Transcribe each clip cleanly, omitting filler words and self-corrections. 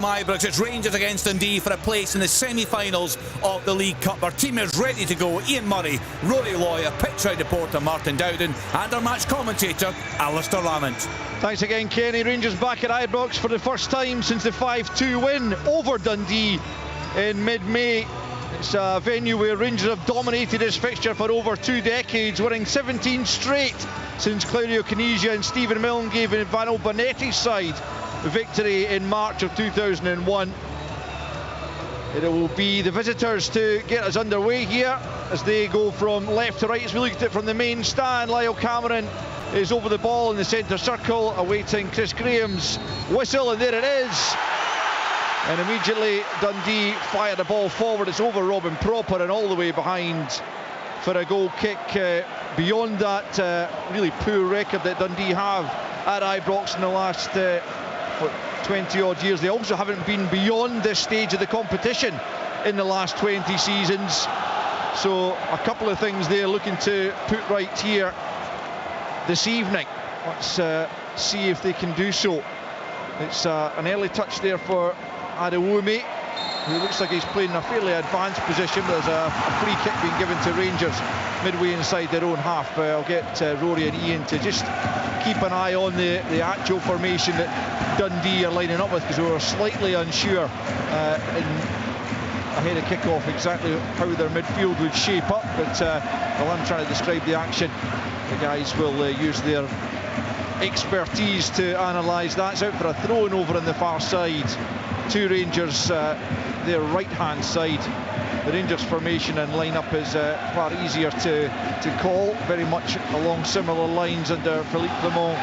Ibrox, it's Rangers against Dundee for a place in the semi-finals of the League Cup. Our team is ready to go. Ian Murray, Rory Lawyer, pitchside reporter Martin Dowden and our match commentator Alistair Lamont. Thanks again, Kenny. Rangers back at Ibrox for the first time since the 5-2 win over Dundee in mid-May. It's a venue where Rangers have dominated this fixture for over 2 decades, winning 17 straight since Claudio Canizia and Stephen Milne gave Ivano Bonetti's side victory in March of 2001. It will be the visitors to get us underway here as they go from left to right. As we look at it from the main stand, Lyle Cameron is over the ball in the centre circle, awaiting Chris Graham's whistle, and there it is. And immediately Dundee fire the ball forward. It's over Robin Proper and all the way behind for a goal kick. Beyond that really poor record that Dundee have at Ibrox in the last 20 odd years. They also haven't been beyond this stage of the competition in the last 20 seasons. So a couple of things they're looking to put right here this evening. Let's see if they can do so. It's an early touch there for Adewumi, who looks like he's playing in a fairly advanced position, but there's a free kick being given to Rangers midway inside their own half. I'll get Rory and Ian to just keep an eye on the actual formation that Dundee are lining up with, because we were slightly unsure ahead of kick-off exactly how their midfield would shape up, but while I'm trying to describe the action, the guys will use their expertise to analyse that. It's out for a throw-in over on the far side to Rangers, their right-hand side. The Rangers formation and line-up is far easier to call, very much along similar lines under Philippe Clement,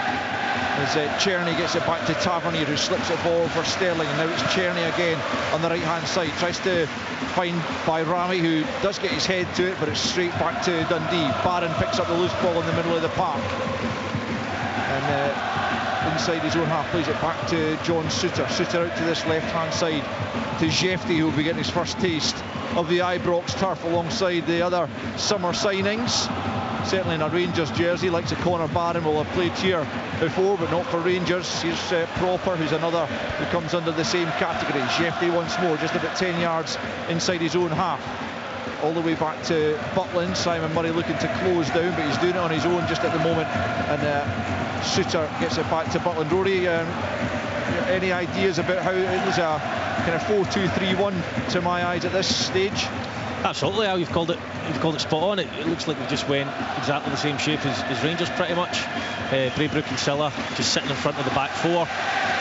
as Czerny gets it back to Tavernier, who slips it forward for Sterling, and now it's Czerny again on the right-hand side, tries to find Bayrami, who does get his head to it, but it's straight back to Dundee. Barron picks up the loose ball in the middle of the park, and inside his own half plays it back to John Suter. Suter out to this left-hand side to Jefty, who will be getting his first taste of the Ibrox turf alongside the other summer signings. Certainly in a Rangers jersey, like Conor Barron will have played here before, but not for Rangers. Here's Proper, who's another who comes under the same category. Jefty once more, just about 10 yards inside his own half. All the way back to Butland. Simon Murray looking to close down, but he's doing it on his own just at the moment, and Suter gets it back to Butland. Rory, any ideas about how it was a kind of 4-2-3-1 to my eyes at this stage? Absolutely, Al, you've called it spot on. It looks like we just went exactly the same shape as Rangers pretty much. Braybrook and Silla just sitting in front of the back four.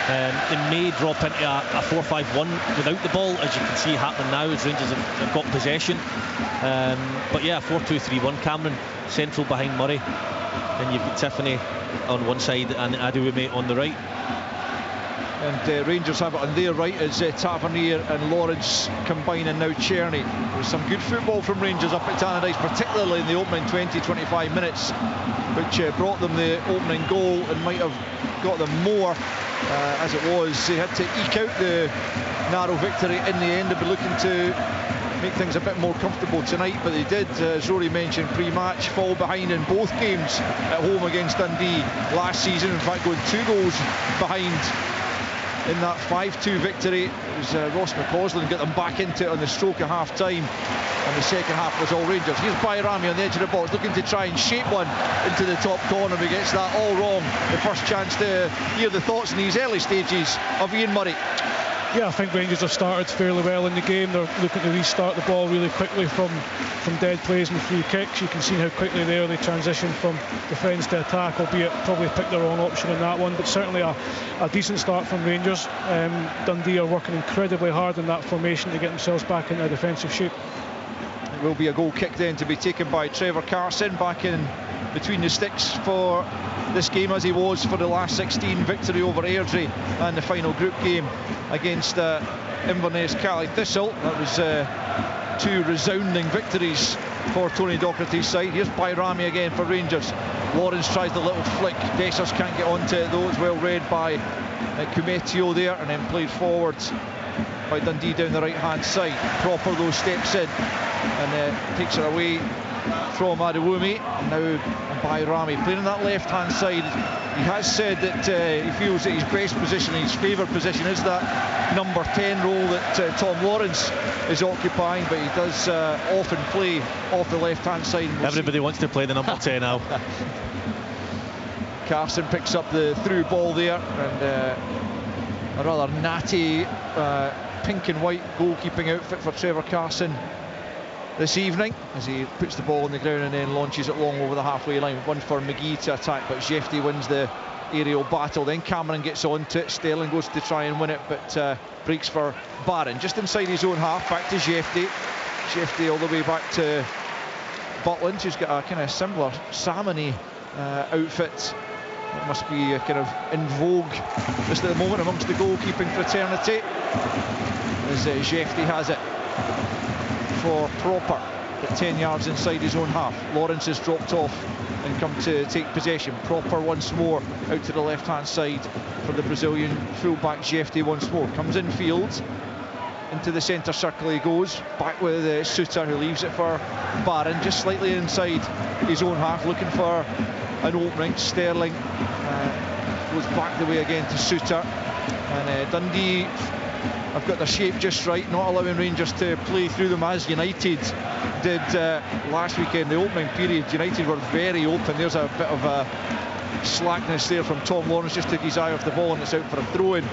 They may drop into a 4-5-1 without the ball, as you can see happening now as Rangers have got possession. But yeah, 4-2-3-1, Cameron central behind Murray, and you've got Tiffany on one side and Adewumi on the right. And Rangers have it on their right as Tavernier and Lawrence combine, and now Czerny. There's some good football from Rangers up at Tannadice, particularly in the opening 20-25 minutes, which brought them the opening goal and might have got them more. As it was, they had to eke out the narrow victory in the end. They've been looking to make things a bit more comfortable tonight, but they did, as Rory mentioned pre-match, fall behind in both games at home against Dundee last season. In fact, going 2 goals behind in that 5-2 victory. It was Ross McCausland got them back into it on the stroke of half-time, and the second half was all Rangers. Here's Bayrami on the edge of the box, looking to try and shape one into the top corner, but he gets that all wrong. The first chance to hear the thoughts in these early stages of Ian Murray. Yeah, I think Rangers have started fairly well in the game. They're looking to restart the ball really quickly from dead plays and free kicks. You can see how quickly they transition from defence to attack, albeit probably picked the wrong option in that one, but certainly a decent start from Rangers. Dundee are working incredibly hard in that formation to get themselves back into a defensive shape. It will be a goal kick then to be taken by Trevor Carson, back in between the sticks for this game, as he was for the last 16 victory over Airdrie and the final group game against Inverness Cali Thistle. That was 2 resounding victories for Tony Docherty's side. Here's Bayrami again for Rangers. Lawrence tries the little flick. Dessers can't get onto it though. It's well read by Kumetio there, and then played forward by Dundee down the right hand side. Proper though steps in and takes it away from Adewumi, and now by Rami playing on that left-hand side. He has said that he feels that his best position, his favoured position, is that number 10 role that Tom Lawrence is occupying, but he does often play off the left-hand side. Everybody wants to play the number 10 now. Carson picks up the through ball there, and a rather natty pink and white goalkeeping outfit for Trevor Carson this evening, as he puts the ball on the ground and then launches it long over the halfway line. One for McGee to attack, but Jefty wins the aerial battle. Then Cameron gets onto it. Sterling goes to try and win it, but breaks for Barron just inside his own half. Back to Jefty. Jefty all the way back to Butland, who's got a kind of similar salmon-y outfit. It must be kind of in vogue just at the moment amongst the goalkeeping fraternity, as Jefty has it for Proper at 10 yards inside his own half. Lawrence has dropped off and come to take possession. Proper once more out to the left-hand side for the Brazilian full-back. Jefty once more comes in field. Into the centre circle he goes, back with Suter, who leaves it for Barron, just slightly inside his own half, looking for an opening. Sterling goes back the way again to Suter, and Dundee have got their shape just right, not allowing Rangers to play through them as United did last weekend. The opening period, United were very open. There's a bit of a slackness there from Tom Lawrence, just took his eye off the ball and it's out for a throw-in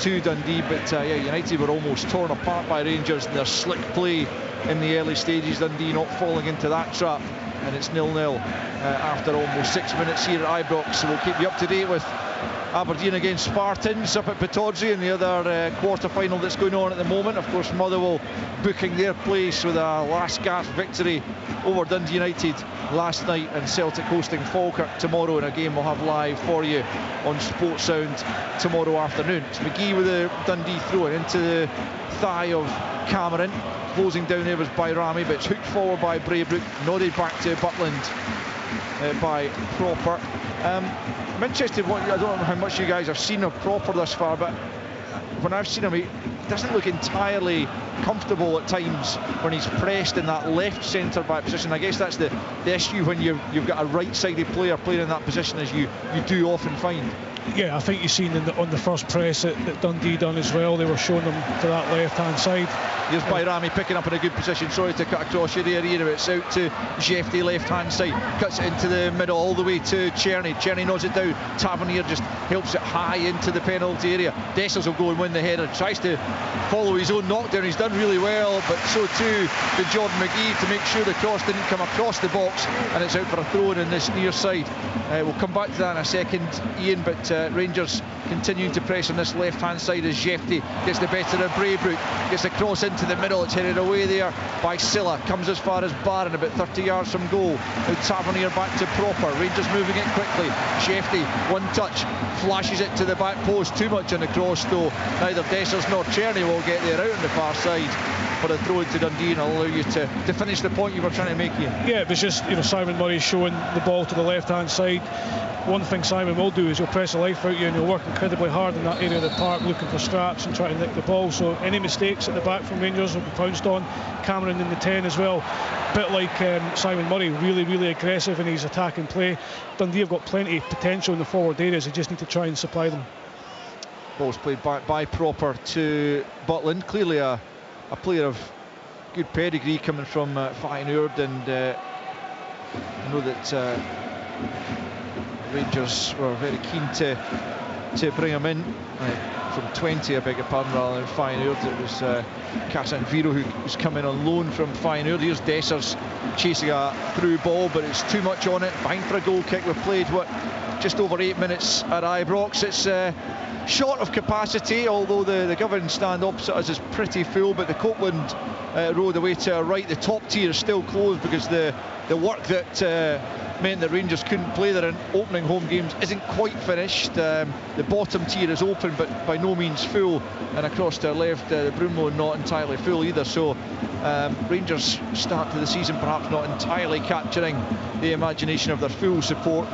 to Dundee, but yeah, United were almost torn apart by Rangers in their slick play in the early stages. Dundee not falling into that trap, and it's 0-0 after almost 6 minutes here at Ibrox. So we'll keep you up to date with Aberdeen against Spartans up at Pittodrie in the other quarter-final that's going on at the moment. Of course, Motherwell booking their place with a last-gasp victory over Dundee United last night, and Celtic hosting Falkirk tomorrow in a game we'll have live for you on Sports Sound tomorrow afternoon. It's McGee with a Dundee throw into the thigh of Cameron. Closing down there was by Rami, but it's hooked forward by Braybrook, nodded back to Butland by Proper. I'm interested, I don't know how much you guys have seen of Proper thus far, but when I've seen him, he doesn't look entirely comfortable at times when he's pressed in that left centre-back position. I guess that's the issue when you've got a right-sided player playing in that position, as you do often find. Yeah, I think you've seen on the first press that Dundee done as well. They were showing them to that left-hand side. Here's Bayrami picking up in a good position. Sorry to cut across your area. It's out to Jefty, left-hand side. Cuts it into the middle all the way to Czerny. Czerny nods it down. Tavernier just helps it high into the penalty area. Dessers will go and win the header. Tries to follow his own knockdown. He's done really well, but so too did Jordan McGee to make sure the cross didn't come across the box, and it's out for a throw-in in this near side. We'll come back to that in a second, Ian, but Rangers continuing to press on this left-hand side as Jefty gets the better of Braybrook, gets the cross into the middle. It's headed away there by Silla, comes as far as Barron, about 30 yards from goal. Now Tavernier back to Proper. Rangers moving it quickly. Jefty, one touch, flashes it to the back post. Too much on the cross though. Neither Dessers nor Czerny will get there, out on the far side for a throw into Dundee, and I'll allow you to finish the point you were trying to make here. Yeah, it was just, Simon Murray showing the ball to the left-hand side. One thing Simon will do is he'll press the life out of you, and he'll work incredibly hard in that area of the park, looking for scraps and trying to nick the ball. So any mistakes at the back from Rangers will be pounced on. Cameron in the 10 as well, a bit like Simon Murray, really aggressive in his attacking play. Dundee have got plenty of potential in the forward areas. They just need to try and supply them. Ball's played back by Proper to Butland. Clearly a player of good pedigree coming from Feyenoord, and I know that Rangers were very keen to bring him in from 20, I beg your pardon, rather than Feyenoord. It was Casemiro who was coming on loan from Feyenoord. Here's Dessers chasing a through ball, but it's too much on it. Behind for a goal kick. We've played just over 8 minutes at Ibrox. It's short of capacity, although the government stand opposite us is pretty full, but the Copeland road away to our right, the top tier is still closed because the work that meant that Rangers couldn't play their opening home games isn't quite finished. The bottom tier is open but by no means full, and across to our left the Broomlow not entirely full either, so Rangers start to the season perhaps not entirely capturing the imagination of their full support.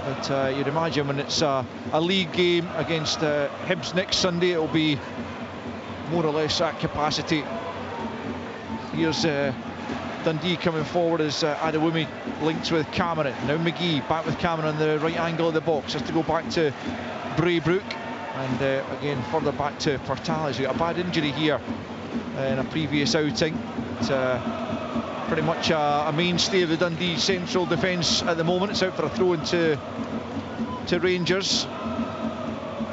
But you'd imagine when it's a league game against Hibs next Sunday, it'll be more or less at capacity. Here's Dundee coming forward as Adewumi links with Cameron. Now McGee back with Cameron on the right angle of the box. Has to go back to Braybrook. And again, further back to Portales, who got a bad injury here in a previous outing. It's pretty much a mainstay of the Dundee central defence at the moment. It's out for a throw into Rangers.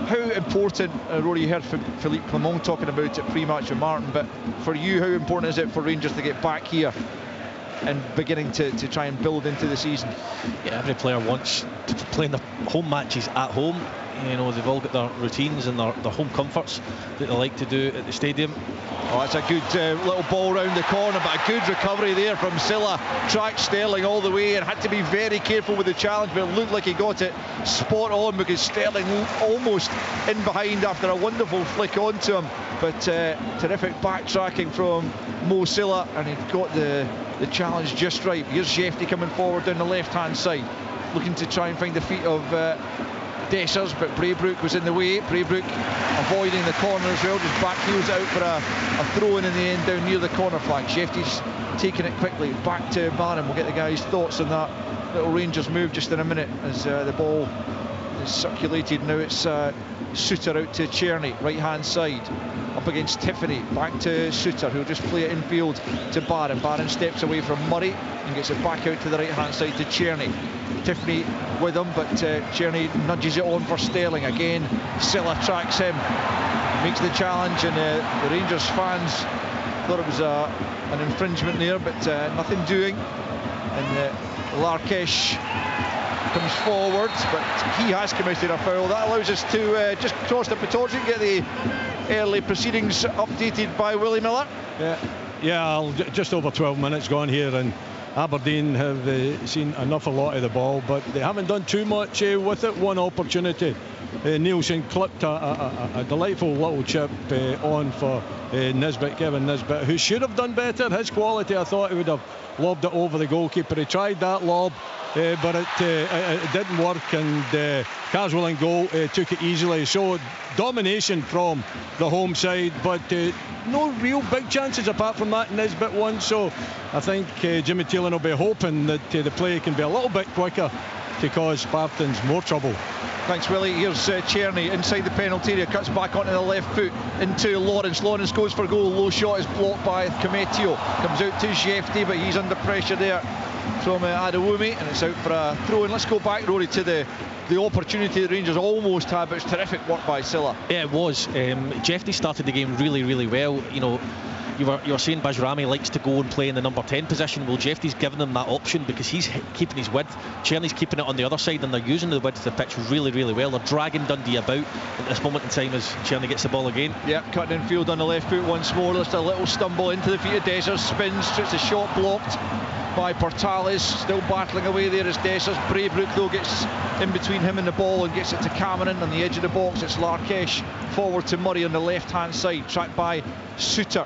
How important, Rory, you heard Philippe Clement talking about it pre-match with Martin, but for you, how important is it for Rangers to get back here and beginning to try and build into the season? Yeah, every player wants to play in their home matches at home. You know, they've all got their routines and their home comforts that they like to do at the stadium. Oh, that's a good little ball round the corner, but a good recovery there from Silla. Tracked Sterling all the way and had to be very careful with the challenge, but it looked like he got it spot on because Sterling almost in behind after a wonderful flick onto him. But terrific backtracking from Mo Silla, and he got the challenge just right. Here's Jefty coming forward down the left-hand side, looking to try and find the feet of Dessers, but Braybrook was in the way. Braybrook avoiding the corner as well, just back heels out for a throw-in the end down near the corner flag. Jefty's taking it quickly back to Barham. We'll get the guys' thoughts on that little Rangers move just in a minute as the ball is circulated. Now it's Suter out to Czerny, right hand side, up against Tiffany, back to Suter, who'll just play it infield to Barron. Barron steps away from Murray and gets it back out to the right hand side to Czerny. Tiffany with him, but Czerny nudges it on for Sterling again. Silla tracks him, makes the challenge, and the Rangers fans thought it was an infringement there, but nothing doing. And Larkesh comes forward, but he has committed a foul. That allows us to just cross the Pittodrie and get the early proceedings updated by Willie Miller. Yeah, just over 12 minutes gone here, and Aberdeen have seen enough a lot of the ball, but they haven't done too much with it. One opportunity, Nielsen clipped a delightful little chip on for Nisbet, Kevin Nisbet, who should have done better. His quality, I thought he would have lobbed it over the goalkeeper. He tried that lob, but it didn't work, and Caswell and goal took it easily. So domination from the home side, but no real big chances apart from that Nisbet one. So I think Jimmy Taylor will be hoping that the play can be a little bit quicker to cause Spartans more trouble. Thanks, Willie. Here's Czerny inside the penalty area, cuts back onto the left foot into Lawrence. Lawrence goes for goal. Low shot is blocked by Cometio. Comes out to Jefty, but he's under pressure there from Adewumi, and it's out for a throw-in. Let's go back, Rory, to the opportunity the Rangers almost had, but it's terrific work by Silla. Yeah, it was. Jefty started the game really, really well. You know, you were saying Bajrami likes to go and play in the number 10 position. Well, Jefty's given them that option because he's keeping his width. Czerny's keeping it on the other side, and they're using the width of the pitch really, really well. They're dragging Dundee about at this moment in time as Czerny gets the ball again. Yeah, cutting infield on the left foot once more. Just a little stumble into the feet of Dessers, spins, it's a shot blocked by Portales, still battling away there as Dessers. Braybrook though gets in between him and the ball and gets it to Cameron on the edge of the box. It's Larkesh forward to Murray on the left hand side, tracked by Suter.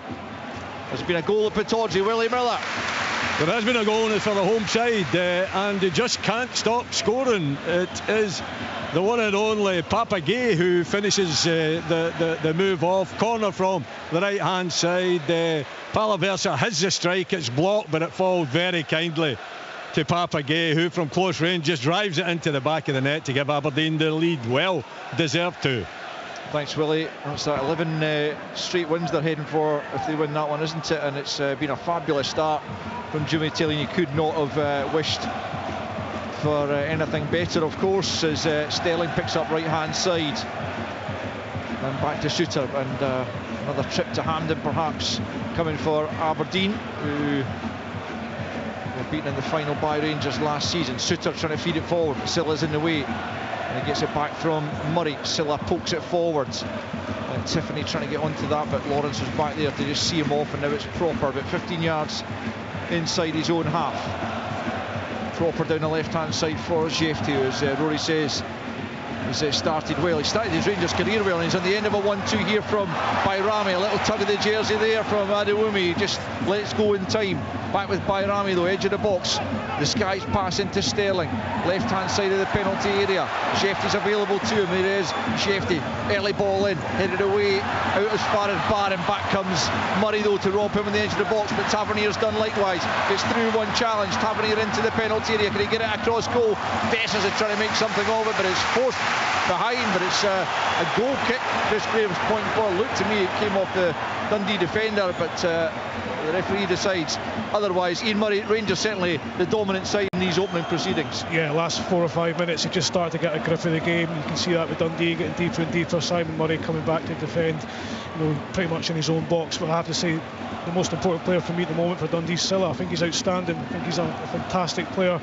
There's been a goal at Pittodrie. Willie Miller. There has been a goal for the home side, and they just can't stop scoring. It is the one and only Papagay who finishes the move off. Corner from the right hand side. Palaversa has the strike, it's blocked, but it falls very kindly to Papagay, who from close range just drives it into the back of the net to give Aberdeen the lead. Well deserved to. Thanks, Willie. It's 11 straight wins they're heading for if they win that one, isn't it? And it's been a fabulous start from Jimmy Taylor. You could not have wished for anything better, of course, as Sterling picks up right hand side and back to Suter, and another trip to Hampden perhaps coming for Aberdeen, who were beaten in the final by Rangers last season. Suter trying to feed it forward, Silla's in the way, and he gets it back from Murray. Silla pokes it forwards, and Tiffany trying to get onto that, but Lawrence was back there to just see him off, and now it's Proper, but 15 yards inside his own half. Proper down the left hand side for Jefty, as Rory says, he's started well. He started his Rangers career well, and he's on the end of a 1-2 here from Bajrami. A little tug of the jersey there from Adewumi. He just lets go in time Back with Bayrami though, edge of the box. The Sky's pass into Sterling. Left-hand side of the penalty area. Shefty's available to him. There he is. Shefty, early ball in, headed away, out as far as Barron. Back comes Murray though to rob him on the edge of the box, but Tavernier's done likewise. Gets through one challenge. Tavernier into the penalty area. Can he get it across goal? Dessers is trying to make something of it, but it's forced behind. But it's a goal kick. Chris Graham's point forward. Looked to me it came off the Dundee defender, but the referee decides otherwise. Ian Murray, Rangers certainly the dominant side in these opening proceedings. Yeah, last 4 or 5 minutes he just started to get a grip of the game. You can see that with Dundee getting deeper and deeper. Simon Murray coming back to defend, pretty much in his own box. But I have to say, the most important player for me at the moment for Dundee, Silla. I think he's outstanding. I think he's a fantastic player.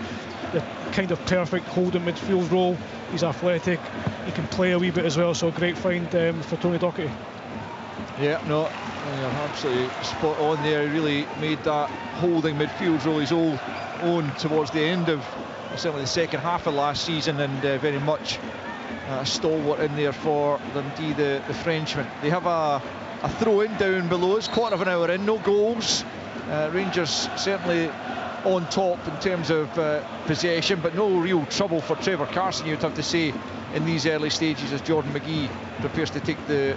The kind of perfect holding midfield role. He's athletic. He can play a wee bit as well. So a great find for Tony Docherty. Yeah, no, you're absolutely spot on there. He really made that holding midfield role his own towards the end of certainly the second half of last season, and very much stalwart in there for Dundee, the Frenchman. They have a throw-in down below us, quarter of an hour in, no goals. Rangers certainly on top in terms of possession, but no real trouble for Trevor Carson, you'd have to say, in these early stages as Jordan McGee prepares to take the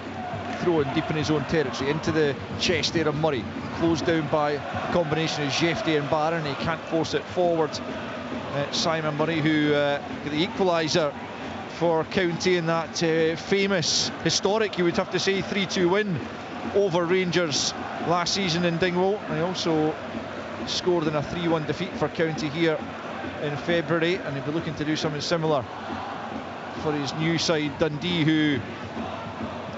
throw in deep in his own territory. Into the chest there of Murray, closed down by a combination of Shefty and Barron. He can't force it forward. Simon Murray, who got the equaliser for County in that famous, historic, you would have to say, 3-2 win over Rangers last season in Dingwall. And he also scored in a 3-1 defeat for County here in February, and he'll be looking to do something similar for his new side Dundee, who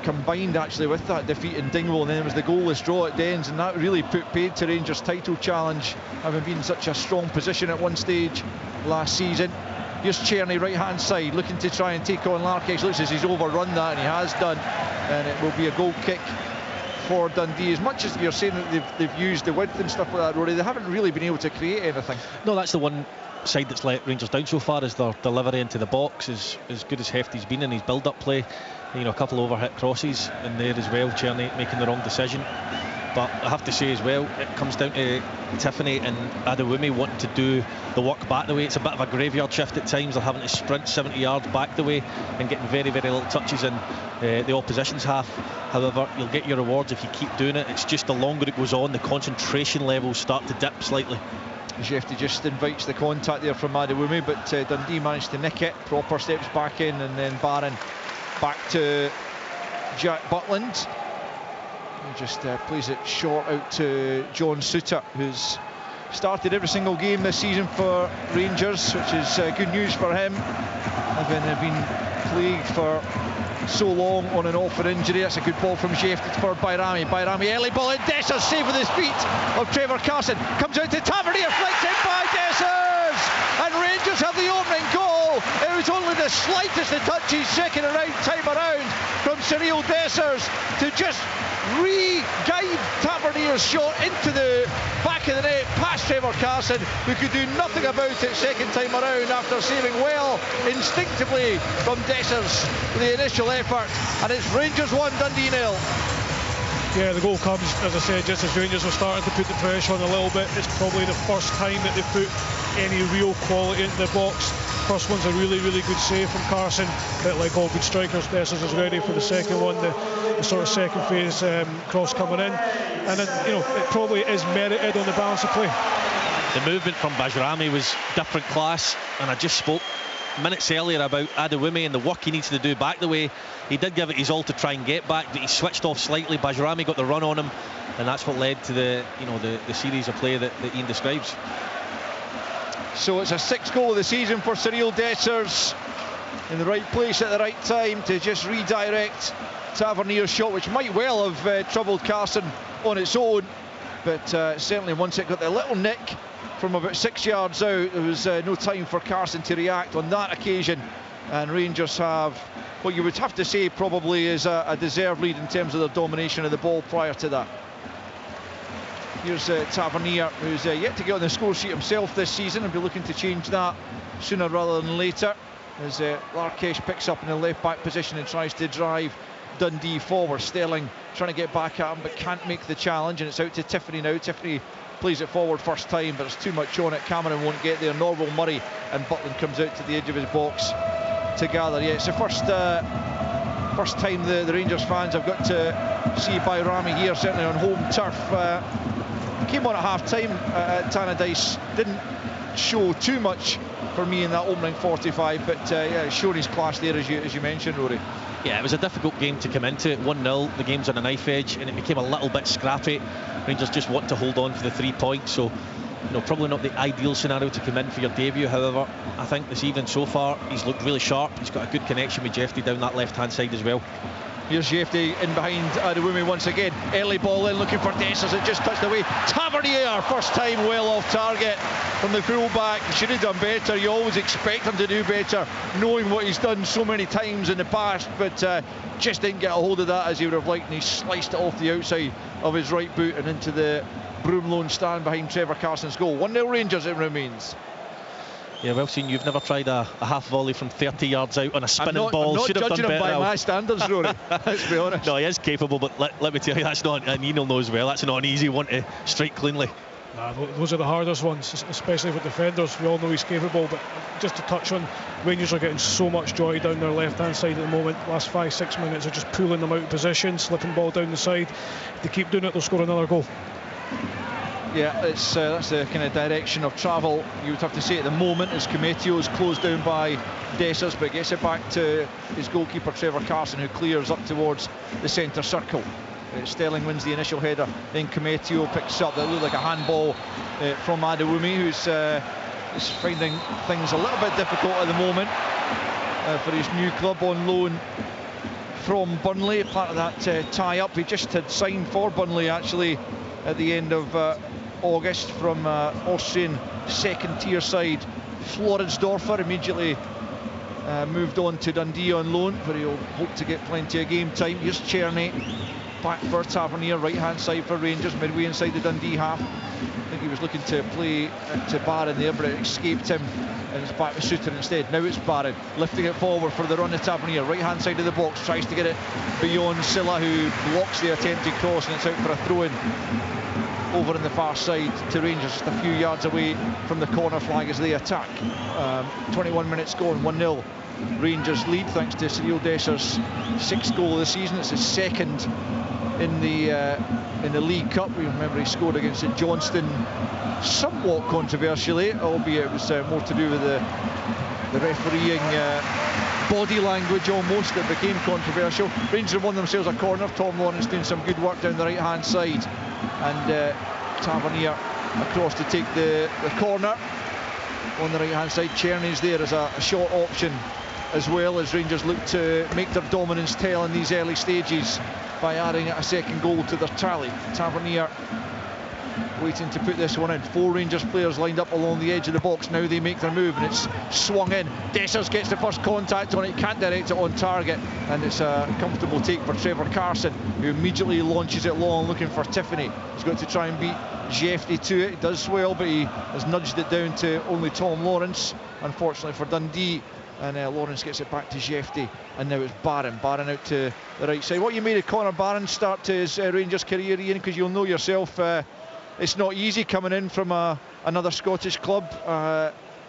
combined actually with that defeat in Dingwall, and then it was the goalless draw at Dens, and that really put paid to Rangers' title challenge, having been in such a strong position at one stage last season. Here's Czerny, right hand side, looking to try and take on Larkish. Looks as he's overrun that, and he has done, and it will be a goal kick for Dundee. As much as you're saying that they've used the width and stuff like that, Rory, they haven't really been able to create anything. No, that's the one side that's let Rangers down so far, is their delivery into the box. As good as Hefty's been in his build-up play, a couple of overhit crosses in there as well. Czerny making the wrong decision. But I have to say as well, it comes down to Tiffany and Adewumi wanting to do the work back the way. It's a bit of a graveyard shift at times. They're having to sprint 70 yards back the way and getting very, very little touches in the opposition's half. However, you'll get your rewards if you keep doing it. It's just the longer it goes on, the concentration levels start to dip slightly. Shefty just invites the contact there from Adewumi, but Dundee managed to nick it. Proper steps back in, and then Barron back to Jack Butland. He just plays it short out to John Suter, who's started every single game this season for Rangers, which is good news for him, having been plagued for so long on and off for injury. That's a good ball from Shefty for Bayrami. Bayrami, early ball in. Dessers save with his feet of Trevor Carson. Comes out to Tavernier, flicked in by Dessers, and Rangers have the opening goal. It was only the slightest of touches, second time around from Cyril Dessers to just re-guide Tavernier's shot into the back of the net past Trevor Carson, who could do nothing about it second time around after saving well instinctively from Dessers for the initial effort. And it's Rangers 1, Dundee 0. Yeah, the goal comes, as I said, just as Rangers were starting to put the pressure on a little bit. It's probably the first time that they put any real quality into the box. First one's a really, really good save from Carson. But like all good strikers, Dessers is ready for the second one, the sort of second phase cross coming in. And then, it probably is merited on the balance of play. The movement from Bayrami was different class, and I just spoke minutes earlier about Adewumi and the work he needs to do back the way. He did give it his all to try and get back, but he switched off slightly. Bayrami got the run on him, and that's what led to the series of play that Ian describes. So it's a sixth goal of the season for Cyril Dessers, in the right place at the right time to just redirect Tavernier's shot, which might well have troubled Carson on its own, but certainly once it got the little nick from about 6 yards out, there was no time for Carson to react on that occasion, and Rangers have what you would have to say probably is a deserved lead in terms of their domination of the ball prior to that. Here's Tavernier, who's yet to get on the score sheet himself this season, and be looking to change that sooner rather than later, as Larkish picks up in the left back position and tries to drive Dundee forward. Sterling trying to get back at him but can't make the challenge, and it's out to Tiffany now. Tiffany plays it forward first time, but there's too much on it. Cameron won't get there, nor will Murray, and Butland comes out to the edge of his box to gather. Yeah, it's the first time the Rangers fans have got to see Bayrami here, certainly on home turf. Came on at half-time at Tannadice, didn't show too much for me in that opening 45, but yeah, showing his class there, as you mentioned, Rory. Yeah, it was a difficult game to come into. 1-0, the game's on a knife edge, and it became a little bit scrappy. Rangers just want to hold on for the 3 points, so probably not the ideal scenario to come in for your debut. However, I think this evening so far, he's looked really sharp. He's got a good connection with Jeffrey down that left-hand side as well. Here's Jeffrey in behind Adewumi once again. Early ball in, looking for Dessers. It just touched away. Tavernier, first time well off target from the full-back. Should have done better. You always expect him to do better, knowing what he's done so many times in the past, but just didn't get a hold of that as he would have liked, and he sliced it off the outside of his right boot and into the Broomloan stand behind Trevor Carson's goal. 1-0 Rangers it remains. Yeah, well seen. You've never tried a half volley from 30 yards out on a spinning ball. I'm not should have judging done him better. by my standards, Rory. Let's be honest. No, he is capable, but let me tell you, that's not, and Neil knows well, that's not an easy one to strike cleanly. Nah, those are the hardest ones, especially for defenders. We all know he's capable, but just to touch on, Rangers are getting so much joy down their left-hand side at the moment. Last 5-6 minutes are just pulling them out of position, slipping ball down the side. If they keep doing it, they'll score another goal. Yeah, that's the kind of direction of travel you would have to say at the moment, as Cometio is closed down by Dessers, but gets it back to his goalkeeper Trevor Carson, who clears up towards the centre circle. Sterling wins the initial header, then Cometio picks up that looked like a handball from Adewumi, who's is finding things a little bit difficult at the moment for his new club on loan from Burnley. Part of that tie-up, he just had signed for Burnley actually at the end of August from Austrian second-tier side Floridsdorfer. Immediately moved on to Dundee on loan, where he'll hope to get plenty of game time. Here's Czerny, back for Tavernier, right-hand side for Rangers, midway inside the Dundee half. I think he was looking to play to Barron there, but it escaped him, and it's back to Suter instead. Now it's Barron, lifting it forward for the run to Tavernier, right-hand side of the box, tries to get it beyond Silla, who blocks the attempted cross, and it's out for a throw-in over on the far side to Rangers, just a few yards away from the corner flag as they attack. 21 minutes gone, 1-0 Rangers lead, thanks to Cyril Dessers' 6th goal of the season. It's his second in the League Cup. We remember he scored against St Johnstone somewhat controversially, albeit it was more to do with the refereeing body language almost that became controversial. Rangers have won themselves a corner. Tom Lawrence doing some good work down the right-hand side, and Tavernier across to take the corner on the right-hand side. Czerny's there as a short option, as well as Rangers look to make their dominance tell in these early stages by adding a second goal to their tally. Tavernier waiting to put this one in. 4 Rangers players lined up along the edge of the box. Now they make their move, and it's swung in. Dessers gets the first contact on it, can't direct it on target, and it's a comfortable take for Trevor Carson, who immediately launches it long, looking for Tiffany. He's got to try and beat Jeffrey to it. He does well, but he has nudged it down to only Tom Lawrence, unfortunately for Dundee, and Lawrence gets it back to Jeffrey, and now it's Barron out to the right side. What you made of Connor Barron's start to his Rangers career, Ian, because you'll know yourself, it's not easy coming in from another Scottish club,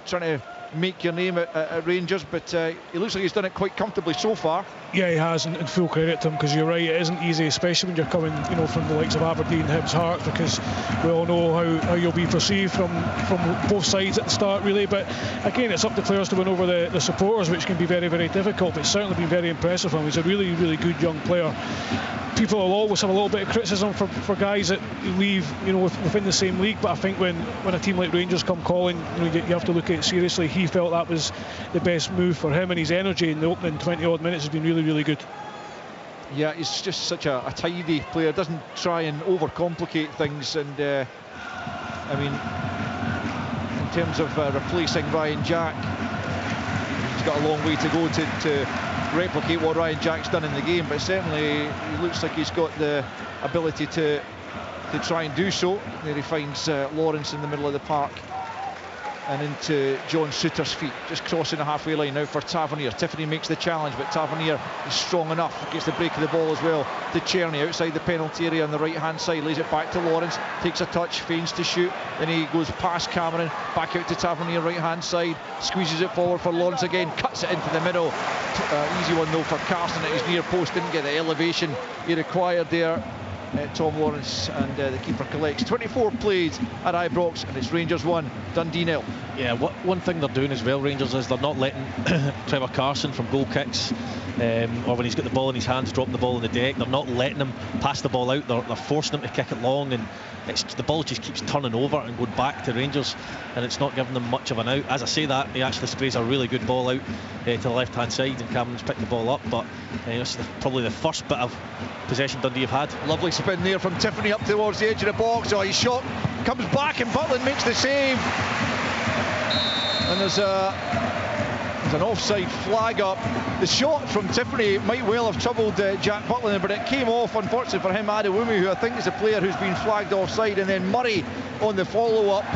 trying to make your name at Rangers, but it looks like he's done it quite comfortably so far. Yeah, he has, and full credit to him, because you're right, it isn't easy, especially when you're coming, from the likes of Aberdeen, Hibs, Hearts, because we all know how you'll be perceived from both sides at the start, really. But again, it's up to players to win over the supporters, which can be very, very difficult. But it's certainly been very impressive for him. He's a really, really good young player. People will always have a little bit of criticism for guys that leave, within the same league. But I think when a team like Rangers come calling, you have to look at it seriously. He felt that was the best move for him, and his energy in the opening 20-odd minutes has been really, really good. Yeah, he's just such a tidy player. Doesn't try and overcomplicate things, and I mean, in terms of replacing Ryan Jack, he's got a long way to go to replicate what Ryan Jack's done in the game, but certainly he looks like he's got the ability to try and do so. There he finds Lawrence in the middle of the park, and into John Suter's feet, just crossing the halfway line now for Tavernier. Tiffany makes the challenge, but Tavernier is strong enough, gets the break of the ball as well to Czerny outside the penalty area on the right hand side, lays it back to Lawrence, takes a touch, feigns to shoot, then he goes past Cameron, back out to Tavernier right hand side, squeezes it forward for Lawrence again, cuts it into the middle. Easy one though for Carson at his near post, didn't get the elevation he required there. Tom Lawrence, and the keeper collects. 24 played at Ibrox, and it's Rangers 1, Dundee 0. Yeah, one thing they're doing as well, Rangers, is they're not letting Trevor Carson from goal kicks, or when he's got the ball in his hands, dropping the ball in the deck, they're not letting him pass the ball out, they're forcing him to kick it long, and the ball just keeps turning over and going back to Rangers, and it's not giving them much of an out. As I say that, he actually sprays a really good ball out to the left hand side, and Cameron's picked the ball up, but this is probably the first bit of possession Dundee have had. Lovely spin there from Tiffany up towards the edge of the box. Oh, his shot comes back and Butland makes the save, and there's an offside flag up. The shot from Tiffany might well have troubled Jack Butland, but it came off, unfortunately for him, Adewumi, who I think is a player who's been flagged offside, and then Murray on the follow-up,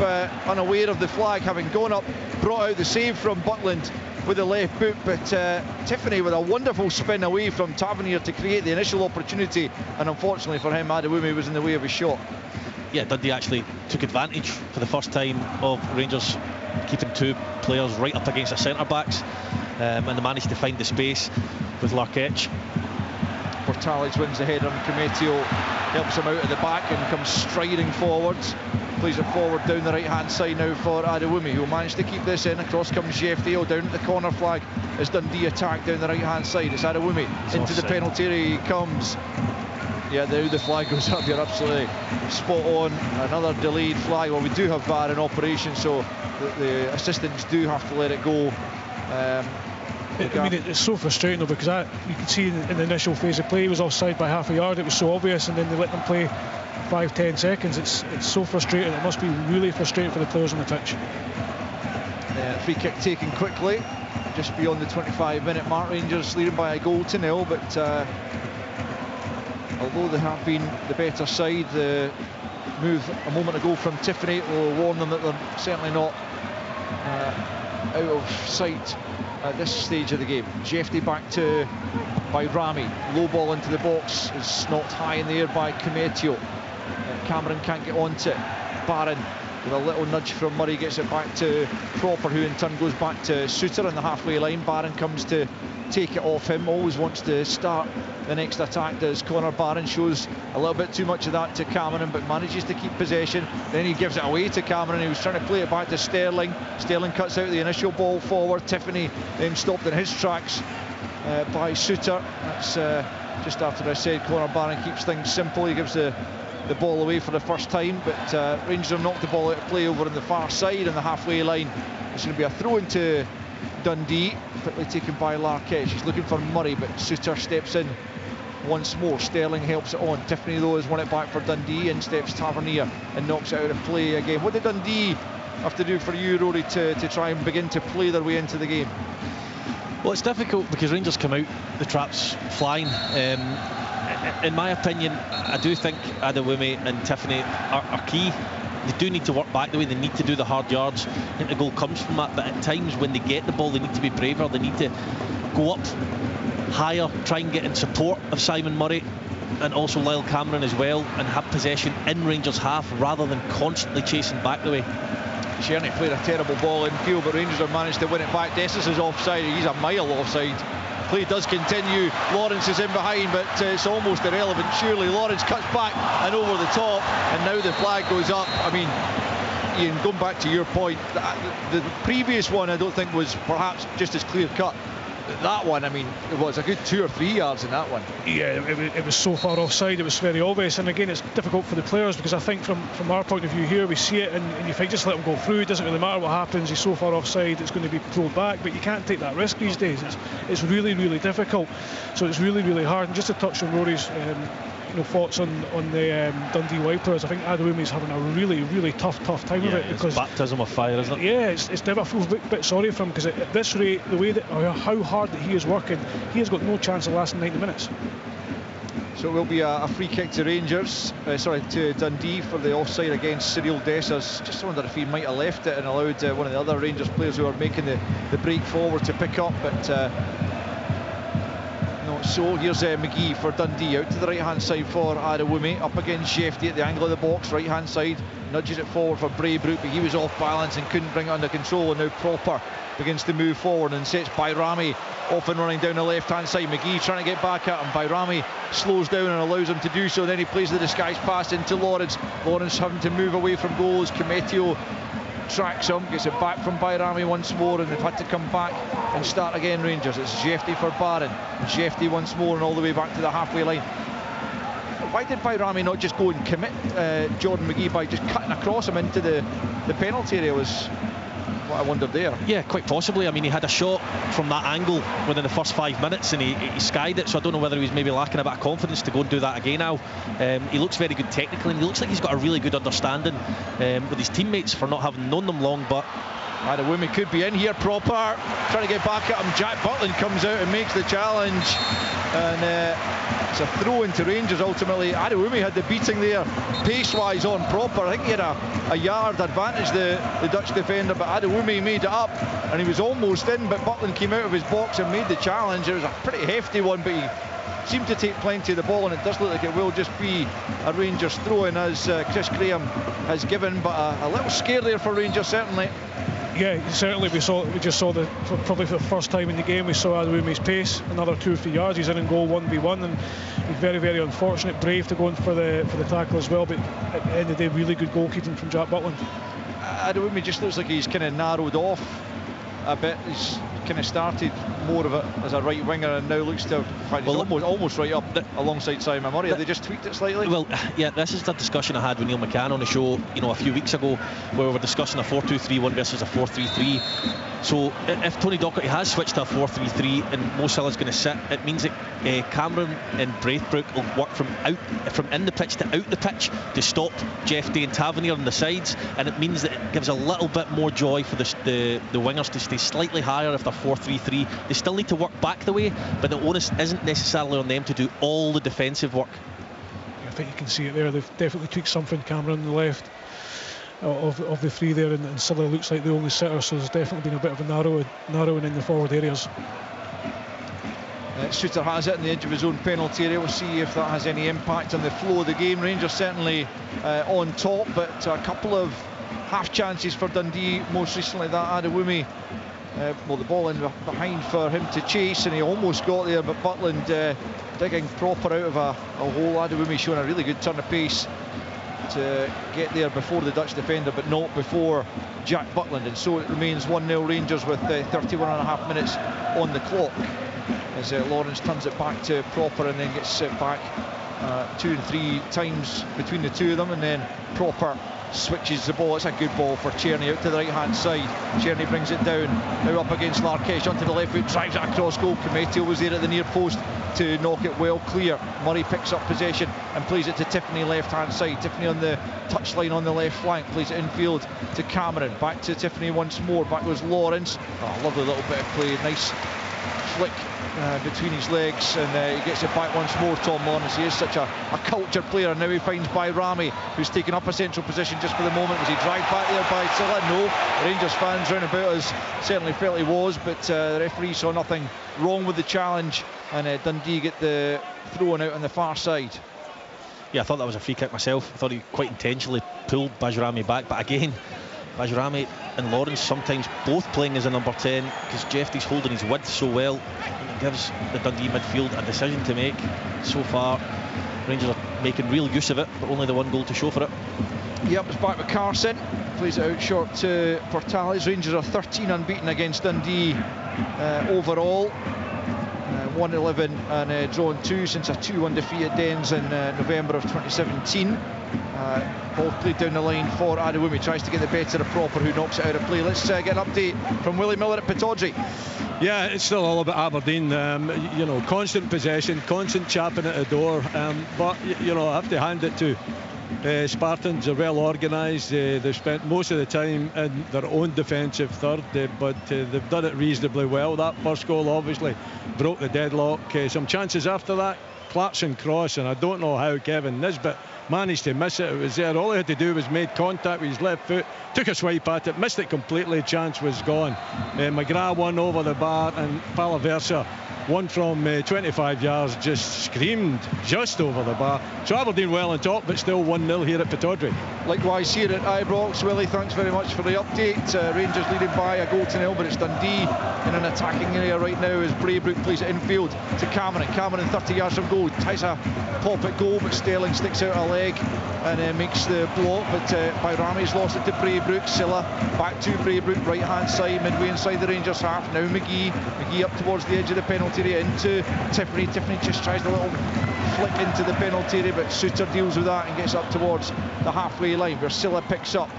unaware of the flag, having gone up, brought out the save from Butland with the left boot, but Tiffany with a wonderful spin away from Tavernier to create the initial opportunity, and unfortunately for him, Adewumi was in the way of his shot. Yeah, Dundee actually took advantage for the first time of Rangers keeping two players right up against their centre-backs, and they managed to find the space with Larketch. Portales wins the header, and Cometio helps him out at the back and comes striding forwards. Plays it forward down the right hand side now for Adewumi, who will manage to keep this in. Across comes Jeff Dale down at the corner flag as Dundee attack down the right hand side. It's Adewumi into the penalty area he comes. Yeah, now the flag goes up. You're absolutely spot on. Another delayed flag. Well, we do have VAR in operation, so the assistants do have to let it go. I mean, it's so frustrating though, because you can see in the initial phase of play he was offside by half a yard. It was so obvious, and then they let them play 5-10 seconds. It's so frustrating. It must be really frustrating for the players on the pitch. Free kick taken quickly just beyond the 25-minute mark. Rangers leading by a goal to 0, but although they have been the better side, the move a moment ago from Tiffany will warn them that they're certainly not out of sight at this stage of the game. Jefty back by Rami, low ball into the box is knocked high in the air by Cometio. Cameron can't get onto it. Barron with a little nudge from Murray gets it back to Cropper, who in turn goes back to Suter on the halfway line. Barron comes to take it off him, always wants to start the next attack, does Connor Barron. Shows a little bit too much of that to Cameron, but manages to keep possession. Then he gives it away to Cameron, he was trying to play it back to Sterling. Sterling cuts out the initial ball forward. Tiffany then stopped in his tracks by Suter. That's just after I said Connor Barron keeps things simple. He gives the ball away for the first time, but Rangers have knocked the ball out of play over on the far side on the halfway line. It's going to be a throw into Dundee, quickly taken by Larketch. He's looking for Murray, but Suter steps in once more. Sterling helps it on. Tiffany though has won it back for Dundee, in steps Tavernier and knocks it out of play again. What did Dundee have to do for you, Rory, to try and begin to play their way into the game? Well, it's difficult because Rangers come out the traps flying. In my opinion, I do think Adewumi and Tiffany are key. They do need to work back the way, they need to do the hard yards. I think the goal comes from that, but at times when they get the ball they need to be braver, they need to go up higher, try and get in support of Simon Murray and also Lyle Cameron as well, and have possession in Rangers half rather than constantly chasing back the way. Czerny played a terrible ball in field, but Rangers have managed to win it back. Dessus is offside, he's a mile offside. Play does continue. Lawrence is in behind, but it's almost irrelevant. Surely Lawrence cuts back and over the top, and now the flag goes up. I mean, Ian, going back to your point, the previous one I don't think was perhaps just as clear cut. That one, I mean, it was a good 2 or 3 yards in that one. Yeah, it was so far offside, it was very obvious. And again, it's difficult for the players, because I think from our point of view here, we see it and you think just let him go through. It doesn't really matter what happens, he's so far offside, it's going to be pulled back, but you can't take that risk these days. It's really, really difficult. So it's really, really hard. And just to touch on Rory's thoughts on the Dundee Wipers, I think Adewumi's having a really, really tough time of it, because baptism of fire, isn't it? Yeah, it's never. I feel a bit sorry for him, because at this rate, the way that how hard that he is working, he has got no chance of lasting 90 minutes. So it will be a free kick to Rangers, to Dundee for the offside against Cyril Dessers. Just wondered if he might have left it and allowed one of the other Rangers players who are making the break forward to pick up, but not so. Here's McGee for Dundee, out to the right hand side for Adewumi, up against Jefty at the angle of the box, right hand side, nudges it forward for Braybrook, but he was off balance and couldn't bring it under control, and now Proper begins to move forward and sets Bayrami off and running down the left hand side. McGee trying to get back at him, Bayrami slows down and allows him to do so, then he plays the disguised pass into Lawrence having to move away from goals. Kimetio tracks him, gets it back from Bayrami once more, and they've had to come back and start again, Rangers. It's Jefty for Barron, Jefty once more and all the way back to the halfway line. Why did Bayrami not just go and commit Jordan McGee by just cutting across him into the penalty area, was what I wondered there. Yeah, quite possibly. I mean, he had a shot from that angle within the first 5 minutes and he skied it, so I don't know whether he was maybe lacking a bit of confidence to go and do that again now. He looks very good technically, and he looks like he's got a really good understanding with his teammates for not having known them long, but Adewumi could be in here. Proper trying to get back at him. Jack Butland comes out and makes the challenge, and it's a throw into Rangers ultimately. Adewumi had the beating there pace-wise on Proper. I think he had a yard advantage, the Dutch defender, but Adewumi made it up and he was almost in, but Butland came out of his box and made the challenge. It was a pretty hefty one, but he seemed to take plenty of the ball, and it does look like it will just be a Rangers throw-in, as Chris Graham has given, but a little scare there for Rangers certainly. Yeah, certainly we just saw probably for the first time in the game, we saw Adewumi's pace, another 2 or 3 yards, he's in goal 1v1, and very, very unfortunate. Brave to go in for the tackle as well, but at the end of the day, really good goalkeeping from Jack Butland. Adewumi just looks like he's kind of narrowed off a bit. He's kind of started more of it as a right winger and now looks to find he's almost right up alongside Simon Murray. Have they just tweaked it slightly? Well, yeah, this is the discussion I had with Neil McCann on the show, a few weeks ago, where we were discussing a 4-2-3-1 versus a 4-3-3. So if Tony Docherty has switched to a 4-3-3 and Mo Salah's going to sit, it means that Cameron and Braithwaite will work from in the pitch to out the pitch to stop Jefty and Tavernier on the sides, and it means that it gives a little bit more joy for the wingers to stay slightly higher if they're 4-3-3. They still need to work back the way, but the onus isn't necessarily on them to do all the defensive work. I think you can see it there. They've definitely tweaked something. Cameron on the left of the three there, and Silla looks like the only sitter, so there's definitely been a bit of a narrowing in the forward areas. Shooter has it in the edge of his own penalty area. We'll see if that has any impact on the flow of the game. Rangers certainly on top, but a couple of half chances for Dundee, most recently that Adewumi, the ball in behind for him to chase, and he almost got there, but Butland digging Proper out of a hole. Adewumi showing a really good turn of pace to get there before the Dutch defender, but not before Jack Butland, and so it remains 1-0 Rangers with 31.5 minutes on the clock as Lawrence turns it back to Proper and then gets it back 2 and 3 times between the two of them, and then Proper switches the ball. It's a good ball for Czerny out to the right hand side. Czerny brings it down, now up against Larkesh onto the left foot, drives it across goal. Kimetio was there at the near post to knock it well clear. Murray picks up possession and plays it to Tiffany left hand side. Tiffany on the touchline on the left flank, plays it infield to Cameron, back to Tiffany once more, back goes Lawrence. Lovely little bit of play, nice flick between his legs, and he gets it back once more. Tom Lawrence, he is such a cultured player, and now he finds Bayrami, who's taken up a central position just for the moment. Was he dragged back there by Silla? No. Rangers fans round about us certainly felt he was, but the referee saw nothing wrong with the challenge, and Dundee get the throw-in out on the far side. Yeah, I thought that was a free kick myself. I thought he quite intentionally pulled Bajrami back, but again, Bajrami and Lawrence sometimes both playing as a number 10, because Jefty's holding his width so well, and it gives the Dundee midfield a decision to make. So far Rangers are making real use of it, but only the one goal to show for it. Yep, it's back with Carson, plays it out short to Portales. Rangers are 13 unbeaten against Dundee overall, 1-11 and drawn 2 since a 2-1 defeat at Dens in November of 2017. Ball played down the line for Adewumi, tries to get the better of Proper, who knocks it out of play. Let's get an update from Willie Miller at Pittodrie. Yeah, it's still all about Aberdeen. Constant possession, constant chapping at the door, but I have to hand it to Spartans. Are well organised. They've spent most of the time in their own defensive third, but they've done it reasonably well. That first goal obviously broke the deadlock. Some chances after that, Clarkson cross, and I don't know how Kevin Nisbet managed to miss it. It was there. All he had to do was made contact with his left foot, took a swipe at it, missed it completely, chance was gone. McGrath won over the bar, and Palaversa one from 25 yards, just screamed just over the bar. So Aberdeen well on top, but still 1-0 here at Pittodrie. Likewise here at Ibrox. Willie, thanks very much for the update. Rangers leading by a goal to nil, but it's Dundee in an attacking area right now as Braybrook plays it infield to Cameron. Cameron 30 yards from goal, tries a pop at goal, but Sterling sticks out a leg and makes the block, but Bayrami's lost it to Braybrook. Silla back to Braybrook, right hand side, midway inside the Rangers half. Now McGee up towards the edge of the penalty area into Tiffany. Tiffany just tries the little flick into the penalty area, but Suter deals with that and gets up towards the halfway line, where Silla picks up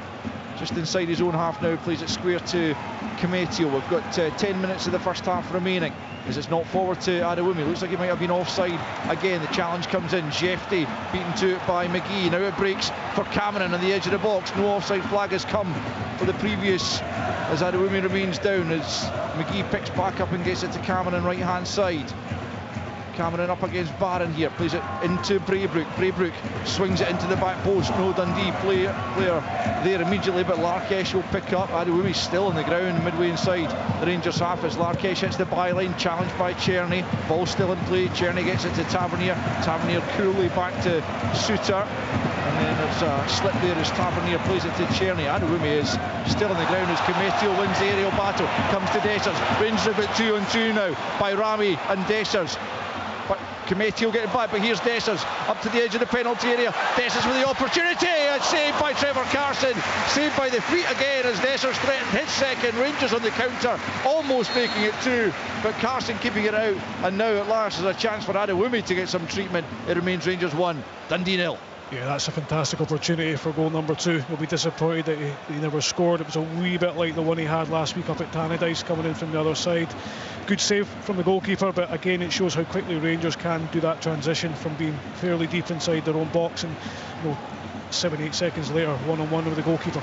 just inside his own half now, plays it square to Cometio. We've got 10 minutes of the first half remaining as it's not forward to Adewumi. Looks like he might have been offside again. The challenge comes in. Jefty beaten to it by McGee. Now it breaks for Cameron on the edge of the box. No offside flag has come for the previous as Adewumi remains down as McGee picks back up and gets it to Cameron right hand side. Cameron up against Barron here, plays it into Braybrook. Braybrook swings it into the back post. No Dundee player there immediately, but Larkesh will pick up. Adewumi's still on the ground midway inside the Rangers half as Larkesh hits the byline, challenged by Czerny. Ball still in play. Czerny gets it to Tavernier. Tavernier coolly back to Suter. And then there's a slip there as Tavernier plays it to Czerny. Adewumi is still on the ground as Cometio wins the aerial battle. Comes to Dessers. Rangers a bit 2-on-2 now by Rami and Dessers. But Cometio getting back, but here's Dessers up to the edge of the penalty area. Dessers with the opportunity, and saved by Trevor Carson, saved by the feet again as Dessers threatened his second. Rangers on the counter, almost making it 2, but Carson keeping it out, and now at last there's a chance for Adewumi to get some treatment. It remains Rangers 1, Dundee 0. Yeah, that's a fantastic opportunity for goal number 2. He'll be disappointed that he never scored. It was a wee bit like the one he had last week up at Tannadice, coming in from the other side. Good save from the goalkeeper, but again it shows how quickly Rangers can do that transition from being fairly deep inside their own box, and 7-8 seconds later, one-on-one with the goalkeeper.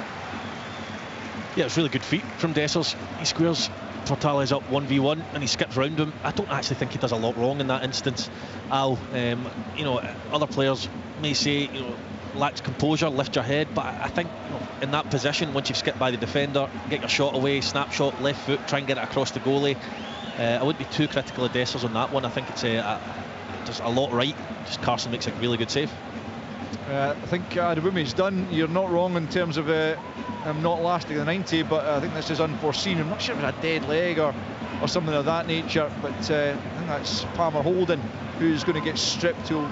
Yeah, it's really good feet from Dessers. He squares Portales up 1v1 and he skips round him. I don't actually think he does a lot wrong in that instance, Al. Other players may say lacks composure, lift your head, but I think in that position, once you've skipped by the defender, get your shot away, snapshot, left foot, try and get it across the goalie. I wouldn't be too critical of Dessers on that one. I think it's does a lot right. Just Carson makes a really good save. I think Adewumi's done. You're not wrong in terms of him not lasting the 90, but I think this is unforeseen. I'm not sure if it was a dead leg or something of that nature, but I think that's Palmer Holden who's going to get stripped. Who'll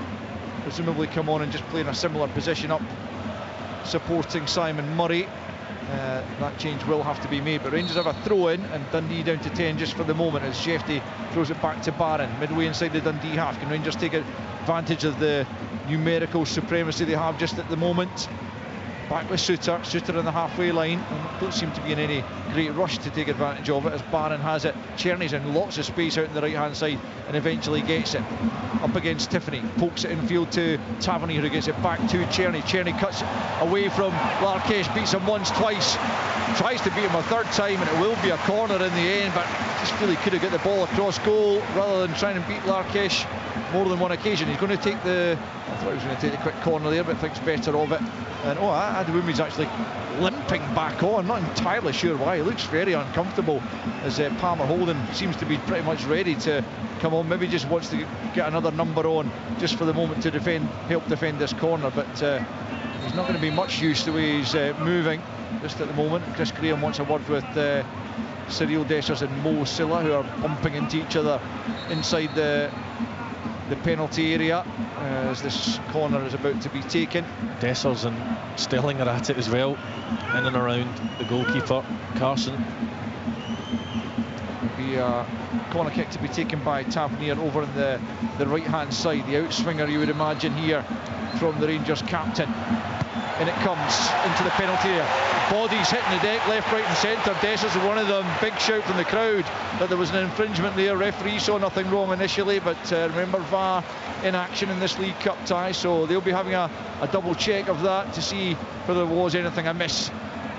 presumably come on and just play in a similar position up, supporting Simon Murray. That change will have to be made, but Rangers have a throw in and Dundee down to 10 just for the moment as Jefty throws it back to Barron midway inside the Dundee half. Can Rangers take advantage of the numerical supremacy they have just at the moment? Back with Suter in the halfway line, and don't seem to be in any great rush to take advantage of it as Barron has it. Czerny's in lots of space out on the right hand side and eventually gets it up against Tiffany, pokes it infield to Tavernier who gets it back to Czerny. Czerny cuts away from Larkesh, beats him once, twice, tries to beat him a third time, and it will be a corner in the end, but just really could have got the ball across goal rather than trying to beat Larkesh more than one occasion. He's going to take I thought he was going to take the quick corner there, but thinks better of it. And Adewumi's actually limping back on, not entirely sure why. He looks very uncomfortable as Palmer Holden seems to be pretty much ready to come on. Maybe just wants to get another number on just for the moment to help defend this corner, but he's not going to be much use the way he's moving just at the moment. Chris Graham wants a word with Cyril Dessers and Mo Silla, who are bumping into each other inside the penalty area as this corner is about to be taken. Dessers and Sterling are at it as well, in and around the goalkeeper Carson. Be a corner kick to be taken by Tavernier over on the right hand side, the outswinger you would imagine here from the Rangers captain, and it comes into the penalty area. Bodies hitting the deck left, right and centre. Dessers is one of them. Big shout from the crowd that there was an infringement there. Referee saw nothing wrong initially, but remember VAR in action in this League Cup tie, so they'll be having a double check of that to see whether there was anything amiss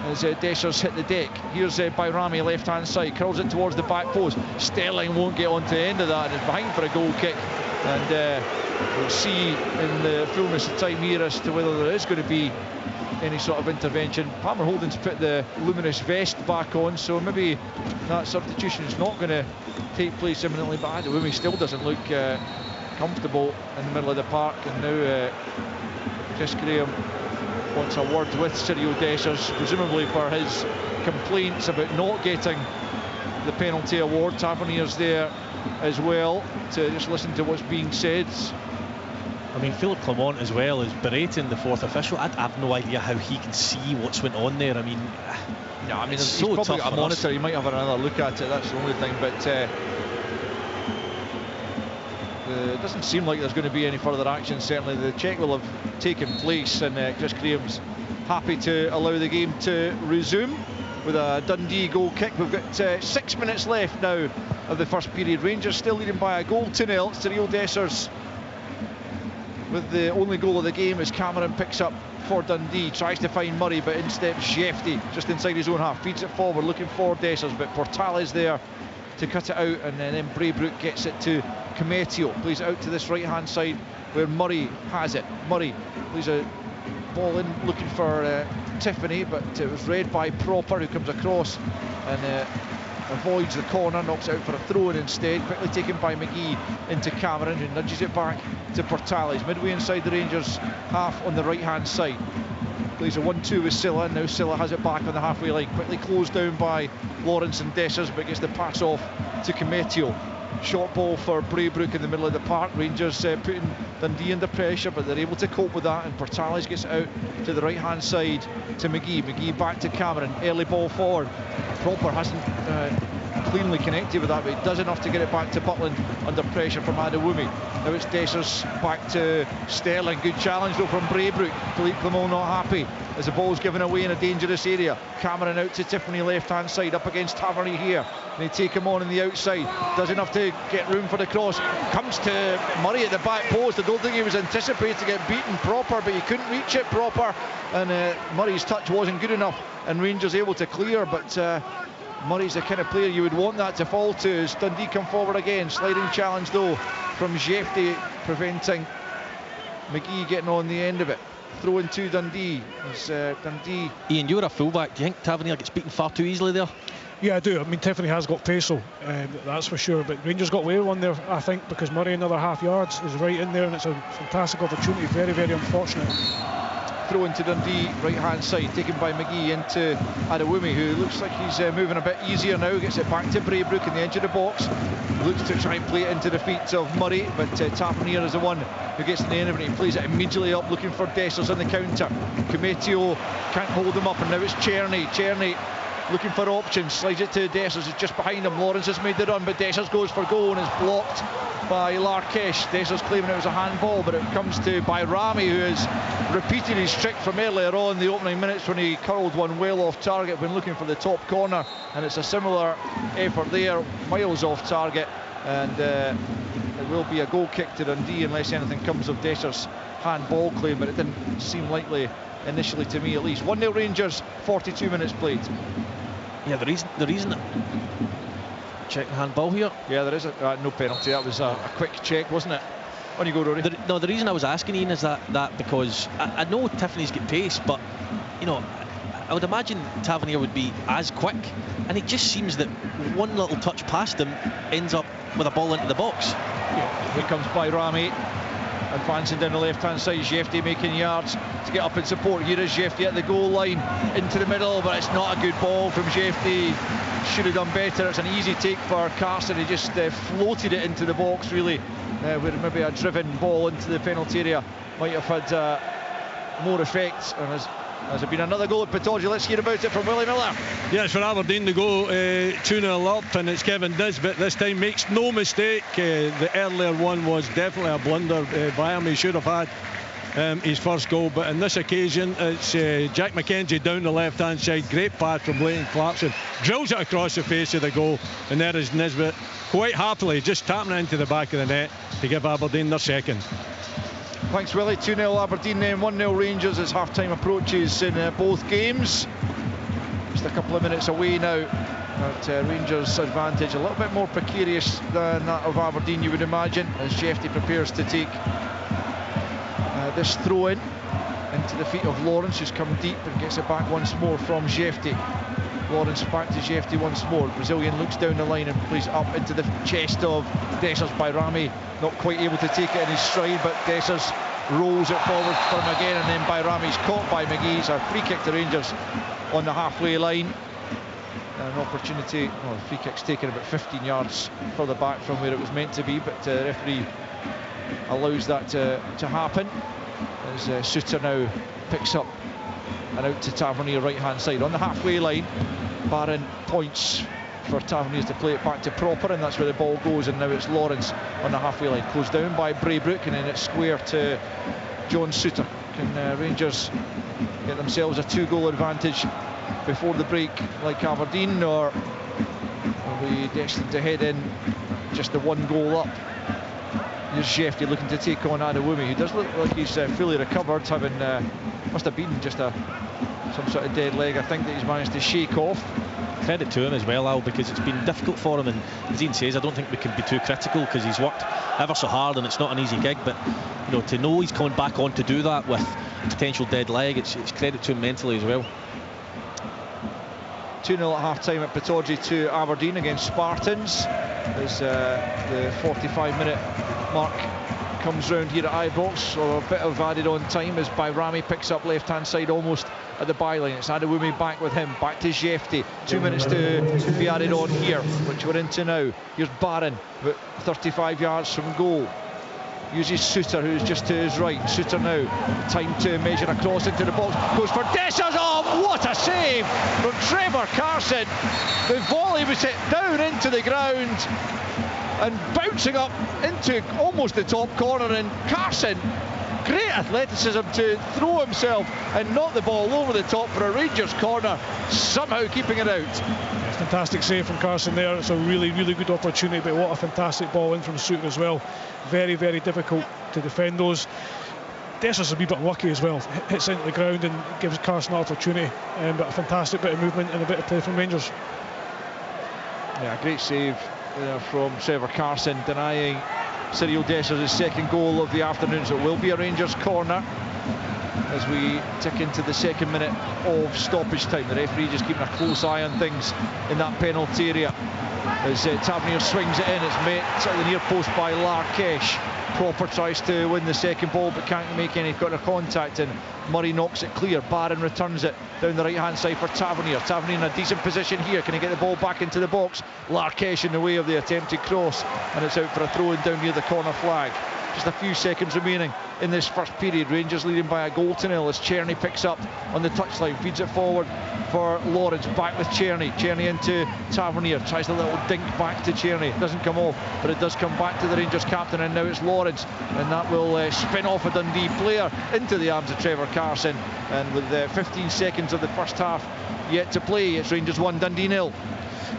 as Dessers hit the deck. Here's Bayrami left hand side, curls it towards the back post. Sterling won't get onto the end of that and is behind for a goal kick, and We'll see in the fullness of time here as to whether there is going to be any sort of intervention. Palmer Holding's put the luminous vest back on, so maybe that substitution is not going to take place imminently, but Adewumi still doesn't look comfortable in the middle of the park. And now Chris Graham wants a word with Cyril Dessers, presumably for his complaints about not getting the penalty award. Tavernier's there as well to just listen to what's being said. I mean, Philip Clement as well is berating the fourth official. I have no idea how he can see what's went on there. I mean, no, I mean, it's he's so probably tough got a monitor. He might have another look at it. That's the only thing. But it doesn't seem like there's going to be any further action. Certainly, the check will have taken place, and Chris Graham's happy to allow the game to resume with a Dundee goal kick. We've got 6 minutes left now of the first period. Rangers still leading by a goal to nil. Cyril Dessers with the only goal of the game as Cameron picks up for Dundee, tries to find Murray, but in steps Jefty just inside his own half, feeds it forward looking for Dessers, but Portales there to cut it out, and then Braybrook gets it to Cometio, plays it out to this right hand side where Murray has it. Murray plays a ball in looking for Tiffany, but it was read by Proper, who comes across and avoids the corner, knocks it out for a throw-in instead, quickly taken by McGee into Cameron, who nudges it back to Portales, midway inside the Rangers half on the right hand side. Plays a 1-2 with Silla, and now Silla has it back on the halfway line, quickly closed down by Lawrence and Dessers, but gets the pass off to Cometio. Short ball for Braybrook in the middle of the park. Rangers putting Dundee under pressure, but they're able to cope with that, and Portales gets it out to the right hand side to McGee. McGee back to Cameron, early ball forward. Proper hasn't cleanly connected with that, but he does enough to get it back to Butland under pressure from Adewumi. Now it's Dessers back to Sterling. Good challenge though from Braybrook. Philippe Clement not happy as the ball's given away in a dangerous area. Cameron out to Tiffany left hand side, up against Tavernier here. They take him on the outside, does enough to get room for the cross, comes to Murray at the back post. I don't think he was anticipating to get beaten Proper, but he couldn't reach it Proper, and Murray's touch wasn't good enough, and Rangers able to clear. But Murray's the kind of player you would want that to fall to as Dundee come forward again. Sliding challenge though from Jefty, preventing McGee getting on the end of it. Throw in to Dundee. Dundee. Ian, you're a fullback. Do you think Tavernier gets beaten far too easily there? Yeah, I do. I mean, Tiffany has got pace, so that's for sure. But Rangers got away with one there, I think, because Murray another half yards is right in there, and it's a fantastic opportunity. Very, very unfortunate. Throw into Dundee, right hand side, taken by McGee into Adewumi, who looks like he's moving a bit easier now. Gets it back to Braybrook in the edge of the box. Looks to try and play it into the feet of Murray, but Tavernier is the one who gets in the end of it. He plays it immediately up, looking for Dessers on the counter. Cometio can't hold him up, and now it's Czerny. Czerny looking for options, slides it to Dessers, who's just behind him. Lawrence has made the run, but Dessers goes for goal and is blocked by Larkesh. Dessers claiming it was a handball, but it comes to Bayrami, who has repeated his trick from earlier on the opening minutes when he curled one well off target when looking for the top corner, and it's a similar effort there, miles off target, and it will be a goal kick to Dundee unless anything comes of Dessers' handball claim, but it didn't seem likely initially to me at least. 1-0 Rangers, 42 minutes played. Yeah, the reason check the handball here. Yeah, there is no penalty. That was a quick check, wasn't it? On you go, Rory. The reason I was asking Ian is that because I know Tiffany's got pace, but you know, I would imagine Tavernier would be as quick, and it just seems that one little touch past him ends up with a ball into the box. Yeah, here comes Bayrami, advancing down the left hand side. Jefty making yards to get up and support. Here is Jefty at the goal line, into the middle, but it's not a good ball from Jefty. Should have done better. It's an easy take for Carson. He just floated it into the box really, where maybe a driven ball into the penalty area might have had more effect. And has there been another goal at Pittodrie? Let's hear about it from Willie Miller. Yes, for Aberdeen to go 2-0 up, and it's Kevin Nisbet this time, makes no mistake. The earlier one was definitely a blunder by him. He should have had his first goal, but on this occasion it's Jack McKenzie down the left hand side, great pass from Leighton Clarkson, drills it across the face of the goal, and there is Nisbet quite happily just tapping it into the back of the net to give Aberdeen their second. Thanks Willie. 2-0 Aberdeen then, 1-0 Rangers as half time approaches in both games. Just a couple of minutes away now But Rangers' advantage a little bit more precarious than that of Aberdeen, you would imagine, as Shefty prepares to take this throw-in into the feet of Lawrence, who's come deep and gets it back once more from Shefty. Lawrence back to Shefty once more. Brazilian looks down the line and plays up into the chest of Dessers by Rami. Not quite able to take it in his stride, but Dessers rolls it forward for him again, and then Bayrami's caught by McGee. It's a free kick to Rangers on the halfway line. An opportunity, well, the free kick's taken about 15 yards further back from where it was meant to be, but the referee allows that to happen as Suter now picks up and out to Tavernier right hand side. On the halfway line, Barron points for Tavernier to play it back to Proper, and that's where the ball goes, and now it's Lawrence on the halfway line, closed down by Braybrook, and then it's square to John Suter. Can Rangers get themselves a 2-goal advantage before the break like Aberdeen, or are we destined to head in just the 1 goal up? Here's Shefty looking to take on Adewumi, who does look like he's fully recovered, having must have been just some sort of dead leg, I think, that he's managed to shake off. Credit to him as well, Al, because it's been difficult for him, and as Ian says, I don't think we can be too critical, because he's worked ever so hard and it's not an easy gig, but you know, to know he's coming back on to do that with a potential dead leg, it's credit to him mentally as well. 2-0 at half-time at Pittodrie to Aberdeen against Spartans, as the 45-minute mark comes round here at Ibrox. So a bit of added on time as Bayrami picks up left-hand side almost at the byline. It's Adewumi back with him, back to Shefty. 2 minutes to be added on here, which we're into now. Here's Barron, about 35 yards from goal. Uses Suter, who's just to his right. Suter now, time to measure across into the box. Goes for Dessers. Oh, what a save from Trevor Carson. The volley was hit down into the ground and bouncing up into almost the top corner, and Carson, great athleticism to throw himself and knock the ball over the top for a Rangers corner, somehow keeping it out. Fantastic save from Carson there. It's a really good opportunity, but what a fantastic ball in from Suter as well. Very difficult to defend those. Dessers a wee bit unlucky as well, hits into the ground and gives Carson an opportunity, but a fantastic bit of movement and a bit of play from Rangers. Yeah, great save from Trevor Carson, denying Cyril Dessers his 2nd goal of the afternoon. So it will be a Rangers corner as we tick into the 2nd minute of stoppage time. The referee just keeping a close eye on things in that penalty area as Tavernier swings it in. It's met at the near post by Larkesh. Proper tries to win the 2nd ball but can't make any contact, and Murray knocks it clear. Barron returns it down the right hand side for Tavernier. Tavernier in a decent position here. Can he get the ball back into the box? Larkesh in the way of the attempted cross, and it's out for a throw in down near the corner flag. Just a few seconds remaining in this first period. Rangers leading by a 1-0 as Czerny picks up on the touchline, feeds it forward for Lawrence, back with Czerny. Czerny into Tavernier, tries a little dink back to Czerny, doesn't come off, but it does come back to the Rangers captain, and now it's Lawrence, and that will spin off a Dundee player into the arms of Trevor Carson. And with 15 seconds of the first half yet to play, it's Rangers 1, Dundee 0.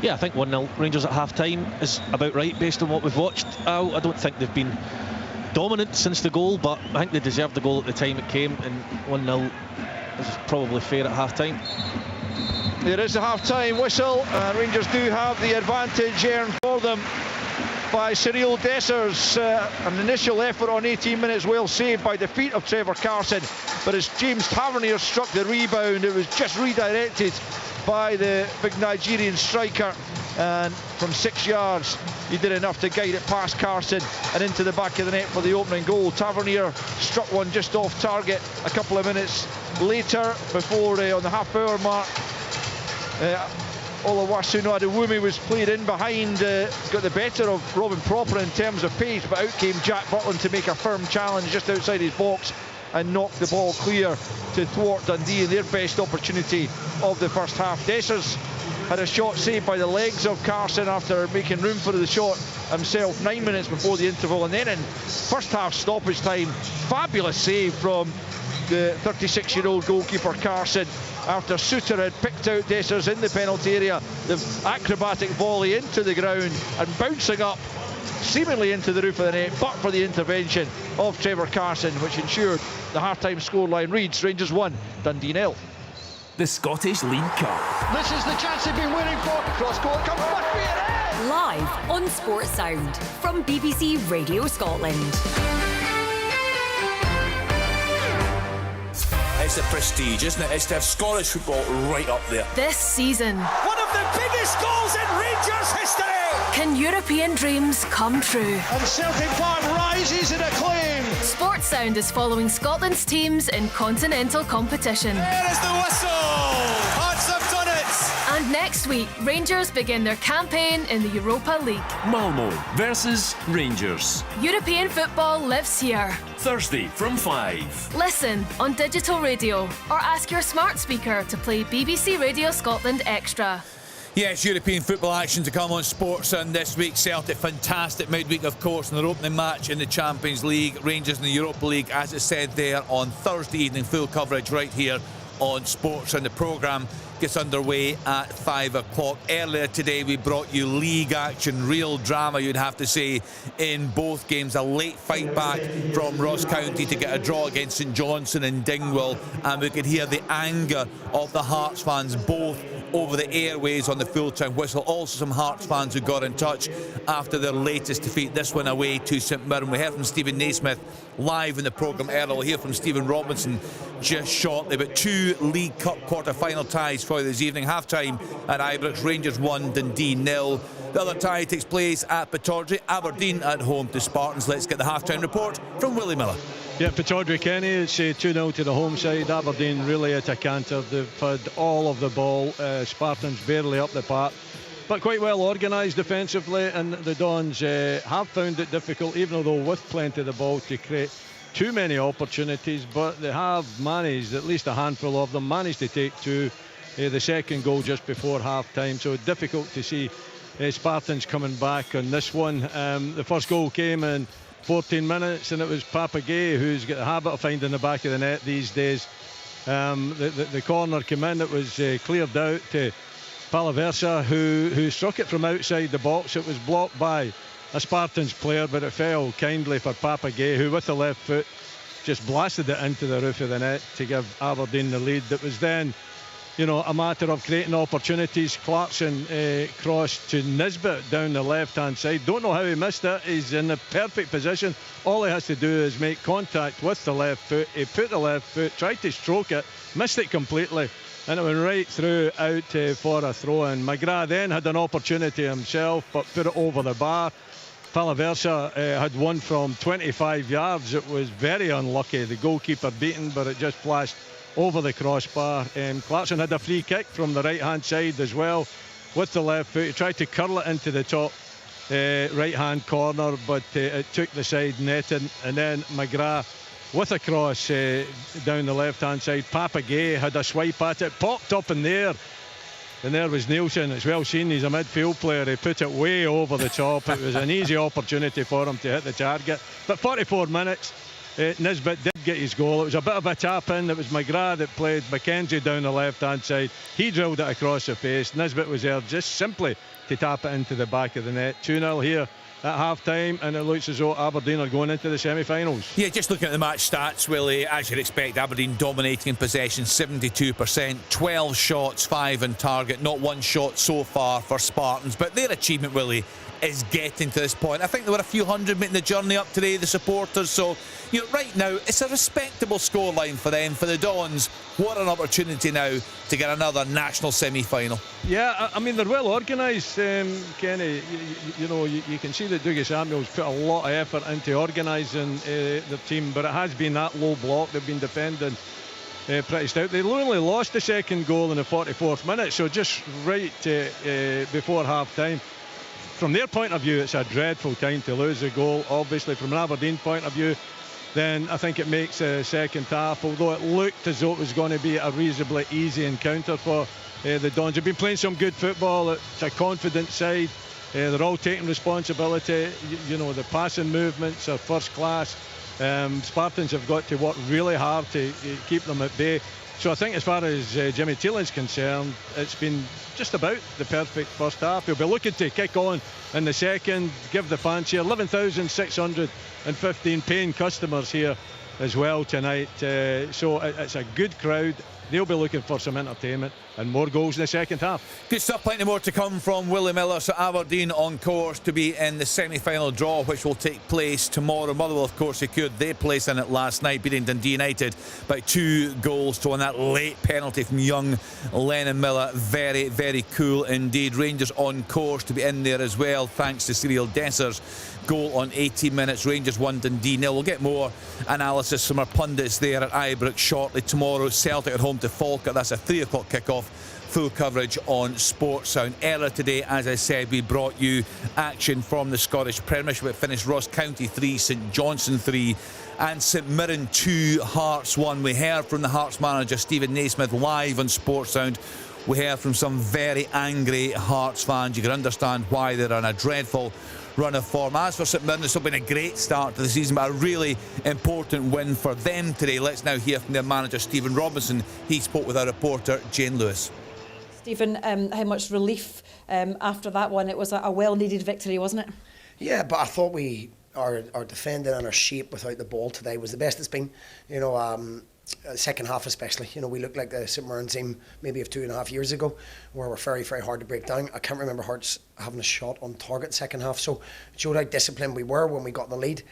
Yeah, I think 1-0 Rangers at half-time is about right based on what we've watched. I don't think they've been dominant since the goal, but I think they deserved the goal at the time it came, and 1-0 is probably fair at half-time. There is a half-time whistle, and Rangers do have the advantage earned for them by Cyril Dessers. An initial effort on 18 minutes, well saved by the feet of Trevor Carson, but as James Tavernier struck the rebound, it was just redirected by the big Nigerian striker, and from 6 yards he did enough to guide it past Carson and into the back of the net for the opening goal. Tavernier struck one just off target a couple of minutes later, before on the half-hour mark Oluwasunu Adewumi was played in behind, got the better of Robin Proper in terms of pace, but out came Jack Butland to make a firm challenge just outside his box and knocked the ball clear to thwart Dundee in their best opportunity of the first half. Dessers had a shot saved by the legs of Carson after making room for the shot himself 9 minutes before the interval, and then in first half stoppage time, fabulous save from the 36-year-old goalkeeper Carson after Suter had picked out Dessers in the penalty area. The acrobatic volley into the ground and bouncing up seemingly into the roof of the net, but for the intervention of Trevor Carson, which ensured the half-time scoreline reads Rangers 1, Dundee 0. the Scottish League Cup. This is the chance they've been waiting for. Cross court, come must be it. Live on Sports Sound from BBC Radio Scotland. It's the prestige, isn't it? It's to have Scottish football right up there. This season, one of the biggest goals in Rangers history! Can European dreams come true? And Celtic Park rises in acclaim. Sports Sound is following Scotland's teams in continental competition. There is the whistle! Hearts have done it! And next week, Rangers begin their campaign in the Europa League. Malmo versus Rangers. European football lives here. Thursday from 5. Listen on digital radio or ask your smart speaker to play BBC Radio Scotland Extra. Yes, European football action to come on Sports and this week. Celtic, fantastic midweek, of course, in their opening match in the Champions League. Rangers in the Europa League, as it said there, on Thursday evening. Full coverage right here on Sports, and the programme gets underway at 5 o'clock. Earlier today we brought you league action, real drama you'd have to say in both games. A late fight back from Ross County to get a draw against St Johnstone and Dingwall, and we could hear the anger of the Hearts fans both over the airways on the full-time whistle. Also some Hearts fans who got in touch after their latest defeat, this one away to St Mirren. We heard from Stephen Naismith live in the programme earlier. We'll hear from Stephen Robinson just shortly. But 2 League Cup quarter-final ties for you this evening. Half-time at Ibrox, Rangers 1, Dundee 0. The other tie takes place at Pittodrie, Aberdeen at home to Spartans. Let's get the half-time report from Willie Miller. Yeah, Pittodrie, Kenny, it's 2-0 to the home side. Aberdeen really at a canter. They've had all of the ball. Spartans barely up the park, but quite well organised defensively, and the Dons have found it difficult, even though with plenty of the ball, to create too many opportunities. But they have managed, at least a handful of them, managed to take 2. The second goal just before half-time, so difficult to see Spartans coming back on this one. The first goal came in 14 minutes, and it was Papagay, who's got the habit of finding the back of the net these days. The corner came in, it was cleared out to Palaversa, who struck it from outside the box. It was blocked by a Spartans player, but it fell kindly for Papagay, who with the left foot just blasted it into the roof of the net to give Aberdeen the lead. That was then, you know, a matter of creating opportunities. Clarkson crossed to Nisbet down the left-hand side. Don't know how he missed it. He's in the perfect position. All he has to do is make contact with the left foot. He put the left foot, tried to stroke it, missed it completely, and it went right through out for a throw-in. McGrath then had an opportunity himself, but put it over the bar. Palaversa had one from 25 yards. It was very unlucky. The goalkeeper beaten, but it just flashed over the crossbar. Clarkson had a free kick from the right-hand side as well with the left foot. He tried to curl it into the top right-hand corner, but it took the side netting. And then McGrath with a cross down the left-hand side. Papagay had a swipe at it, popped up in there. And there was Nielsen. It's well seen, he's a midfield player. He put it way over the top. It was an easy opportunity for him to hit the target. But 44 minutes, Nisbet did get his goal. It was a bit of a tap in. It was McGrath that played Mackenzie down the left hand side. He drilled it across the face. Nisbet was there just simply to tap it into the back of the net. 2-0 here at half time, and it looks as though Aberdeen are going into the semi-finals. Yeah, just looking at the match stats, Willie, as you'd expect, Aberdeen dominating in possession, 72%, 12 shots, 5 on target, not one shot so far for Spartans. But their achievement, Willie, is getting to this point. I think there were a few hundred making the journey up today, the supporters. So, you know, right now, it's a respectable scoreline for them. For the Dons, what an opportunity now to get another national semi-final. Yeah, I mean, they're well organised, Kenny. You know, you can see that Dougie Samuels put a lot of effort into organising their team, but it has been that low block. They've been defending pretty stout. They only lost the second goal in the 44th minute, so just right before half-time. From their point of view, it's a dreadful time to lose a goal. Obviously, from an Aberdeen point of view, then I think it makes a second half, although it looked as though it was going to be a reasonably easy encounter for the Dons. They've been playing some good football. It's a confident side. They're all taking responsibility. You know, the passing movements are first class. Spartans have got to work really hard to keep them at bay. So I think as far as Jimmy Teelan's concerned, it's been just about the perfect first half. He'll be looking to kick on in the second, give the fans here 11,615 paying customers here as well tonight. So it's a good crowd. They'll be looking for some entertainment and more goals in the second half. Good stuff, plenty more to come from Willie Miller. So Aberdeen on course to be in the semi-final draw, which will take place tomorrow. Motherwell, of course, secured their place in it last night, beating Dundee United by 2-1. That late penalty from young Lennon Miller, very, very cool indeed. Rangers on course to be in there as well, thanks to Cyril Desser's goal on 18 minutes. Rangers 1, Dundee 0. We'll get more analysis from our pundits there at Ibrox shortly. Tomorrow, Celtic at home to Falkirk. That's a 3 o'clock kick-off. Full coverage on Sports Sound. Earlier today, as I said, we brought you action from the Scottish Premiership. It finished Ross County 3, St Johnstone 3 and St Mirren 2, Hearts 1. We heard from the Hearts manager Stephen Naismith live on Sports Sound. We heard from some very angry Hearts fans. You can understand why they're on a dreadful run of form. As for St Mirren, it's not been a great start to the season, but a really important win for them today. Let's now hear from their manager Stephen Robinson. He spoke with our reporter Jane Lewis. Stephen, how much relief after that one? It was a well-needed victory, wasn't it? Yeah, but I thought our defending and our shape without the ball today was the best it's been. You know, second half especially. You know, we looked like the St Mirren team maybe of 2.5 years ago, where we're very, very hard to break down. I can't remember Hearts having a shot on target second half, so it showed how disciplined we were when we got the lead.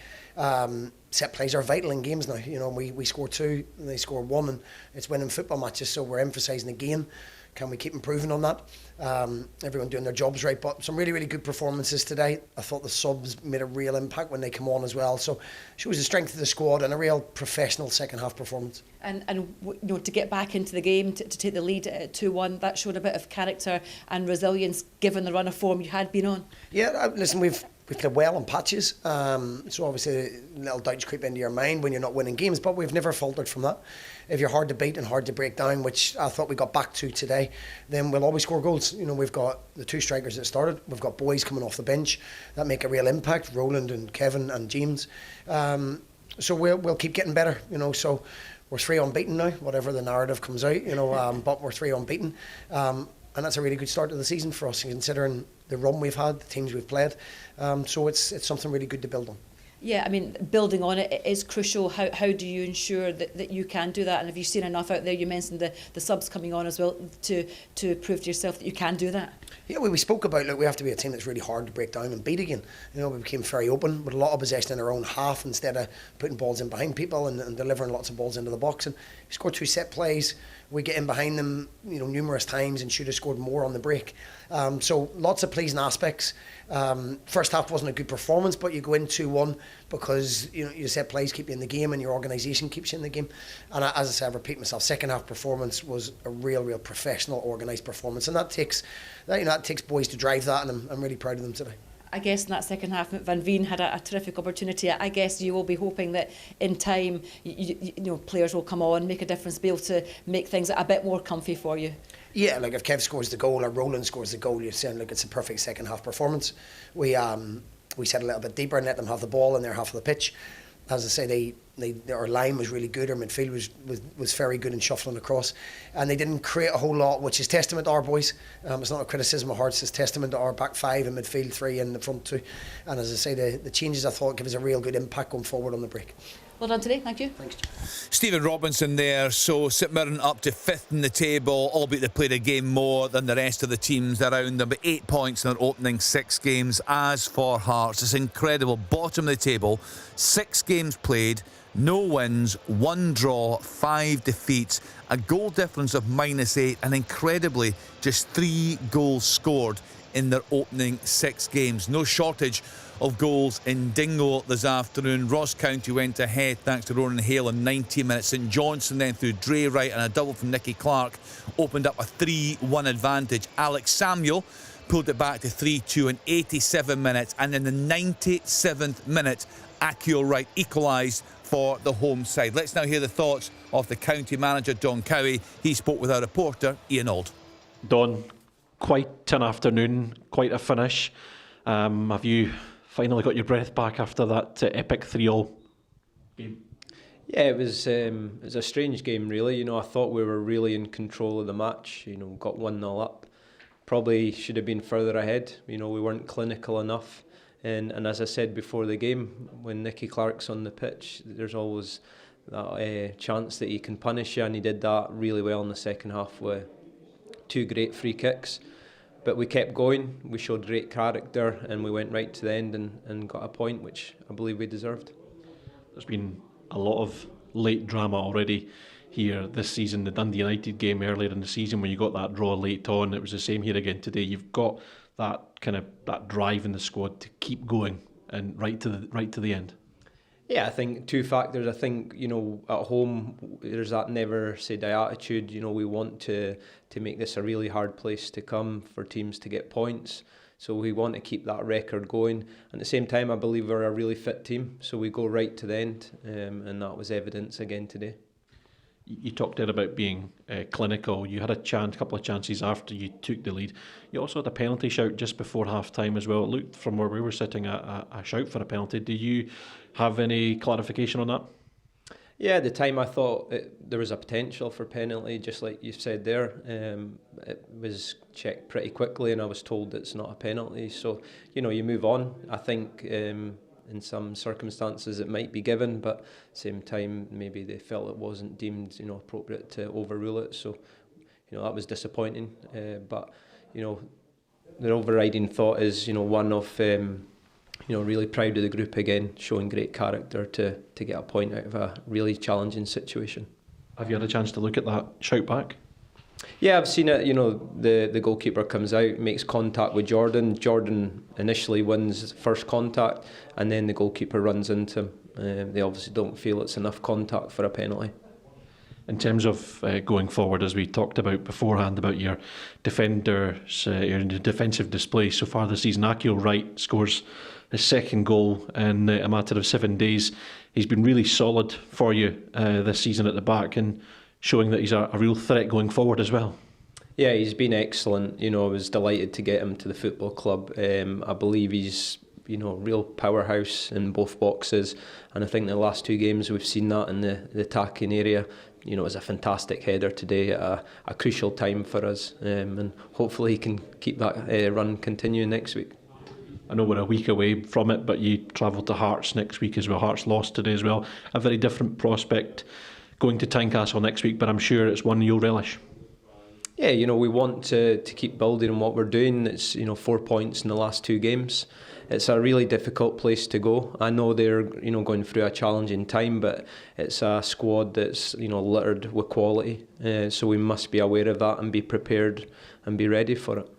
Set plays are vital in games now. You know, we score 2 and they score 1, and it's winning football matches, so we're emphasising again. Can we keep improving on that? Everyone doing their jobs right, but some really, really good performances today. I thought the subs made a real impact when they come on as well. So shows the strength of the squad and a real professional second half performance. And you know, to get back into the game, to take the lead at 2-1, that showed a bit of character and resilience given the run of form you had been on. Yeah, listen, we've played well in patches. So obviously little doubts creep into your mind when you're not winning games, but we've never faltered from that. If you're hard to beat and hard to break down, which I thought we got back to today, then we'll always score goals. You know, we've got the 2 strikers that started. We've got boys coming off the bench that make a real impact, Roland and Kevin and James. So we'll keep getting better, you know. So we're 3 unbeaten now, whatever the narrative comes out, you know, but we're 3 unbeaten. And that's a really good start to the season for us, considering the run we've had, the teams we've played. So it's something really good to build on. Yeah, I mean, building on it is crucial. How do you ensure that you can do that? And have you seen enough out there? You mentioned the subs coming on as well to prove to yourself that you can do that. Yeah, we spoke about, look, we have to be a team that's really hard to break down and beat again. You know, we became very open with a lot of possession in our own half instead of putting balls in behind people and delivering lots of balls into the box. And we scored 2 set plays. We get in behind them, you know, numerous times and should have scored more on the break. So lots of pleasing aspects. First half wasn't a good performance, but you go in 2-1 because, you know, your set plays keep you in the game and your organisation keeps you in the game. And as I said, I repeat myself, second half performance was a real professional, organised performance, and that takes boys to drive that, and I'm really proud of them today. I guess in that second half, Van Veen had a terrific opportunity. I guess you will be hoping that in time, you know, players will come on, make a difference, be able to make things a bit more comfy for you. Yeah, like if Kev scores the goal or Roland scores the goal, you're saying, look, it's a perfect second half performance. We set a little bit deeper and let them have the ball in their half of the pitch. As I say, our line was really good. Our midfield was very good in shuffling across, and they didn't create a whole lot, which is testament to our boys. It's not a criticism of Hearts; it's testament to our back 5 and midfield 3 and the front 2. And as I say, the changes I thought give us a real good impact going forward on the break. Well done today, thank you. Thanks. Stephen Robinson there. So St Mirren up to 5th in the table, albeit they played a game more than the rest of the teams around them, but 8 points in their opening 6 games. As for Hearts, it's incredible. Bottom of the table, 6 games played, no wins, 1 draw, 5 defeats, a goal difference of -8, and incredibly just 3 goals scored in their opening 6 games. No shortage of goals in Dingle this afternoon. Ross County went ahead thanks to Ronan Hale in 90 minutes. St Johnstone then through Dre Wright and a double from Nicky Clark opened up a 3-1 advantage. Alex Samuel pulled it back to 3-2 in 87 minutes, and in the 97th minute Akio Wright equalised for the home side. Let's now hear the thoughts of the county manager Don Cowie. He spoke with our reporter Ian Auld. Don, quite an afternoon, quite a finish. Have you finally got your breath back after that epic 3-0 game? Yeah, it was a strange game, really. You know, I thought we were really in control of the match. You know, got 1-0 up. Probably should have been further ahead. You know, we weren't clinical enough. And as I said before the game, when Nicky Clark's on the pitch, there's always chance that he can punish you, and he did that really well in the second half with 2 great free kicks. But we kept going, we showed great character, and we went right to the end and got a point, which I believe we deserved. There's been a lot of late drama already here this season. The Dundee United game earlier in the season, when you got that draw late on, it was the same here again today. You've got that drive in the squad to keep going and right to the end. Yeah, I think 2 factors. I think, at home there's that never say die attitude. We want to make this a really hard place to come for teams to get points. So we want to keep that record going. At the same time, I believe we're a really fit team, so we go right to the end, and that was evidence again today. You talked there about being clinical. You had a couple of chances after you took the lead. You also had a penalty shout just before half-time as well. It looked from where we were sitting a shout for a penalty. Do you have any clarification on that? Yeah, at the time I thought there was a potential for penalty, just like you said there. It was checked pretty quickly and I was told it's not a penalty. So, you move on. I think in some circumstances it might be given, but at the same time maybe they felt it wasn't deemed appropriate to overrule it. So, that was disappointing. But, the overriding thought is, one of... really proud of the group again, showing great character to get a point out of a really challenging situation. Have you had a chance to look at that shout back? Yeah, I've seen it. The goalkeeper comes out, makes contact with Jordan. Jordan initially wins first contact, and then the goalkeeper runs into him. They obviously don't feel it's enough contact for a penalty. In terms of going forward, as we talked about beforehand, about your defenders, your defensive display so far this season, Akil Wright scores his second goal in a matter of 7 days. He's been really solid for you this season at the back and showing that he's a real threat going forward as well. Yeah, he's been excellent. I was delighted to get him to the football club. I believe he's real powerhouse in both boxes, and I think the last 2 games we've seen that in the attacking area. It was a fantastic header today at a crucial time for us, and hopefully he can keep that run continuing next week. I know we're a week away from it, but you travel to Hearts next week as well. Hearts lost today as well. A very different prospect going to Tynecastle next week, but I'm sure it's one you'll relish. Yeah, we want to keep building on what we're doing. It's 4 points in the last 2 games. It's a really difficult place to go. I know they're going through a challenging time, but it's a squad that's littered with quality. So we must be aware of that and be prepared and be ready for it.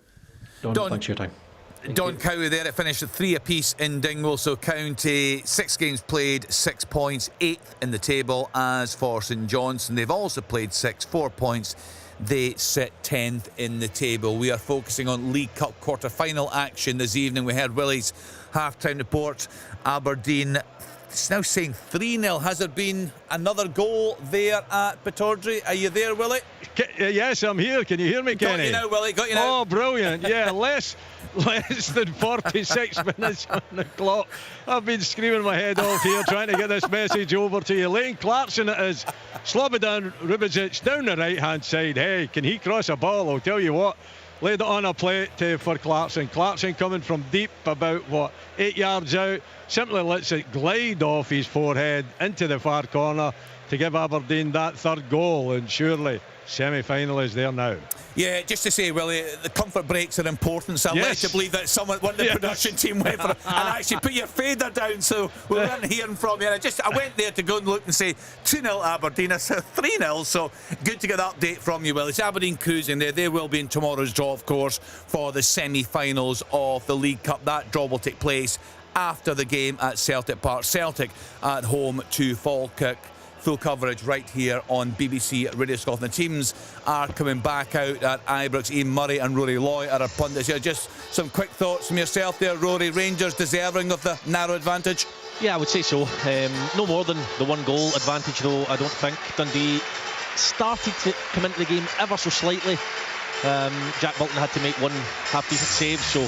Don, thanks for your time. Don Cowie there, it finished at 3 apiece in Dingwall, so County 6 games played, 6 points, 8th in the table. As for St Johnstone, they've also played 4 points. They sit 10th in the table. We are focusing on League Cup quarter-final action this evening. We heard Willie's half-time report. Aberdeen, it's now saying 3-0. Has there been another goal there at Pittodrie? Are you there, Willie? Yes, I'm here. Can you hear me, Kenny? Got you now, Willie. Got you now. Oh, brilliant. Yeah, less than 46 minutes on the clock. I've been screaming my head off here trying to get this message over to you. Lane Clarkson it is. Slobodan Rubičić down the right-hand side. Hey, can he cross a ball? I'll tell you what. Laid it on a plate for Clarkson. Clarkson coming from deep, about 8 yards out. Simply lets it glide off his forehead into the far corner to give Aberdeen that 3rd goal, and surely semi-final is there now. Yeah, just to say, Willie, the comfort breaks are important, so I'm led to believe that one of the production team went for it and actually put your fader down, so we weren't hearing from you. And I went there to go and look and say 2-0 Aberdeen. I said 3-0, so good to get that update from you, Willie. It's Aberdeen cruising there. They will be in tomorrow's draw, of course, for the semi-finals of the League Cup. That draw will take place after the game at Celtic Park. Celtic at home to Falkirk. Full coverage right here on BBC Radio Scotland. The teams are coming back out at Ibrox. Ian Murray and Rory Loy are our pundits here. Just some quick thoughts from yourself there, Rory. Rangers deserving of the narrow advantage? Yeah, I would say so. No more than the 1 goal advantage, though, I don't think. Dundee started to come into the game ever so slightly. Jack Bolton had to make 1 half-decent save, so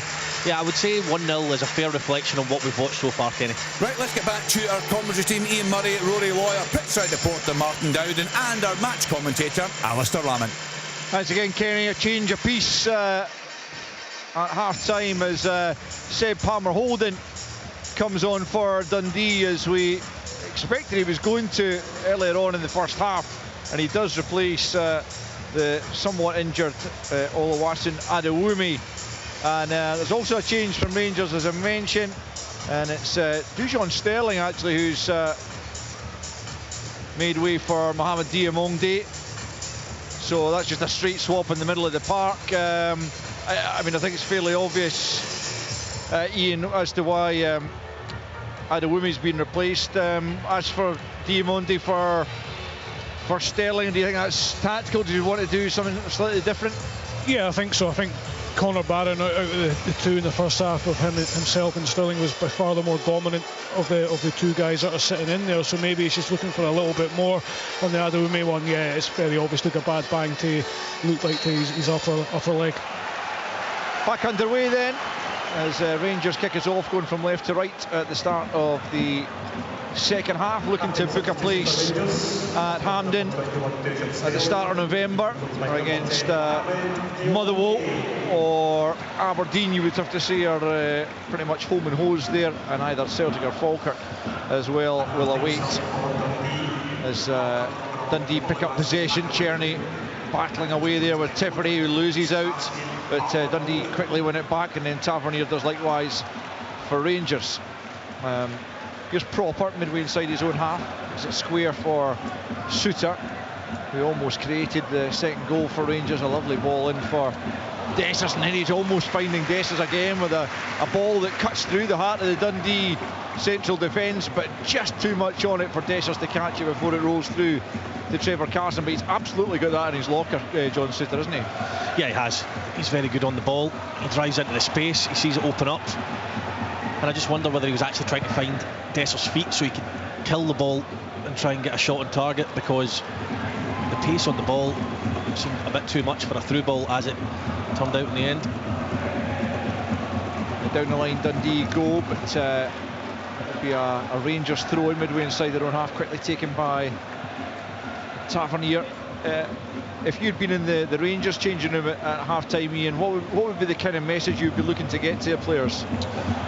yeah, I would say 1-0 is a fair reflection on what we've watched so far, Kenny. Right, let's get back to our commentary team. Ian Murray, Rory Loy, our pitchside reporter Martin Dowden, and our match commentator Alistair Lamont. Thanks again, Kenny. A change of piece at half-time as Seb Palmer-Holden comes on for Dundee as we expected he was going to earlier on in the first half, and he does replace the somewhat injured Oluwaseun Adewumi. And there's also a change from Rangers, as I mentioned, and it's Dujon Sterling actually who's made way for Mohamed Diamonde. So that's just a straight swap in the middle of the park. I mean, I think it's fairly obvious, Ian, as to why Adewumi's been replaced. As for Diamonde for Sterling, do you think that's tactical? Do you want to do something slightly different? Yeah, I think so. I think Connor Barron out of the two in the first half, of himself and Sterling, was by far the more dominant of the two guys that are sitting in there. So maybe he's just looking for a little bit more on the Adewumi one. Yeah, it's very obvious. Took a bad bang to look like to his upper leg. Back underway then, as Rangers kick us off, going from left to right at the start of the second half, looking to book a place at Hampden at the start of November against Motherwell or Aberdeen, you would have to say, are pretty much home and hose there, and either Celtic or Falkirk as well will await as Dundee pick up possession. Czerny battling away there with Tipperary, who loses out, but Dundee quickly win it back, and then Tavernier does likewise for Rangers. Here's Proper midway inside his own half. It's a square for Suter, who almost created the second goal for Rangers. A lovely ball in for Dessers, and then he's almost finding Dessers again with a ball that cuts through the heart of the Dundee central defence, but just too much on it for Dessers to catch it before it rolls through to Trevor Carson. But he's absolutely got that in his locker, John Suter, isn't he? Yeah, he has. He's very good on the ball. He drives into the space, he sees it open up, and I just wonder whether he was actually trying to find Dessers' feet so he could kill the ball and try and get a shot on target, because the pace on the ball seemed a bit too much for a through ball, as it turned out in the end. Down the line Dundee go, but it'll be a Rangers throw in midway inside their own half, quickly taken by Tavernier. If you'd been in the Rangers changing room at half-time, Ian, what would be the kind of message you'd be looking to get to your players?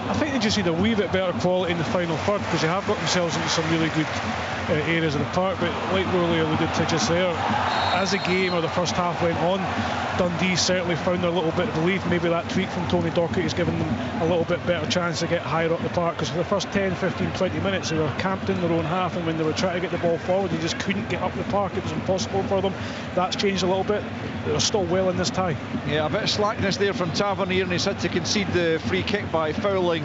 I think they just need a wee bit better quality in the final third, because they have got themselves into some really good areas of the park. But like Rowley alluded to just there, as the game or the first half went on, Dundee certainly found a little bit of belief. Maybe that tweak from Tony Docherty has given them a little bit better chance to get higher up the park, because for the first 10, 15, 20 minutes they were camped in their own half, and when they were trying to get the ball forward, they just couldn't get up the park. It was impossible for them. That's changed a little bit. They're still well in this tie. Yeah, a bit of slackness there from Tavernier, and he's had to concede the free kick by fouling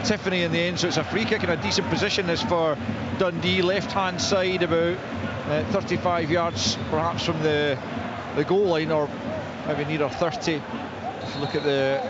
Tiffany in the end. So it's a free kick in a decent position this for Dundee, left-hand side, about 35 yards perhaps from the goal line, or maybe nearer 30. Just look at the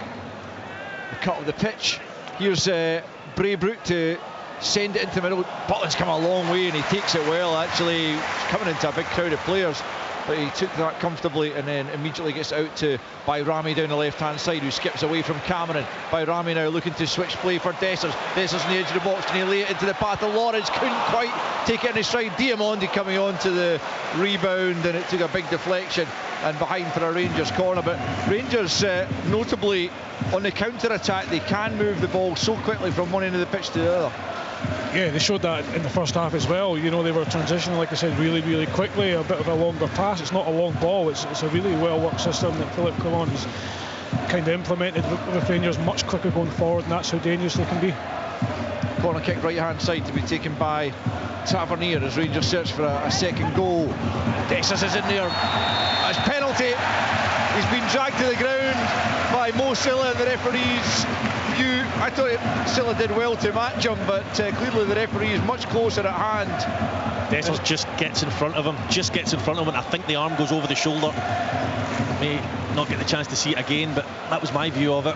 cut of the pitch. Here's Braybrook to send it into the middle. Butland's come a long way, and he takes it well, actually. He's coming into a big crowd of players, but he took that comfortably, and then immediately gets out to Bayrami down the left-hand side, who skips away from Cameron. Bayrami now looking to switch play for Dessers. Dessers on the edge of the box. Can he lay it into the path of Lawrence? Couldn't quite take it in his stride. Diamonde coming on to the rebound, and it took a big deflection and behind for a Rangers corner. But Rangers, notably on the counter-attack, they can move the ball so quickly from one end of the pitch to the other. Yeah, they showed that in the first half as well. You know, they were transitioning, like I said, really, really quickly. A bit of a longer pass. It's not a long ball. It's a really well-worked system that Philip Clement has kind of implemented with Rangers, much quicker going forward, and that's how dangerous they can be. Corner kick right-hand side to be taken by Tavernier as Rangers search for a second goal. Dessers is in there. As penalty. He's been dragged to the ground by Mo Silla, and the referee's view. I thought Silla did well to match him, but clearly the referee is much closer at hand. Dessers just gets in front of him, and I think the arm goes over the shoulder. May not get the chance to see it again, but that was my view of it.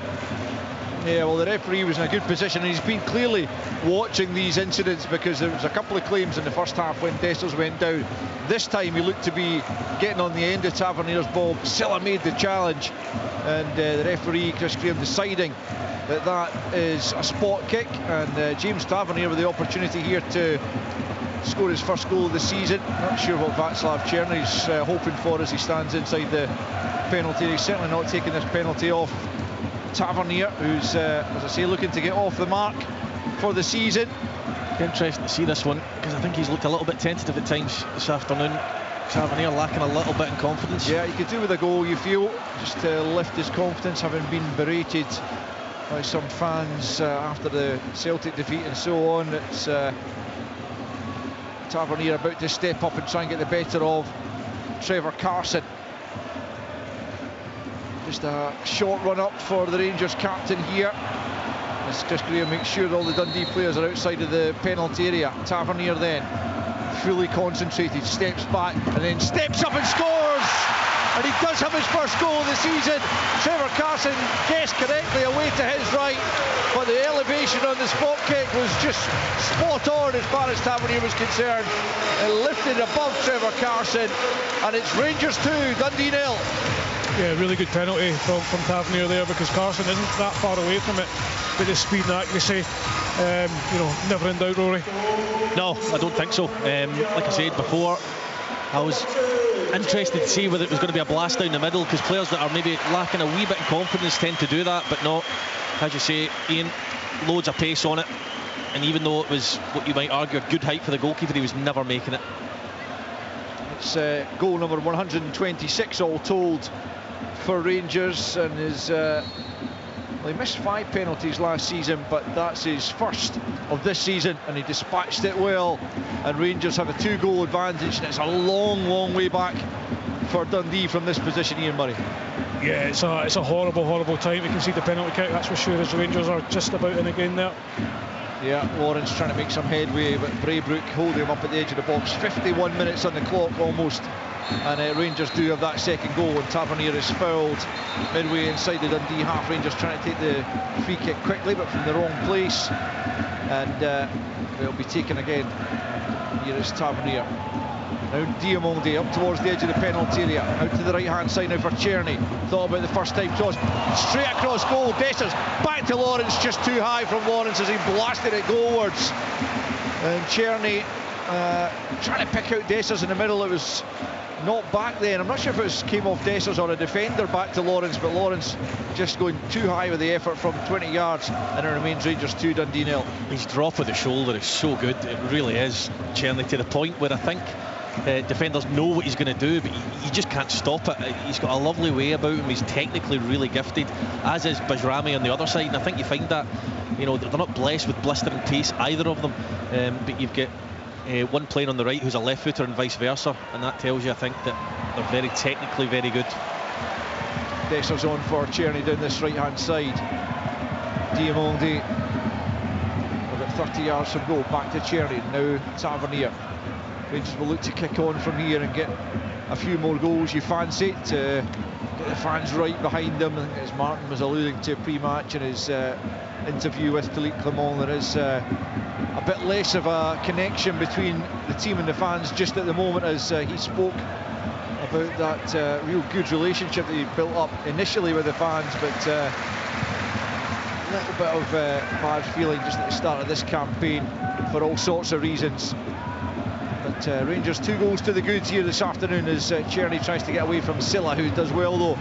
Yeah, well, the referee was in a good position, and he's been clearly watching these incidents, because there was a couple of claims in the first half when Dessers went down. This time he looked to be getting on the end of Tavernier's ball. Silla made the challenge, and the referee, Chris Graham, deciding that is a spot kick, and James Tavernier with the opportunity here to score his first goal of the season. Not sure what Václav Černy's hoping for as he stands inside the penalty. He's certainly not taking this penalty off Tavernier, who's, as I say, looking to get off the mark for the season. be interesting to see this one, because I think he's looked a little bit tentative at times this afternoon. Tavernier lacking a little bit in confidence. Yeah, he could do with a goal, you feel, just to lift his confidence, having been berated by some fans after the Celtic defeat and so on. It's Tavernier about to step up and try and get the better of Trevor Carson. Just a short run up for the Rangers captain here. It's just going to make sure all the Dundee players are outside of the penalty area. Tavernier then, fully concentrated, steps back and then steps up and scores! And he does have his first goal of the season. Trevor Carson guessed correctly away to his right, but the elevation on the spot kick was just spot on as far as Tavernier was concerned. It lifted above Trevor Carson, and it's Rangers 2, Dundee 0. Yeah, really good penalty from Tavernier there, because Carson isn't that far away from it. But the speed and accuracy, never in doubt, Rory. No, I don't think so. Like I said before, I was interested to see whether it was going to be a blast down the middle, because players that are maybe lacking a wee bit of confidence tend to do that, but no, as you say, Ian, loads of pace on it, and even though it was what you might argue a good height for the goalkeeper, he was never making it. It's goal number 126 all told for Rangers, and he missed 5 penalties last season, but that's his first of this season, and he dispatched it well. And Rangers have a 2-goal advantage, and it's a long way back for Dundee from this position, Ian Murray. Yeah, it's a horrible time. You can see the penalty kick, that's for sure, as Rangers are just about in again there. Yeah, Lawrence trying to make some headway, but Braybrook holding him up at the edge of the box. 51 minutes on the clock almost, and Rangers do have that second goal, and Tavernier is fouled midway inside the Dundee half. Rangers trying to take the free kick quickly, but from the wrong place, and it'll be taken again. Here is Tavernier. Now Diamonde up towards the edge of the penalty area, out to the right hand side now for Czerny. Thought about the first time toss, straight across goal. Dessers back to Lawrence, just too high from Lawrence as he blasted it goalwards. And Czerny trying to pick out Dessers in the middle. It was not back then. I'm not sure if it came off Dessers or a defender back to Lawrence, but Lawrence just going too high with the effort from 20 yards, and it remains Rangers 2, Dundee 0. His drop of the shoulder is so good, it really is, Czerny, to the point where I think defenders know what he's going to do, but you just can't stop it. He's got a lovely way about him. He's technically really gifted, as is Bajrami on the other side, and I think you find that, they're not blessed with blistering pace, either of them, but you've got one playing on the right who's a left footer and vice versa, and that tells you, I think, that they're very technically very good. Dessers on for Czerny down this right hand side. Diamonde about 30 yards from goal, back to Czerny. Now Tavernier. Rangers will look to kick on from here and get a few more goals. You fancy it, to get the fans right behind them. I think, as Martin was alluding to pre-match in his interview with Philippe Clement, there is a bit less of a connection between the team and the fans just at the moment, as he spoke about that real good relationship that he built up initially with the fans, but a little bit of bad feeling just at the start of this campaign for all sorts of reasons. But Rangers 2 goals to the goods here this afternoon as Czerny tries to get away from Silla, who does well though.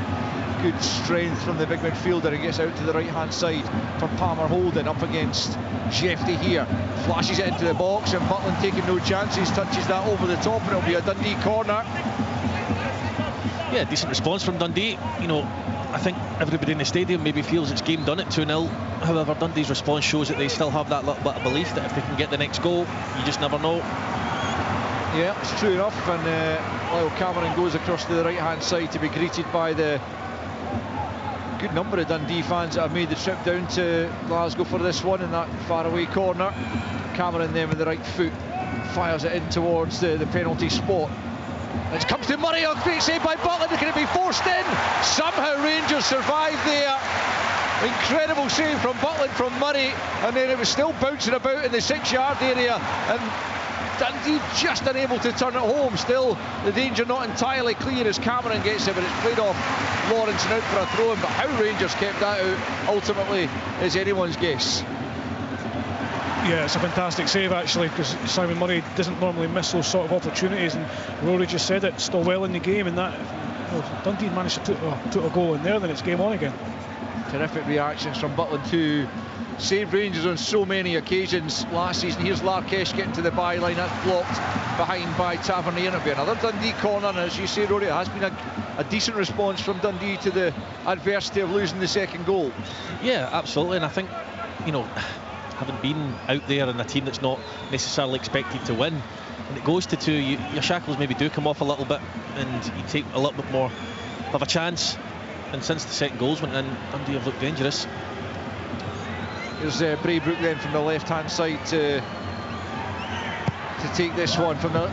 Good strength from the big midfielder, and gets out to the right hand side for Palmer Holden up against Jefty here. Flashes it into the box, and Butland taking no chances, touches that over the top, and it'll be a Dundee corner. Yeah, decent response from Dundee. I think everybody in the stadium maybe feels it's game done at 2-0. However, Dundee's response shows that they still have that little bit of belief that if they can get the next goal, you just never know. Yeah, it's true enough, and Lyle Cameron goes across to the right hand side to be greeted by the good number of Dundee fans that have made the trip down to Glasgow for this one in that faraway corner. Cameron then with the right foot fires it in towards the penalty spot. It comes to Murray, a great save by Butland. Can it be forced in? Somehow Rangers survived there. Incredible save from Butland from Murray, and then it was still bouncing about in the 6-yard area, and Dundee just unable to turn it home. Still, the danger not entirely clear as Cameron gets it, but it's played off Lawrence and out for a throw-in. But how Rangers kept that out ultimately is anyone's guess. Yeah, it's a fantastic save actually, because Simon Murray doesn't normally miss those sort of opportunities, and Rory just said it, still well in the game, and that Dundee managed to put a goal in there, then it's game on again. Terrific reactions from Butland to saved Rangers on so many occasions last season. Here's Larkesh getting to the byline, that's blocked behind by Tavernier. It'll be another Dundee corner, and as you say, Rory, it has been a decent response from Dundee to the adversity of losing the second goal. Yeah, absolutely, and I think, you know, having been out there in a team that's not necessarily expected to win, and it goes to 2, your shackles maybe do come off a little bit, and you take a little bit more of a chance. And since the second goals went in, Dundee have looked dangerous. Here's Braybrook then from the left-hand side to take this one from the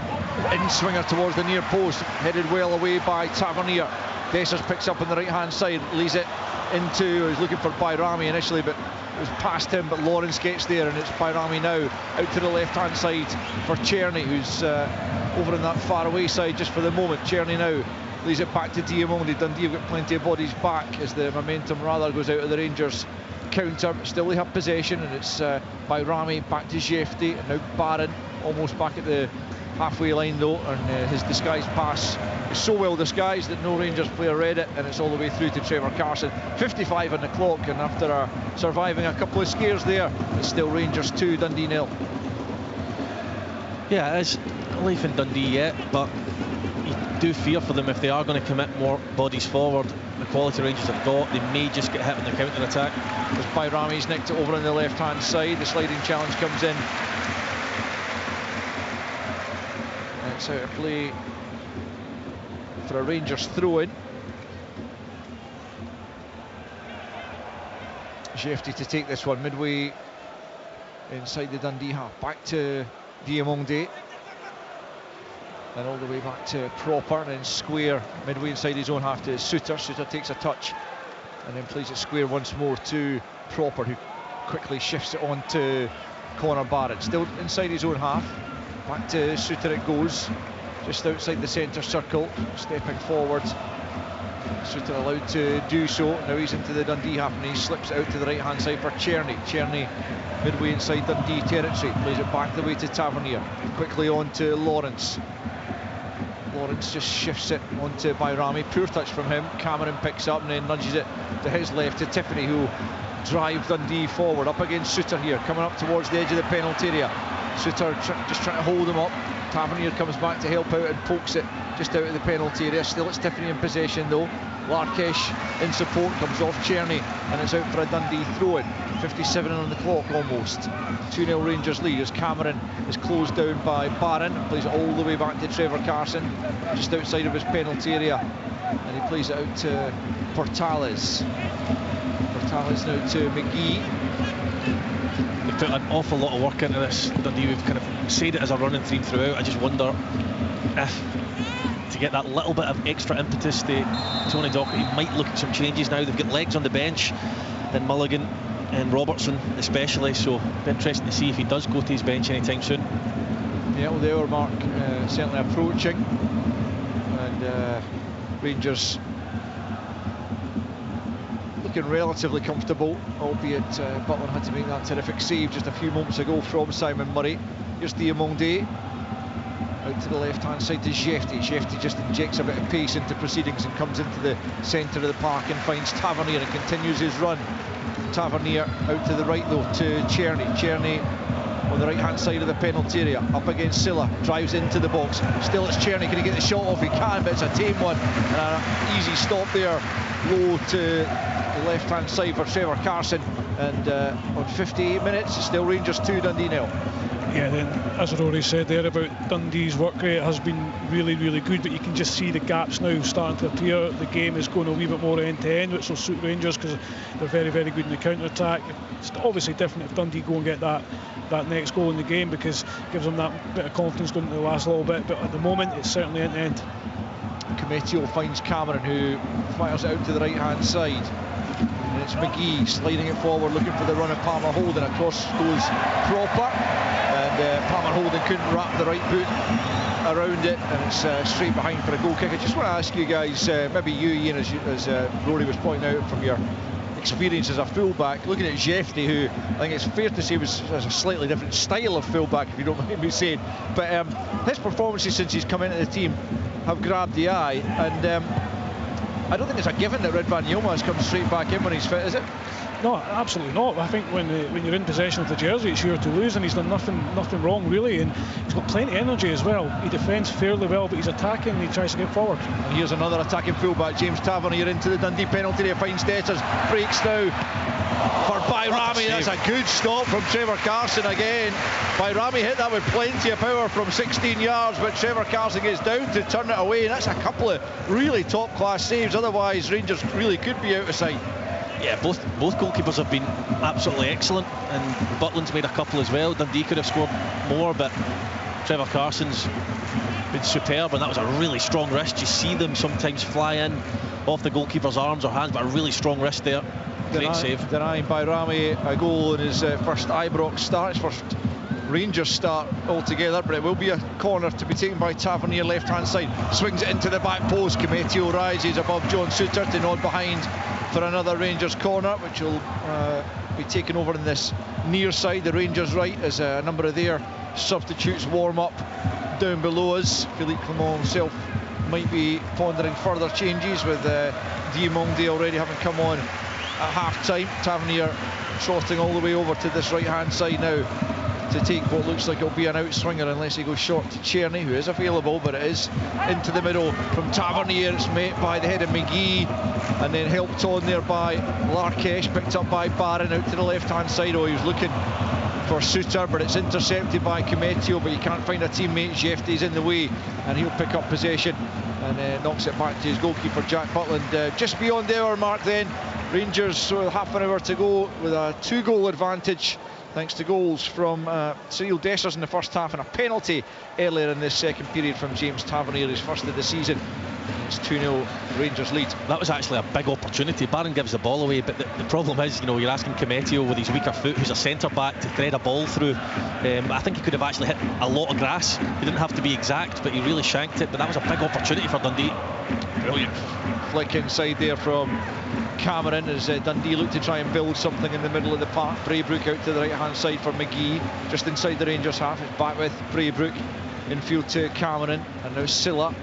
in-swinger towards the near post, headed well away by Tavernier. Dessers picks up on the right-hand side, leaves it into, he was looking for Bayrami initially, but it was past him, but Lawrence gets there, and it's Bayrami now out to the left-hand side for Czerny, who's over on that far-away side just for the moment. Czerny now leaves it back to Diamondi. Dundee have got plenty of bodies back as the momentum rather goes out of the Rangers counter. Still they have possession, and it's Bayrami back to Jefty, and now Barron almost back at the halfway line though, and his disguised pass is so well disguised that no Rangers player read it, and it's all the way through to Trevor Carson. 55 on the clock, and after surviving a couple of scares there, it's still Rangers 2, Dundee 0. Yeah, it's life in Dundee yet, but you do fear for them if they are going to commit more bodies forward. The quality Rangers have got, they may just get hit in the counter-attack. As Bayrami's nicked it over on the left-hand side, the sliding challenge comes in. And it's out of play for a Rangers throw-in. Jefty to take this one midway inside the Dundee half. Back to Diamondi. And all the way back to Proper, and then square midway inside his own half to Suter. Suter takes a touch and then plays it square once more to Proper, who quickly shifts it on to Connor Barrett. Still inside his own half. Back to Suter it goes, just outside the centre circle, stepping forward. Suter allowed to do so. Now he's into the Dundee half, and he slips it out to the right hand side for Czerny. Czerny midway inside Dundee territory, plays it back the way to Tavernier. Quickly on to Lawrence. Lawrence just shifts it onto Bayrami. Poor touch from him. Cameron picks up and then nudges it to his left to Tiffany, who drives Dundee forward. Up against Suter here, coming up towards the edge of the penalty area. Suter just trying to hold him up. Tavernier comes back to help out and pokes it just out of the penalty area. Still it's Tiffany in possession though. Larkesh in support, comes off Czerny, and it's out for a Dundee throw-in. 57 on the clock almost. 2-0 Rangers lead as Cameron is closed down by Barron. Plays it all the way back to Trevor Carson, just outside of his penalty area. And he plays it out to Portales. Portales now to McGee. They've put an awful lot of work into this. Dundee, we've kind of said it as a running theme throughout. I just wonder if, to get that little bit of extra impetus, Tony Docherty might look at some changes now. They've got legs on the bench, and Mulligan and Robertson especially, so it'll be interesting to see if he does go to his bench anytime soon. Yeah, well, the hour mark certainly approaching, and Rangers looking relatively comfortable, albeit Butland had to make that terrific save just a few moments ago from Simon Murray. Here's Diamondi out to the left-hand side to Jefty. Jefty just injects a bit of pace into proceedings and comes into the centre of the park and finds Tavernier and continues his run. Tavernier out to the right though to Czerny. Czerny on the right-hand side of the penalty area, up against Silla, drives into the box. Still it's Czerny, can he get the shot off? He can, but it's a tame one. And an easy stop there, low to the left-hand side for Trevor Carson. And on 58 minutes, it's still Rangers 2, Dundee 0. Yeah, then as Rory said there about Dundee's work rate has been really, really good, but you can just see the gaps now starting to appear. The game is going a wee bit more end-to-end, which will suit Rangers because they're very, very good in the counter-attack. It's obviously different if Dundee go and get that next goal in the game, because it gives them that bit of confidence going into the last little bit, but at the moment it's certainly end-to-end. Cometio finds Cameron, who fires it out to the right-hand side. And it's McGee sliding it forward, looking for the run of Palmer Holden. Across goes Proper, and Palmer Holden couldn't wrap the right boot around it, and it's straight behind for a goal kick. I just want to ask you guys, maybe you, Ian, as Rory was pointing out from your experience as a fullback, looking at Jefty, who I think it's fair to say has a slightly different style of fullback, if you don't mind me saying, but his performances since he's come into the team have grabbed the eye, and I don't think it's a given that Ridvan Yilmaz comes straight back in when he's fit, is it? No, absolutely not. I think when you're in possession of the jersey, it's yours to lose, and he's done nothing wrong really, and he's got plenty of energy as well. He defends fairly well, but he's attacking and he tries to get forward. And here's another attacking fullback, James Tavernier, into the Dundee penalty area, finds Dessers, breaks now for Bayrami. That's a good stop from Trevor Carson again. Bayrami hit that with plenty of power from 16 yards, but Trevor Carson gets down to turn it away, and that's a couple of really top class saves. Otherwise Rangers really could be out of sight. Yeah, both goalkeepers have been absolutely excellent, and Butland's made a couple as well. Dundee could have scored more, but Trevor Carson's been superb, and that was a really strong wrist. You see them sometimes fly in off the goalkeeper's arms or hands, but a really strong wrist there. Great save. Denying Bayrami a goal in his first Ibrox start, his first Rangers start altogether, but it will be a corner to be taken by Tavernier, left hand side, swings it into the back post. Cometio rises above John Souttar to nod behind for another Rangers corner, which will be taken over in this near side, the Rangers right, as a number of their substitutes warm up down below us. Philippe Clement himself might be pondering further changes, with Diamonde already having come on at half time. Tavernier trotting all the way over to this right hand side now to take what looks like it'll be an outswinger, unless he goes short to Czerny, who is available, but it is into the middle from Tavernier. It's met by the head of McGee and then helped on there by Larkesh, picked up by Barron out to the left hand side. Oh, he was looking for Souttar, but it's intercepted by Cometio, but you can't find a teammate. Jefte's in the way and he'll pick up possession and knocks it back to his goalkeeper Jack Butland. Just beyond the hour mark then, Rangers with half an hour to go with a 2-goal advantage, thanks to goals from Cyril Dessers in the first half and a penalty earlier in this second period from James Tavernier, his first of the season. It's 2-0 Rangers lead. That was actually a big opportunity. Barron gives the ball away, but the problem is, you're asking Cometio with his weaker foot, who's a centre-back, to thread a ball through. I think he could have actually hit a lot of grass. He didn't have to be exact, but he really shanked it. But that was a big opportunity for Dundee. Brilliant flick inside there from Cameron as Dundee look to try and build something in the middle of the park. Braybrook out to the right hand side for McGee, just inside the Rangers half. It's back with Braybrook, infield to Cameron, and now Silla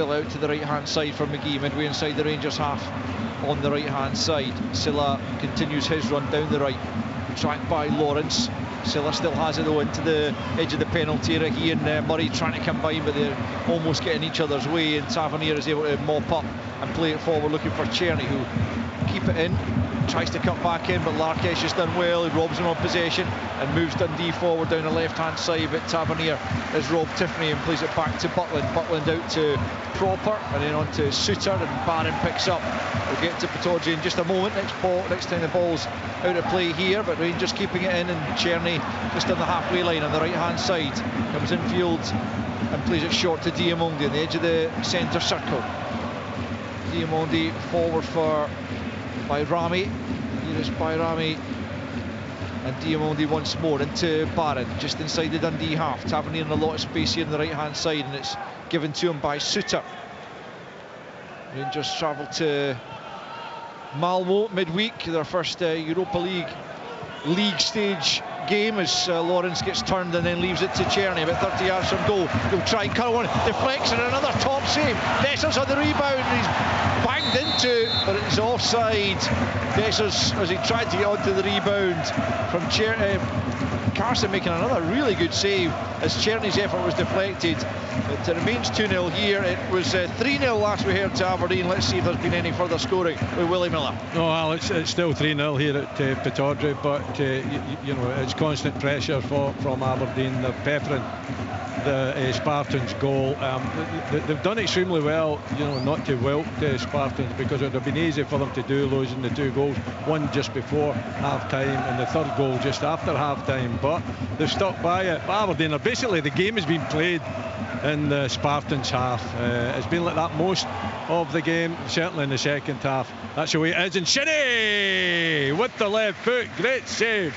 out to the right hand side for McGee, midway inside the Rangers half on the right hand side. Silla continues his run down the right, tracked by Lawrence. Silla still has it though into the edge of the penalty area. He and Murray trying to come by, but they're almost getting each other's way, and Tavernier is able to mop up and play it forward, looking for Czerny, who keep it in, tries to cut back in, but Larkesh has done well. He robs him of possession and moves Dundee forward down the left hand side, but Tavernier has robbed Tiffany and plays it back to Butland. Butland out to Proper and then on to Souttar, and Barron picks up. We'll get to Pittodrie in just a moment. Next time the ball's out of play here, but Rangers keeping it in, and Czerny just on the halfway line on the right hand side comes infield and plays it short to Diamonde on the edge of the centre circle. Diamonde forward for Bayrami. Here is Bayrami and Diamonde once more into Barron, just inside the Dundee half. Tavernier in a lot of space here on the right hand side, and it's given to him by Souttar. Rangers travel to Malmo midweek, their first Europa League stage game, as Lawrence gets turned and then leaves it to Czerny about 30 yards from goal. He'll try and cut one, deflects, and another top save. Dessers on the rebound, and he's banged into, but it's offside. Dessers, as he tried to get onto the rebound from Carson, making another really good save as Czerny's effort was deflected. It remains 2-0 here. It was 3-0 last we heard to Aberdeen. Let's see if there's been any further scoring with Willie Miller. No, well, it's still 3-0 here at Pittodrie, but it's constant pressure from Aberdeen. They're peppering the Spartans goal. They've done extremely well, not to wilt the Spartans, because it would have been easy for them to do, losing the 2 goals, one just before half-time and the third goal just after half-time, but they've stuck by it. Aberdeen are basically, the game has been played in the Spartans half. It's been like that most of the game, certainly in the second half. That's the way it is, and Shinnie with the left foot, great save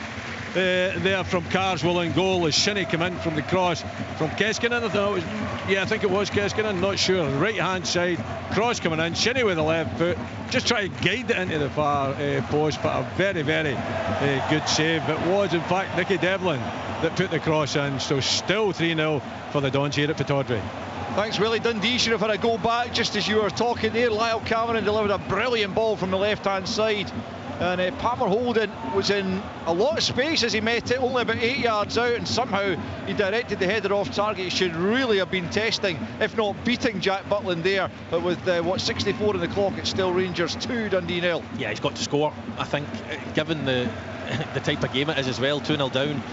there from Carswell in goal as Shinnie came in from the cross from Keskinen. I think it was Keskinen, not sure. Right hand side, cross coming in, Shinnie with the left foot, just try to guide it into the far post, but a very, very good save. It was in fact Nicky Devlin that put the cross in, so still 3-0 for the Dons here at Pittodrie. Thanks, Willie. Dundee should have had a goal back just as you were talking there. Lyle Cameron delivered a brilliant ball from the left-hand side. And Palmer Holden was in a lot of space as he met it, only about 8 yards out, and somehow he directed the header off target. He should really have been testing, if not beating Jack Butland there. But with 64 on the clock, it's still Rangers 2, Dundee 0. Yeah, he's got to score, I think, given the type of game it is as well. 2-0 down,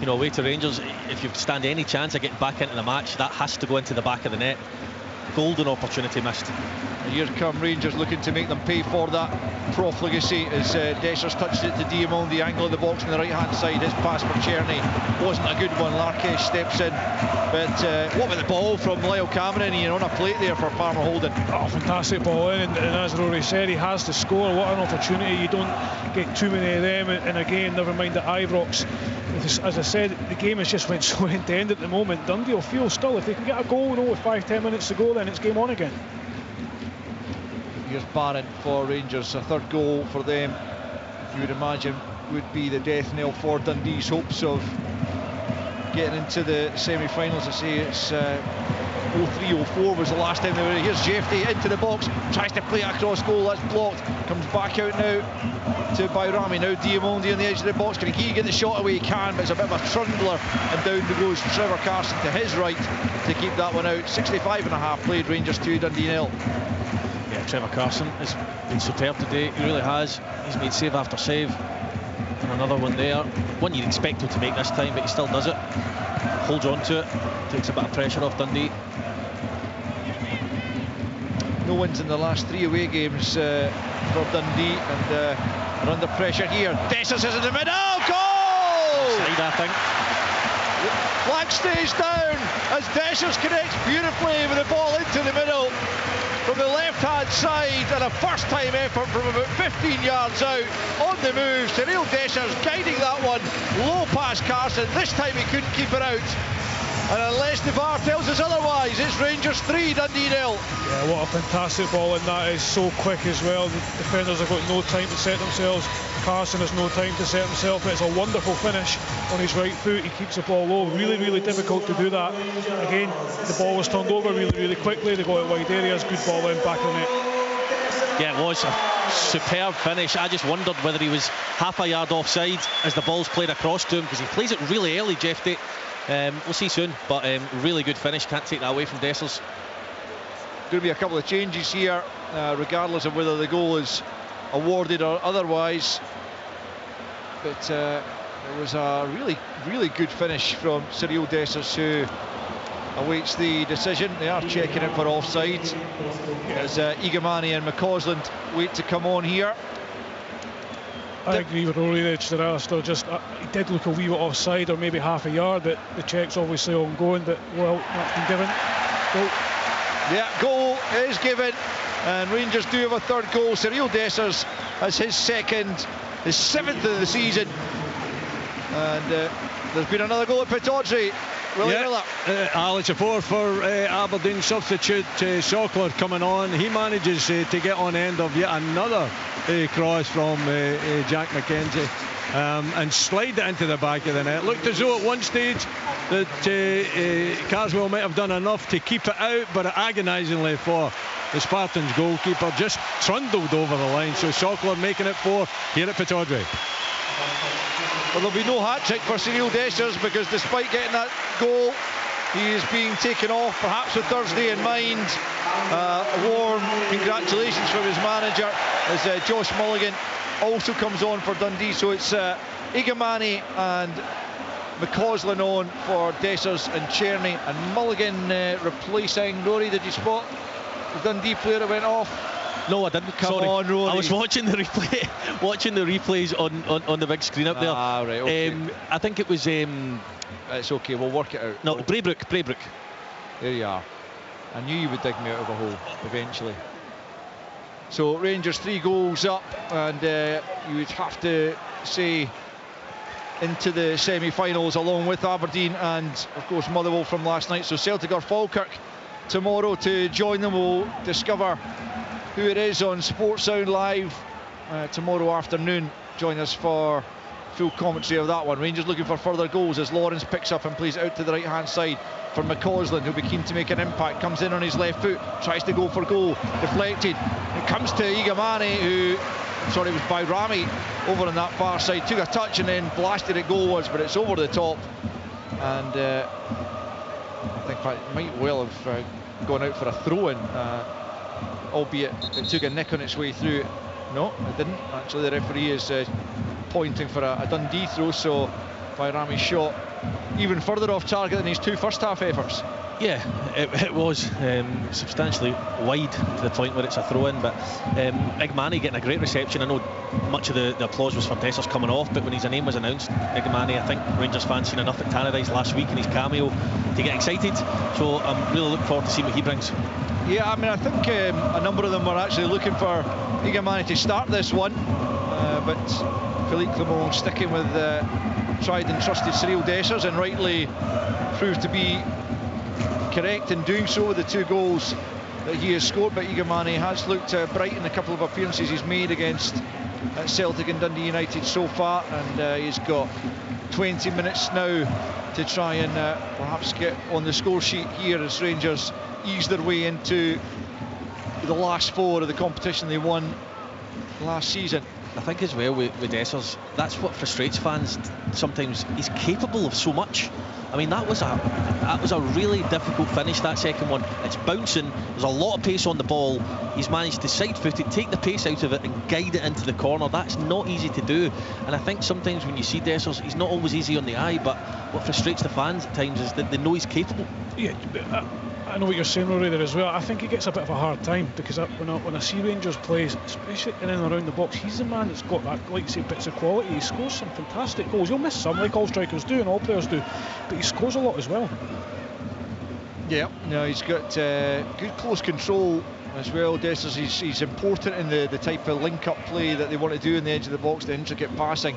you know, away to Rangers. If you stand any chance of getting back into the match, that has to go into the back of the net. Golden opportunity missed. And here come Rangers looking to make them pay for that profligacy as Dessers touched it to Diamond, the angle of the box on the right hand side. His pass for Czerny wasn't a good one. Larke steps in, but what about the ball from Lyle Cameron? He on a plate there for Palmer Holden. Oh, fantastic ball in, and as Rory said, he has to score. What an opportunity. You don't get too many of them, and again, never mind the Ibrox. As I said, the game has just went so end to end at the moment. Dundee will feel still if they can get a goal, with 5-10 minutes to go, then it's game on again. Here's Barron for Rangers, a third goal for them, you would imagine would be the death knell for Dundee's hopes of getting into the semi-finals. I say it's 03-04 was the last time they were. Here's Jeffrey into the box, tries to play across goal, that's blocked, comes back out now to Bayrami. Now Diamondi on the edge of the box. Can he get the shot away? He can, but it's a bit of a trundler, and down goes Trevor Carson to his right to keep that one out. 65.5 played, Rangers 2, Dundee 0. Yeah, Trevor Carson has been superb today. He really has. He's made save after save. And another one there. One you'd expect him to make this time, but he still does it. Holds on to it. Takes a bit of pressure off Dundee. No wins in the last 3 away games for Dundee, and are under pressure here. Dessers is in the middle. Goal! Side, I think. Flag stays down as Dessers connects beautifully with the ball into the middle from the left-hand side, and a first-time effort from about 15 yards out on the move. Cyril Dessers guiding that one, low past Carson. This time he couldn't keep it out, and unless the VAR tells us otherwise, it's Rangers 3, Dundee 0. Yeah, what a fantastic ball, and that is so quick as well. The defenders have got no time to set themselves. Carson has no time to set himself. It's a wonderful finish on his right foot. He keeps the ball low. Really, really difficult to do that. Again, the ball was turned over really, really quickly. They got it wide areas. Good ball in, back on net. Yeah, it was a superb finish. I just wondered whether he was half a yard offside as the ball's played across to him, because he plays it really early, Jeffy. We'll see soon, but really good finish. Can't take that away from Dessers. Going to be a couple of changes here, regardless of whether the goal is awarded or otherwise. But it was a really, really good finish from Cyril Dessers, who awaits the decision. They are checking it for offside as Igamani and McCausland wait to come on here. I agree with Rory there, Alistair. Just he did look a wee bit offside, or maybe half a yard, but the check's obviously ongoing. But well, that's been given. Goal. Yeah, goal is given, and Rangers do have a third goal. Cyril Dessers has his second, his 7th of the season, and there's been another goal at Pittodrie. Alex, a 4 for Aberdeen substitute. Sockler coming on. He manages to get on end of yet another cross from Jack McKenzie and slide it into the back of the net. Looked as though at one stage that Carswell might have done enough to keep it out, but agonisingly for the Spartans goalkeeper, just trundled over the line. So Sockler making it 4 here at Pittodrie. Well, there'll be no hat-trick for Cyril Dessers, because despite getting that goal, he is being taken off, perhaps with Thursday in mind. A warm congratulations from his manager as Josh Mulligan also comes on for Dundee. So it's Igamani and McCausland on for Dessers and Czerny, and Mulligan replacing. Rory, did you spot the Dundee player that went off? No, I didn't. Come on, Rory. I was watching the replay, watching the replays on the big screen up there. Ah, right, okay. I think it was. It's okay, we'll work it out. No, Braybrook. There you are. I knew you would dig me out of a hole eventually. So Rangers 3 goals up, and you would have to say into the semi-finals along with Aberdeen and of course Motherwell from last night. So Celtic or Falkirk tomorrow to join them. We'll discover who it is on Sports Sound Live tomorrow afternoon. Join us for full commentary of that one. Rangers looking for further goals as Lawrence picks up and plays it out to the right hand side for McCausland, who'll be keen to make an impact. Comes in on his left foot, tries to go for goal, deflected. It comes to Igamani, who, sorry, it was by Rami over on that far side, took a touch and then blasted it goalwards, but it's over the top. And I think it might well have gone out for a throw-in, albeit it took a nick on its way through. No, it didn't. Actually, the referee is pointing for a Dundee throw, so by Rami's shot even further off target than his two first half efforts. Yeah, it was substantially wide to the point where it's a throw-in, but Igmani getting a great reception. I know much of the applause was for Dessers coming off, but when his name was announced, Igmani, I think Rangers fans seen enough at Tannadice last week in his cameo to get excited, so I'm really looking forward to seeing what he brings. Yeah, I mean, I think a number of them were actually looking for Igamani to start this one, but Philippe Clement sticking with tried and trusted Cyril Dessers, and rightly proved to be correct in doing so with the two goals that he has scored. But Igamani has looked bright in a couple of appearances he's made against Celtic and Dundee United so far, and he's got 20 minutes now to try and perhaps get on the score sheet here as Rangers ease their way into the last four of the competition they won last season. I think as well with Dessers, that's what frustrates fans sometimes. He's capable of so much. I mean, that was a really difficult finish, that second one. It's bouncing, there's a lot of pace on the ball. He's managed to side-foot it, take the pace out of it and guide it into the corner. That's not easy to do, and I think sometimes when you see Dessers, he's not always easy on the eye, but what frustrates the fans at times is that they know he's capable. Yeah, I know what you're saying, Rory, there as well. I think he gets a bit of a hard time because when I see Rangers plays, especially in and around the box, he's the man that's got that, like you say, bits of quality. He scores some fantastic goals. He'll miss some, like all strikers do and all players do, but he scores a lot as well. Yeah, no, he's got good close control as well. Dessers, he's important in the type of link-up play that they want to do in the edge of the box, the intricate passing.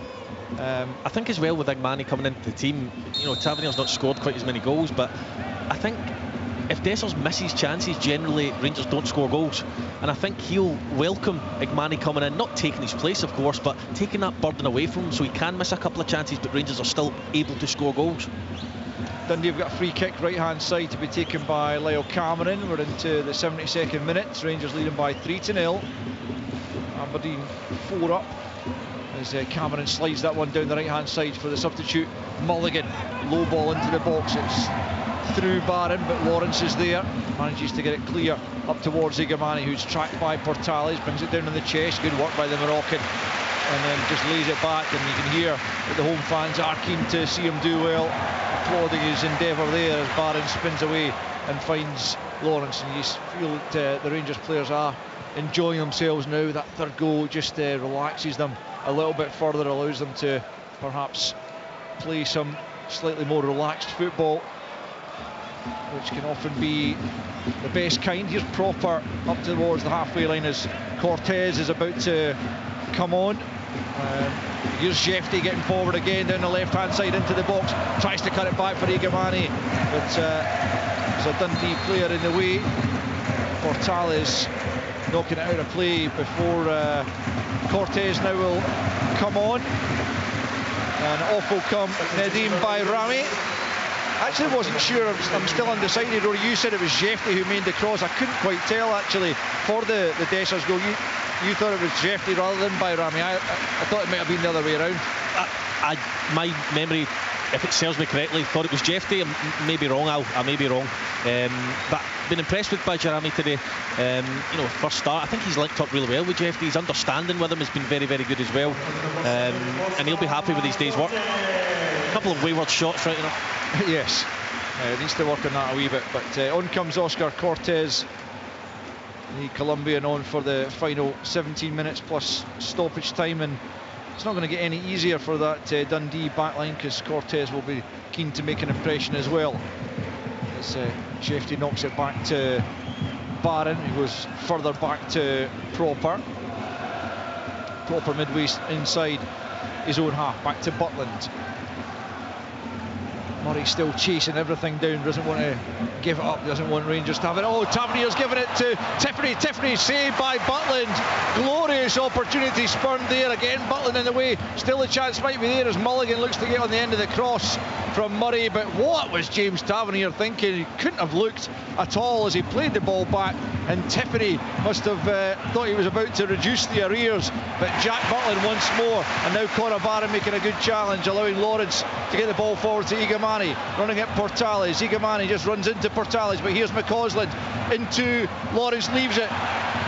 I think as well with Igmani coming into the team, you know, Tavernier's not scored quite as many goals, but I think if Dessers misses chances, generally Rangers don't score goals, and I think he'll welcome Igmani coming in, not taking his place of course, but taking that burden away from him so he can miss a couple of chances, but Rangers are still able to score goals. Dundee have got a free kick right hand side to be taken by Lyle Cameron. We're into the 72nd minute. Rangers leading by 3-0. Aberdeen 4 up as Cameron slides that one down the right hand side for the substitute Mulligan. Low ball into the box, it's through Barron, but Lawrence is there, manages to get it clear up towards Igamani, who's tracked by Portales, brings it down on the chest. Good work by the Moroccan, and then just lays it back, and you can hear that the home fans are keen to see him do well, applauding his endeavour there as Barron spins away and finds Lawrence, and you feel that the Rangers players are enjoying themselves now. That third goal just relaxes them a little bit further, allows them to perhaps play some slightly more relaxed football, which can often be the best kind. Here's Proper up towards the halfway line as Cortez is about to come on. Here's Jefty getting forward again down the left hand side into the box, tries to cut it back for Igamani, but there's a Dundee player in the way. Portales knocking it out of play before Cortez now will come on, and off will come Nadim by Rami. Actually wasn't sure, I'm still undecided, or you said it was Jefty who made the cross. I couldn't quite tell actually for the Dessers goal. You thought it was Jefty rather than by Rami. I thought it might have been the other way around. My memory, if it serves me correctly, thought it was Jefty. I may be wrong, I may be wrong, but been impressed with Bajrami today. You know, first start, I think he's linked up really well with Jefty. His understanding with him has been very, very good as well, and he'll be happy with his day's work. A couple of wayward shots right enough. Yes, needs to work on that a wee bit, but on comes Oscar Cortez, the Colombian, on for the final 17 minutes plus stoppage time, and it's not going to get any easier for that Dundee backline, because Cortez will be keen to make an impression as well. As Jefty knocks it back to Barron, who goes further back to Proper midway inside his own half, back to Butland. Murray still chasing everything down, doesn't want to give it up, doesn't want Rangers to have it. Oh, Tavernier's giving it to Tiffany. Tiffany saved by Butland. Glorious opportunity spurned there. Again, Butland in the way. Still a chance might be there as Mulligan looks to get on the end of the cross from Murray. But what was James Tavernier thinking? He couldn't have looked at all as he played the ball back. And Tiffany must have thought he was about to reduce the arrears. But Jack Butland once more. And now Conor Barron making a good challenge, allowing Lawrence to get the ball forward to Igamani. Running at Portales. Igamani just runs into Portales. But here's McCausland into Lawrence, leaves it.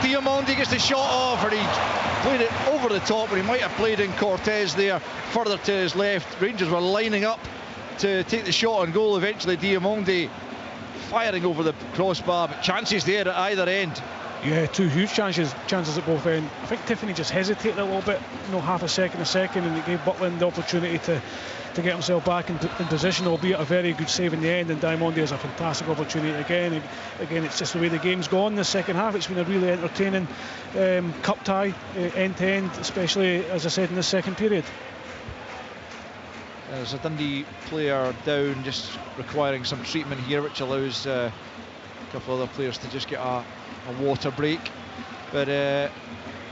Diamondi gets the shot off, and he played it over the top, but he might have played in Cortez there, further to his left. Rangers were lining up to take the shot on goal. Eventually Diamondi firing over the crossbar, but chances there at either end. Yeah, two huge chances at both ends. I think Tiffany just hesitated a little bit, half a second, and it gave Butland the opportunity to get himself back in position, albeit a very good save in the end. And Diamondi has a fantastic opportunity again. Again, it's just the way the game's gone. The second half, it's been a really entertaining cup tie, end to end, especially, as I said, in the second period. There's a Dundee player down, just requiring some treatment here, which allows a couple other players to just get a water break. But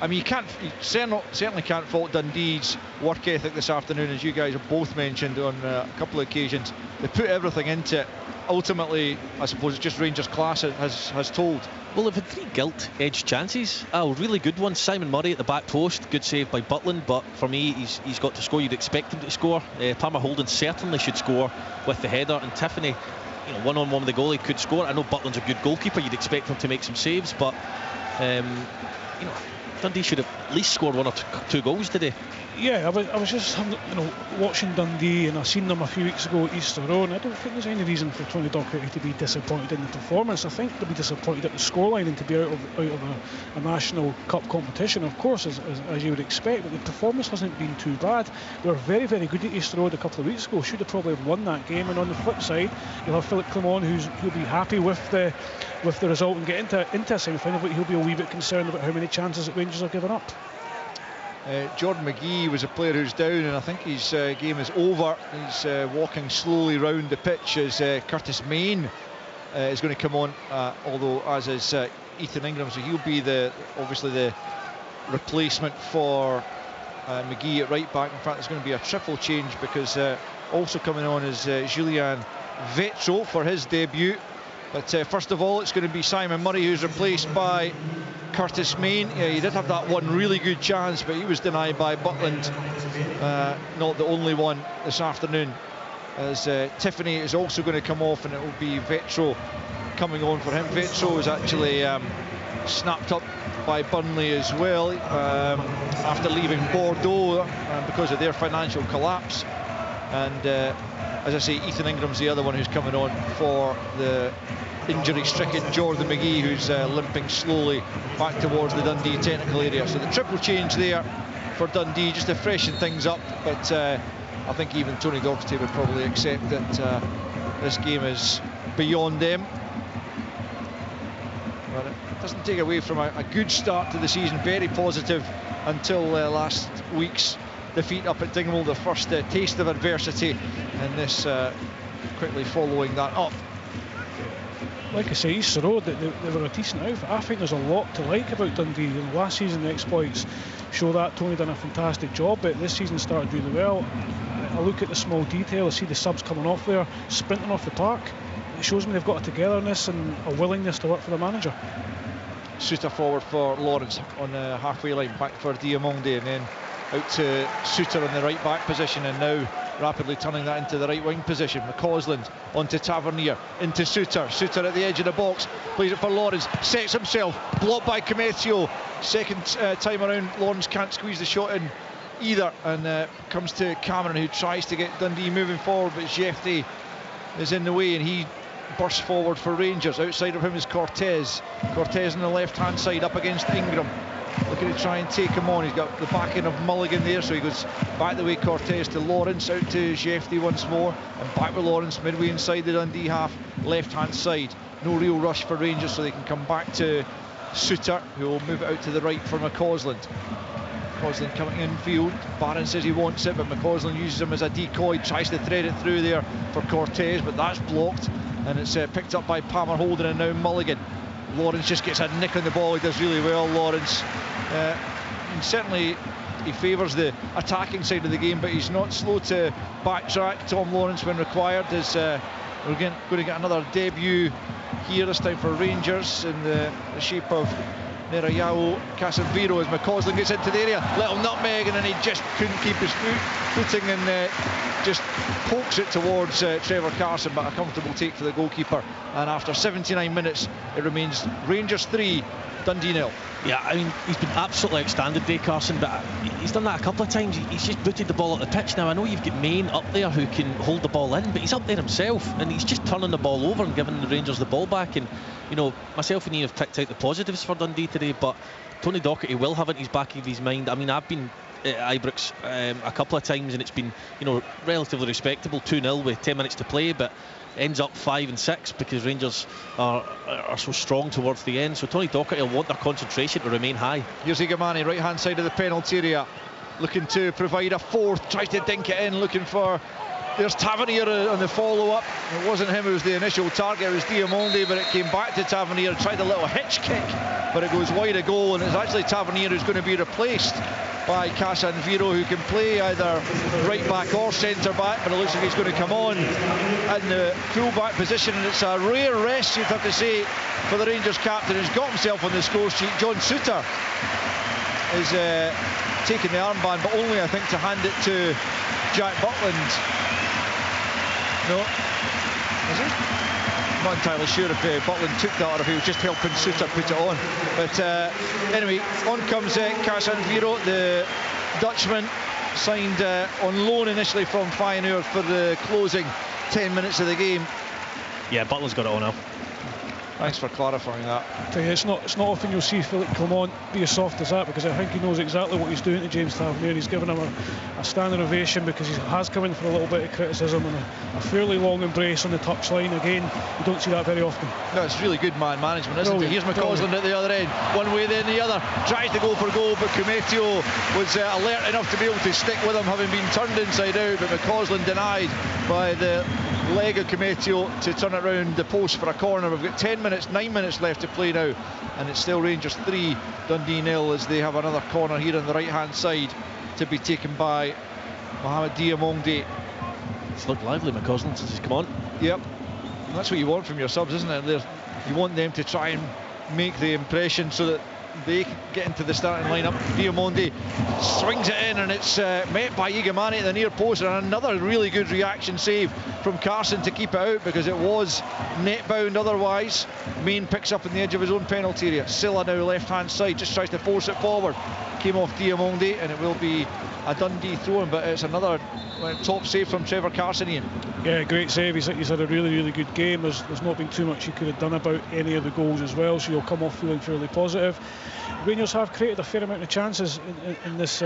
I mean, you certainly can't fault Dundee's work ethic this afternoon, as you guys have both mentioned on a couple of occasions. They put everything into it. Ultimately, I suppose it's just Rangers' class has told. Well, they've had 3 gilt-edged chances. Really good ones. Simon Murray at the back post, good save by Butland, but for me, he's got to score. You'd expect him to score. Palmer Holden certainly should score with the header, and Tiffany, one-on-one with the goalie, could score. I know Butland's a good goalkeeper. You'd expect him to make some saves, but Dundee should have at least scored 1 or 2 goals today. Yeah, I was just watching Dundee, and I seen them a few weeks ago at Easter Road, and I don't think there's any reason for Tony Docherty to be disappointed in the performance. I think they'll be disappointed at the scoreline and to be out of a national cup competition, of course, as you would expect, but the performance hasn't been too bad. They were very, very good at Easter Road a couple of weeks ago, should have probably have won that game. And on the flip side, you'll have Philip Clement, who'll be happy with the result and get into a semi-final, but he'll be a wee bit concerned about how many chances that Rangers are giving up. Jordan McGee was a player who's down, and I think his game is over. He's walking slowly round the pitch as Curtis Main is going to come on, although as is Ethan Ingram, so he'll be obviously the replacement for McGee at right back. In fact, there's going to be a triple change, because also coming on is Julian Vetro for his debut. But first of all, it's going to be Simon Murray, who's replaced by Curtis Main. Yeah, he did have that one really good chance, but he was denied by Butland. Not the only one this afternoon, as Tiffany is also going to come off, and it will be Vetro coming on for him. Vetro was actually snapped up by Burnley as well after leaving Bordeaux because of their financial collapse. And as I say, Ethan Ingram's the other one who's coming on for the injury-stricken Jordan McGee, who's limping slowly back towards the Dundee technical area. So the triple change there for Dundee, just to freshen things up. But I think even Tony Docherty would probably accept that this game is beyond them. But it doesn't take away from a good start to the season, very positive until last week's defeat up at Dingwall, the first taste of adversity, and this quickly following that up. Like I say, Easter Road, they were a decent outfit. I think there's a lot to like about Dundee. Last season the exploits show that. Tony done a fantastic job, but this season started really well. I look at the small detail, I see the subs coming off there, sprinting off the park. It shows me they've got a togetherness and a willingness to work for the manager. Suter forward for Lawrence on the halfway line, back for Diamondi, and then out to Suter in the right back position, and now rapidly turning that into the right wing position. McCausland onto Tavernier, into Suter. Suter at the edge of the box, plays it for Lawrence, sets himself, blocked by Comethio. Second time around, Lawrence can't squeeze the shot in either, and comes to Cameron, who tries to get Dundee moving forward, but Jefte is in the way, and he bursts forward for Rangers. Outside of him is Cortez. Cortez on the left hand side up against Ingram, looking to try and take him on. He's got the backing of Mulligan there, so he goes back the way Cortez to Lawrence, out to Jefte once more, and back with Lawrence midway inside the Dundee half, left hand side. No real rush for Rangers, so they can come back to Suter, who will move it out to the right for McCausland. McCausland coming infield. Barron says he wants it, but McCausland uses him as a decoy, tries to thread it through there for Cortez, but that's blocked, and it's picked up by Palmer Holden, and now Mulligan. Lawrence just gets a nick on the ball. He does really well, Lawrence. And certainly he favours the attacking side of the game, but he's not slow to backtrack, Tom Lawrence, when required. As we're going to get another debut here, this time for Rangers, in the shape of Nerayao Casemiro, as McCausland gets into the area. Little nutmeg, and then he just couldn't keep his footing, and just pokes it towards Trevor Carson, but a comfortable take for the goalkeeper. And after 79 minutes, it remains Rangers 3, Dundee 0. Yeah, I mean, he's been absolutely outstanding, Dave Carson, but he's done that a couple of times. He's just booted the ball at the pitch. Now, I know you've got Main up there who can hold the ball in, but he's up there himself, and he's just turning the ball over and giving the Rangers the ball back. And, you know, myself and Ian have picked out the positives for Dundee today, but Tony Docherty will have it in his back of his mind. I mean, I've been at Ibrox a couple of times, and it's been, you know, relatively respectable, 2-0 with 10 minutes to play, but ends up 5 and 6 because Rangers are so strong towards the end. So Tony Docherty will want their concentration to remain high. Here's Igamani, right hand side of the penalty area, looking to provide a fourth, tries to dink it in, looking for, there's Tavernier on the follow-up. It wasn't him who was the initial target, it was Diamonde, but it came back to Tavernier, tried a little hitch kick, but it goes wide of goal, and it's actually Tavernier who's going to be replaced by Casemiro, who can play either right back or centre back, but it looks like he's going to come on in the full back position, and it's a rare rest, you'd have to say, for the Rangers captain, who's got himself on the score sheet. John Souttar is taking the armband, but only, I think, to hand it to Jack Butland. No, is he? Not entirely sure if Butland took that or if he was just helping Souttar put it on. But anyway, on comes Casemiro, the Dutchman, signed on loan initially from Feyenoord for the closing 10 minutes of the game. Yeah, Butland's got it on now. Thanks for clarifying that. It's not often you'll see Philip Clement be as soft as that, because I think he knows exactly what he's doing to James Tavernier. He's given him a standing ovation because he has come in for a little bit of criticism, and a fairly long embrace on the touchline. Again, you don't see that very often. No, it's really good man management, isn't it? Here's McCausland at the other end, one way then the other, tries to go for goal, but Kumetio was alert enough to be able to stick with him, having been turned inside out, but McCausland denied by the leg of Kumetio to turn it round the post for a corner. We've got 9 minutes left to play now, and it's still Rangers 3, Dundee 0, as they have another corner here on the right hand side to be taken by Mohamed Diamonde. It's looked lively, McCausland, since he's come on. Yep, and that's what you want from your subs, isn't it? You want them to try and make the impression so that they get into the starting lineup. Diamonde swings it in, and it's met by Igamani at the near post, and another really good reaction save from Carson to keep it out, because it was net bound otherwise. Main picks up in the edge of his own penalty area. Silla now left hand side, just tries to force it forward, came off Diamonde, and it will be a Dundee throw-in, but it's another top save from Trevor Carson, Ian. Yeah, great save. He's had a really good game. There's not been too much he could have done about any of the goals as well, so he'll come off feeling fairly positive. Rangers have created a fair amount of chances in this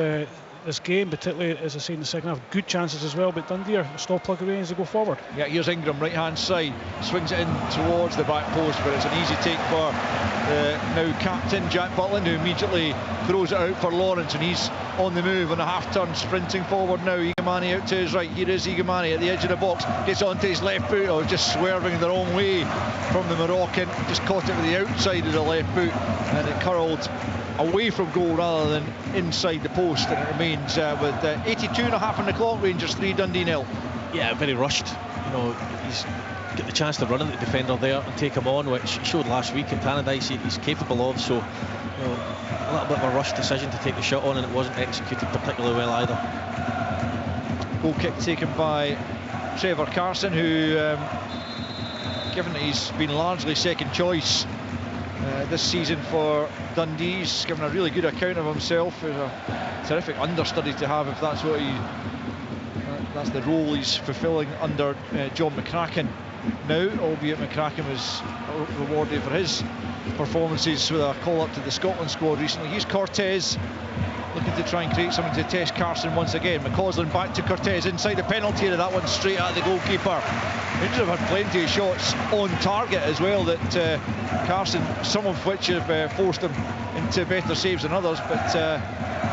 game, particularly, as I say, in the second half. Good chances as well, but Dundee are still plugging away as they go forward. Yeah, here's Ingram, right hand side, swings it in towards the back post, but it's an easy take for now captain Jack Butland, who immediately throws it out for Lawrence, and he's on the move on a half turn, sprinting forward now. Igamani out to his right. Here is Igamani at the edge of the box, gets onto his left boot, just swerving the wrong way from the Moroccan, just caught it with the outside of the left boot, and it curled away from goal rather than inside the post, and it remains with 82 and a half on the clock. Rangers 3, Dundee 0. Yeah, very rushed. You know, he's got the chance to run at the defender there and take him on, which he showed last week in Tannadice he's capable of. So, you know, a little bit of a rushed decision to take the shot on, and it wasn't executed particularly well either. Goal kick taken by Trevor Carson, who, given that he's been largely second choice this season for Dundee, he's given a really good account of himself. He's a terrific understudy to have, if that's what that's the role he's fulfilling under John McCracken now, albeit McCracken was rewarded for his performances with a call-up to the Scotland squad recently. Here's Cortez, looking to try and create something to test Carson once again. McCausland back to Cortez inside the penalty area, that one straight at the goalkeeper. Rangers have had plenty of shots on target as well that Carson, some of which have forced him into better saves than others, but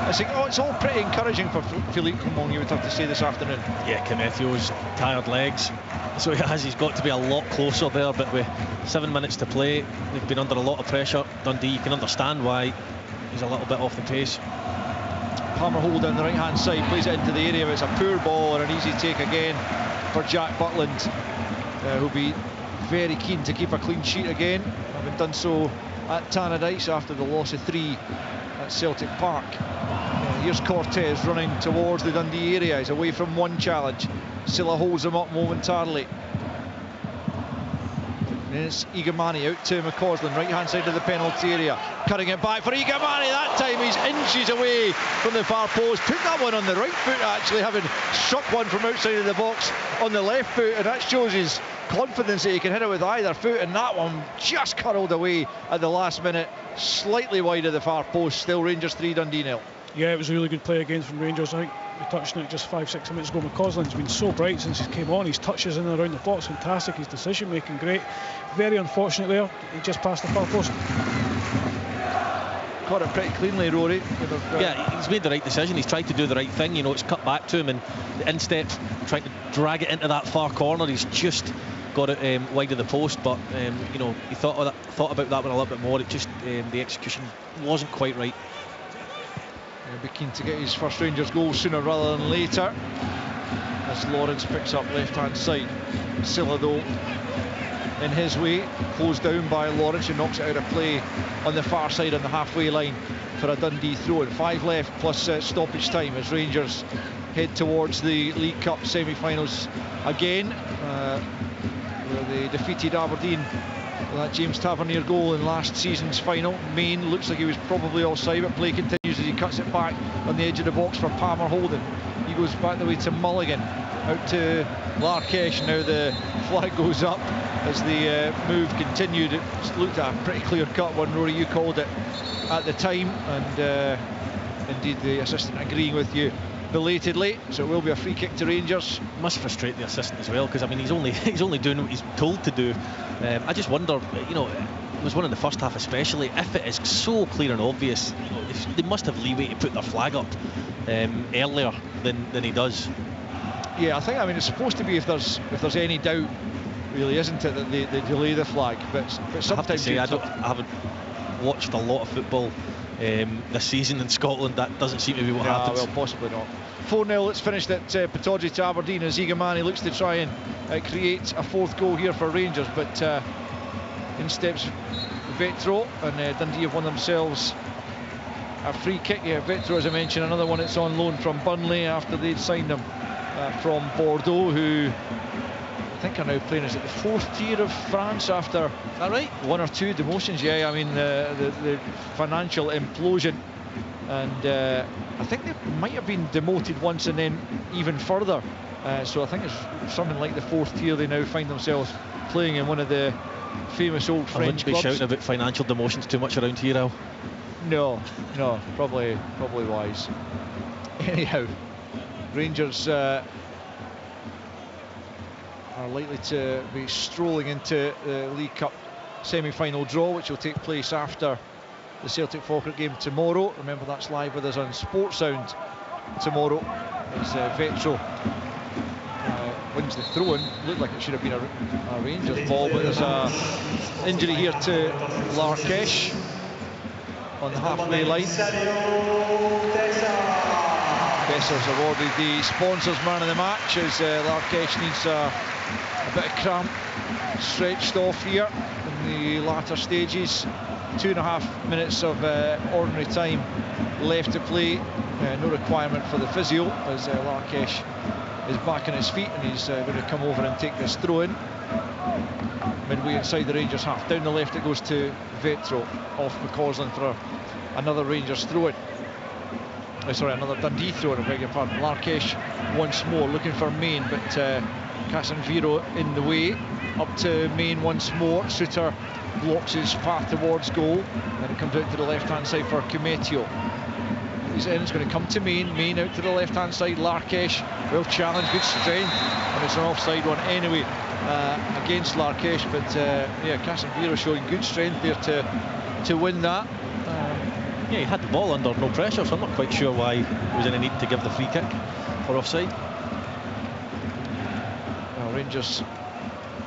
It's all pretty encouraging for Philippe Clement, you would have to say, this afternoon. Yeah, Kimetio's tired legs, so he's got to be a lot closer there, but with 7 minutes to play, they've been under a lot of pressure. Dundee, you can understand why he's a little bit off the pace. Palmer Hold down the right hand side, plays it into the area, but it's a poor ball and an easy take again for Jack Butland, who'll be very keen to keep a clean sheet again, having done so at Tannadice after the loss of 3 at Celtic Park. Here's Cortez running towards the Dundee area. He's away from one challenge. Silla holds him up momentarily. And it's Igamani out to McCausland, right hand side of the penalty area, cutting it back for Igamani. That time he's inches away from the far post. Took that one on the right foot, actually, having struck one from outside of the box on the left foot, and that shows his confidence that he can hit it with either foot. And that one just curled away at the last minute, slightly wide of the far post. Still Rangers 3, Dundee 0. Yeah, it was a really good play again from Rangers. I think we touched on it just 5-6 minutes ago. McCausland's been so bright since he came on. His touches in and around the box, fantastic. His decision making, great. Very unfortunate there, he just passed the far post. Caught it pretty cleanly, Rory. Yeah, he's made the right decision. He's tried to do the right thing. You know, it's cut back to him, and the instep, trying to drag it into that far corner. He's just got it wide of the post, but you know, he thought about that one a little bit more. It just the execution wasn't quite right. He'll be keen to get his first Rangers goal sooner rather than later, as Lawrence picks up left hand side. Silla, though, in his way, closed down by Lawrence, who knocks it out of play on the far side on the halfway line for a Dundee throw-in. 5 left plus stoppage time as Rangers head towards the League Cup semi-finals again, where they defeated Aberdeen with that James Tavernier goal in last season's final. Main looks like he was probably offside, but play continues as he cuts it back on the edge of the box for Palmer Holden. He goes back the way to Mulligan, out to Larkesh. Now the flag goes up as the move continued. It looked at a pretty clear-cut one, Rory, you called it at the time, and indeed the assistant agreeing with you belatedly, so it will be a free kick to Rangers. Must frustrate the assistant as well, because I mean he's only doing what he's told to do. I just wonder, you know, it was one in the first half especially, if it is so clear and obvious, you know, they must have leeway to put their flag up earlier than he does. Yeah, I mean it's supposed to be if there's any doubt, really, isn't it, that they delay the flag, but sometimes I have to say, I haven't watched a lot of football this season in Scotland. That doesn't seem to be what happens. Well, possibly not. 4-0, it's finished at Pittodrie to Aberdeen as Igamani looks to try and create a fourth goal here for Rangers, but in steps Vetro, and Dundee have won themselves a free kick. Yeah, Vetro, as I mentioned, another one that's on loan from Burnley after they'd signed him from Bordeaux, who I think are now playing is at the 4th tier of France after, is that right? 1 or 2 demotions. Yeah, I mean the financial implosion, and I think they might have been demoted once and then even further, so I think it's something like the 4th tier they now find themselves playing in, one of the famous old French clubs. I wouldn't be shouting about financial demotions too much around here, Al. No, probably wise. Anyhow, Rangers are likely to be strolling into the League Cup semi-final draw, which will take place after the Celtic Falkirk game tomorrow. Remember, that's live with us on Sports Sound tomorrow, as Vetro wins the throw-in. Looked like it should have been a Rangers ball, but there's a injury here to Larkesh on the halfway line. Besser's awarded the sponsors man of the match as Larkesh needs a bit of cramp stretched off here in the latter stages. 2.5 minutes of ordinary time left to play. No requirement for the physio as Larkesh is back on his feet, and he's going to come over and take this throw in midway inside the Rangers half. Down the left it goes to Vetro, off McCausland for another Rangers throw in. Another Dundee throw in, I beg your pardon. Larkesh once more looking for Main, but Casanviro in the way. Up to Main once more. Suter blocks his path towards goal, and it comes out to the left hand side for Kimetio. He's in, it's going to come to Main out to the left hand side. Larkesh, well challenged, good strength, and it's an offside one anyway against Larkesh, but yeah, Casanviro showing good strength there to win that. Yeah, he had the ball under no pressure, so I'm not quite sure why there was any need to give the free kick for offside. Well, Rangers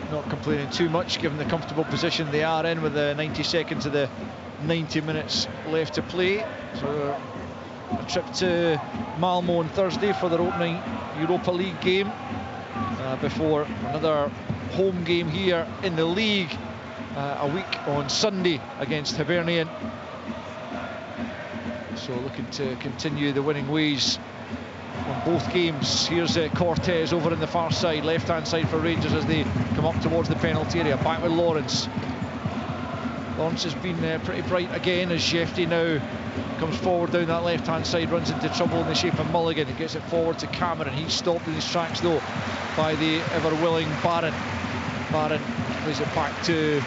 not complaining too much given the comfortable position they are in with the 90 seconds of the 90 minutes left to play. So a trip to Malmo on Thursday for their opening Europa League game before another home game here in the league a week on Sunday against Hibernian. So looking to continue the winning ways on both games. Here's Cortez over in the far side, left-hand side for Rangers as they come up towards the penalty area. Back with Lawrence. Lawrence has been pretty bright again as Jefty now comes forward down that left-hand side, runs into trouble in the shape of Mulligan. He gets it forward to Cameron. He's stopped in his tracks though by the ever-willing Barron. Barron plays it back to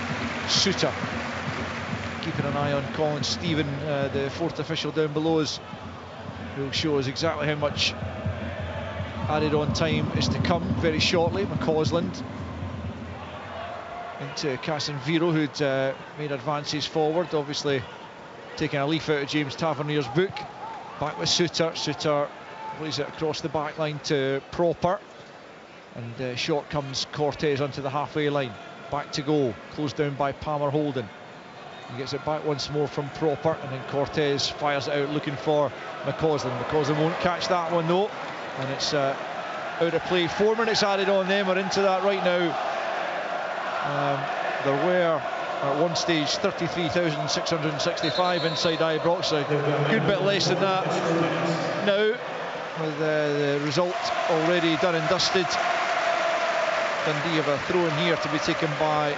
Suter. Keeping an eye on Colin Stephen, the fourth official down below us, who'll show us exactly how much added on time is to come very shortly. McCausland into Casanviro, who'd made advances forward, obviously taking a leaf out of James Tavernier's book. Back with Suter. Suter plays it across the back line to Proper, and short comes Cortez onto the halfway line. Back to goal, closed down by Palmer Holden. He gets it back once more from Proper, and then Cortez fires it out looking for McCausland. McCausland won't catch that one though, and it's out of play. 4 minutes added on them. We're into that right now. There were at one stage 33,665 inside Ibrox, a good bit less than that now, with the result already done and dusted. Dundee have a throw in here to be taken by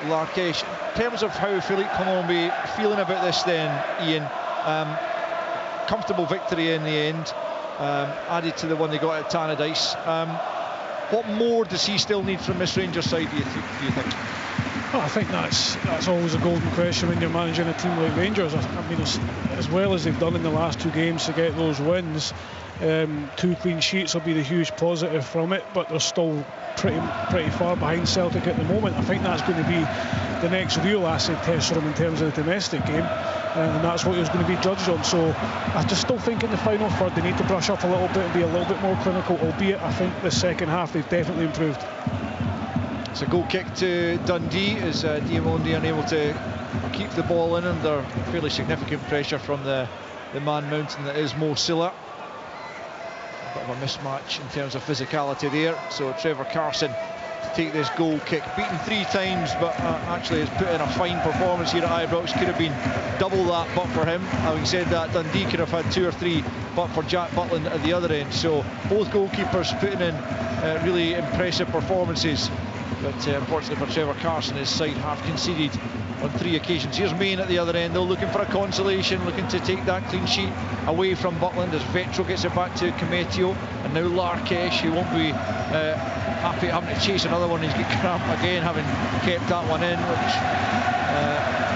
Larkesh. In terms of how Philippe Clement will be feeling about this then, Ian, comfortable victory in the end, added to the one they got at Tannadice. What more does he still need from this Rangers side, do you think? Well, I think that's always a golden question when you're managing a team like Rangers. I mean, as well as they've done in the last two games to get those wins, 2 clean sheets will be the huge positive from it, but they're still pretty far behind Celtic at the moment. I think that's going to be the next real acid test for them in terms of the domestic game, and that's what he was going to be judged on. So I just still think in the final third they need to brush up a little bit and be a little bit more clinical, albeit I think the second half they've definitely improved. It's a goal kick to Dundee as Diamondi unable to keep the ball in under fairly significant pressure from the man mountain that is Mo Silla. A bit of a mismatch in terms of physicality there. So Trevor Carson to take this goal kick, beaten 3 times, but actually has put in a fine performance here at Ibrox. Could have been double that but for him. Having said that, Dundee could have had 2 or 3 but for Jack Butland at the other end. So both goalkeepers putting in really impressive performances. But unfortunately for Trevor Carson, his side have conceded on 3 occasions. Here's Main at the other end, though, looking for a consolation, looking to take that clean sheet away from Butland as Vetro gets it back to Cometio, and now Larkesh, who won't be happy having to chase another one. He's got cramp again, having kept that one in, which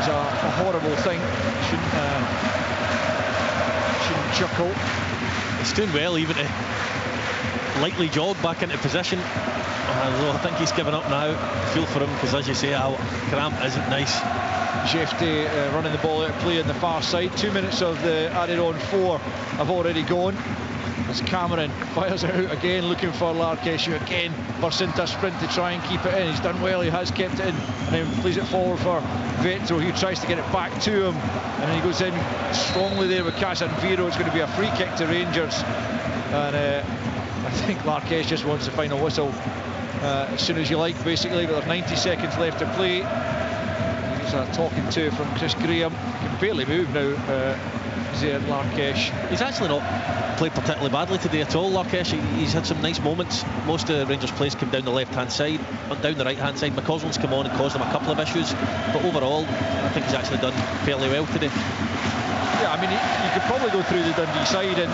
is a horrible thing. Shouldn't chuckle. He's doing well, even to lightly jog back into position. Although I think he's given up now. I feel for him, because as you say, cramp isn't nice. Jefty running the ball out of play on the far side. 2 minutes of the added on 4 have already gone. As Cameron fires it out again, looking for Larkesh, who again bursts into a sprint to try and keep it in. He's done well, he has kept it in, and then plays it forward for Vetro, who tries to get it back to him, and then he goes in strongly there with Casanviro. It's going to be a free kick to Rangers, and I think Larkesh just wants the final whistle as soon as you like, basically, but there's 90 seconds left to play. Here's a talking to from Chris Graham. He can barely move now, Zayn Larkesh. He's actually not played particularly badly today at all, Larkesh. He's had some nice moments. Most of the Rangers plays came down the left-hand side, down the right-hand side. McCausland's come on and caused them a couple of issues, but overall I think he's actually done fairly well today. Yeah, I mean, you could probably go through the Dundee side and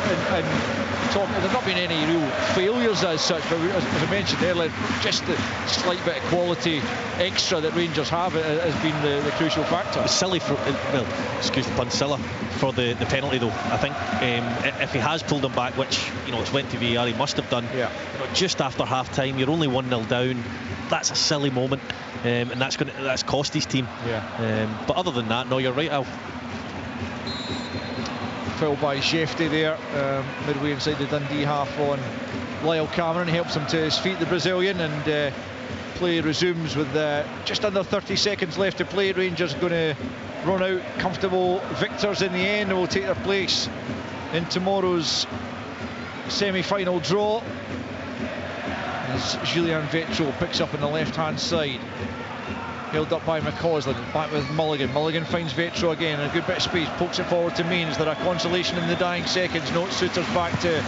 talk. There's not been any real failures as such, but as I mentioned earlier, just the slight bit of quality extra that Rangers have has been the crucial factor. It's silly for, well, excuse the pun, Silla for the penalty though. I think if he has pulled him back, which it's went to VAR, he must have done. Yeah. Just after half time, you're only 1-0 down. That's a silly moment, and that's cost his team. Yeah. But other than that, no, you're right, Al. foul by Jefte there, midway inside the Dundee half on Lyle Cameron. Helps him to his feet, the Brazilian, and play resumes with just under 30 seconds left to play. Rangers going to run out comfortable victors in the end, and will take their place in tomorrow's semi-final draw, as Julian Vetro picks up on the left-hand side. Held up by McCausland, back with Mulligan. Mulligan finds Vetro again, a good bit of space, pokes it forward to Means. There a consolation in the dying seconds. Note Souttar's back to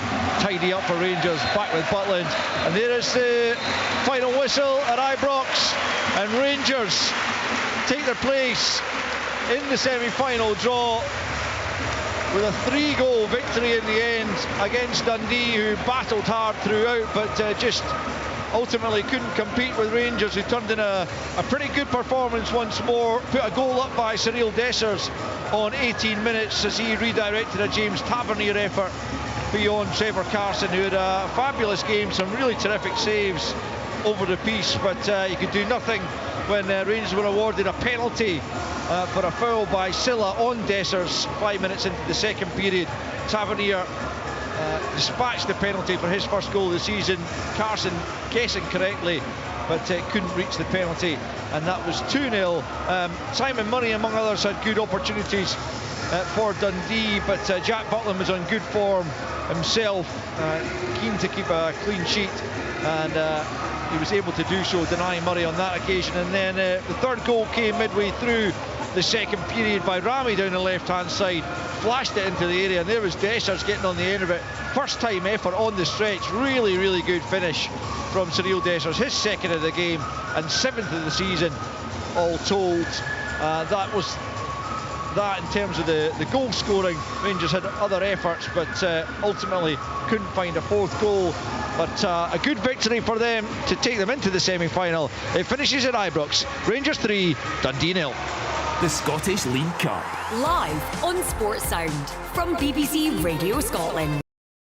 tidy up for Rangers, back with Butland. And there is the final whistle at Ibrox, and Rangers take their place in the semi-final draw with a 3-goal victory in the end against Dundee, who battled hard throughout, but just ultimately couldn't compete with Rangers, who turned in a pretty good performance once more. Put a goal up by Cyril Dessers on 18 minutes as he redirected a James Tavernier effort beyond Trevor Carson, who had a fabulous game, some really terrific saves over the piece, but he could do nothing when Rangers were awarded a penalty for a foul by Silla on Dessers 5 minutes into the second period. Tavernier dispatched the penalty for his first goal of the season. Carson guessing correctly, but couldn't reach the penalty, and that was 2-0. Simon Murray, among others, had good opportunities for Dundee, but Jack Butland was on good form himself, keen to keep a clean sheet, and he was able to do so, denying Murray on that occasion. And then the third goal came midway through the second period by Rami down the left-hand side, flashed it into the area, and there was Dessers getting on the end of it. First time effort on the stretch, really good finish from Cyril Dessers, his second of the game and 7th of the season all told. That was that in terms of the goal scoring. Rangers had other efforts, but ultimately couldn't find a fourth goal. But a good victory for them to take them into the semi-final. It finishes at Ibrox. Rangers 3, Dundee 0. The Scottish League Cup. Live on Sports Sound from BBC Radio Scotland.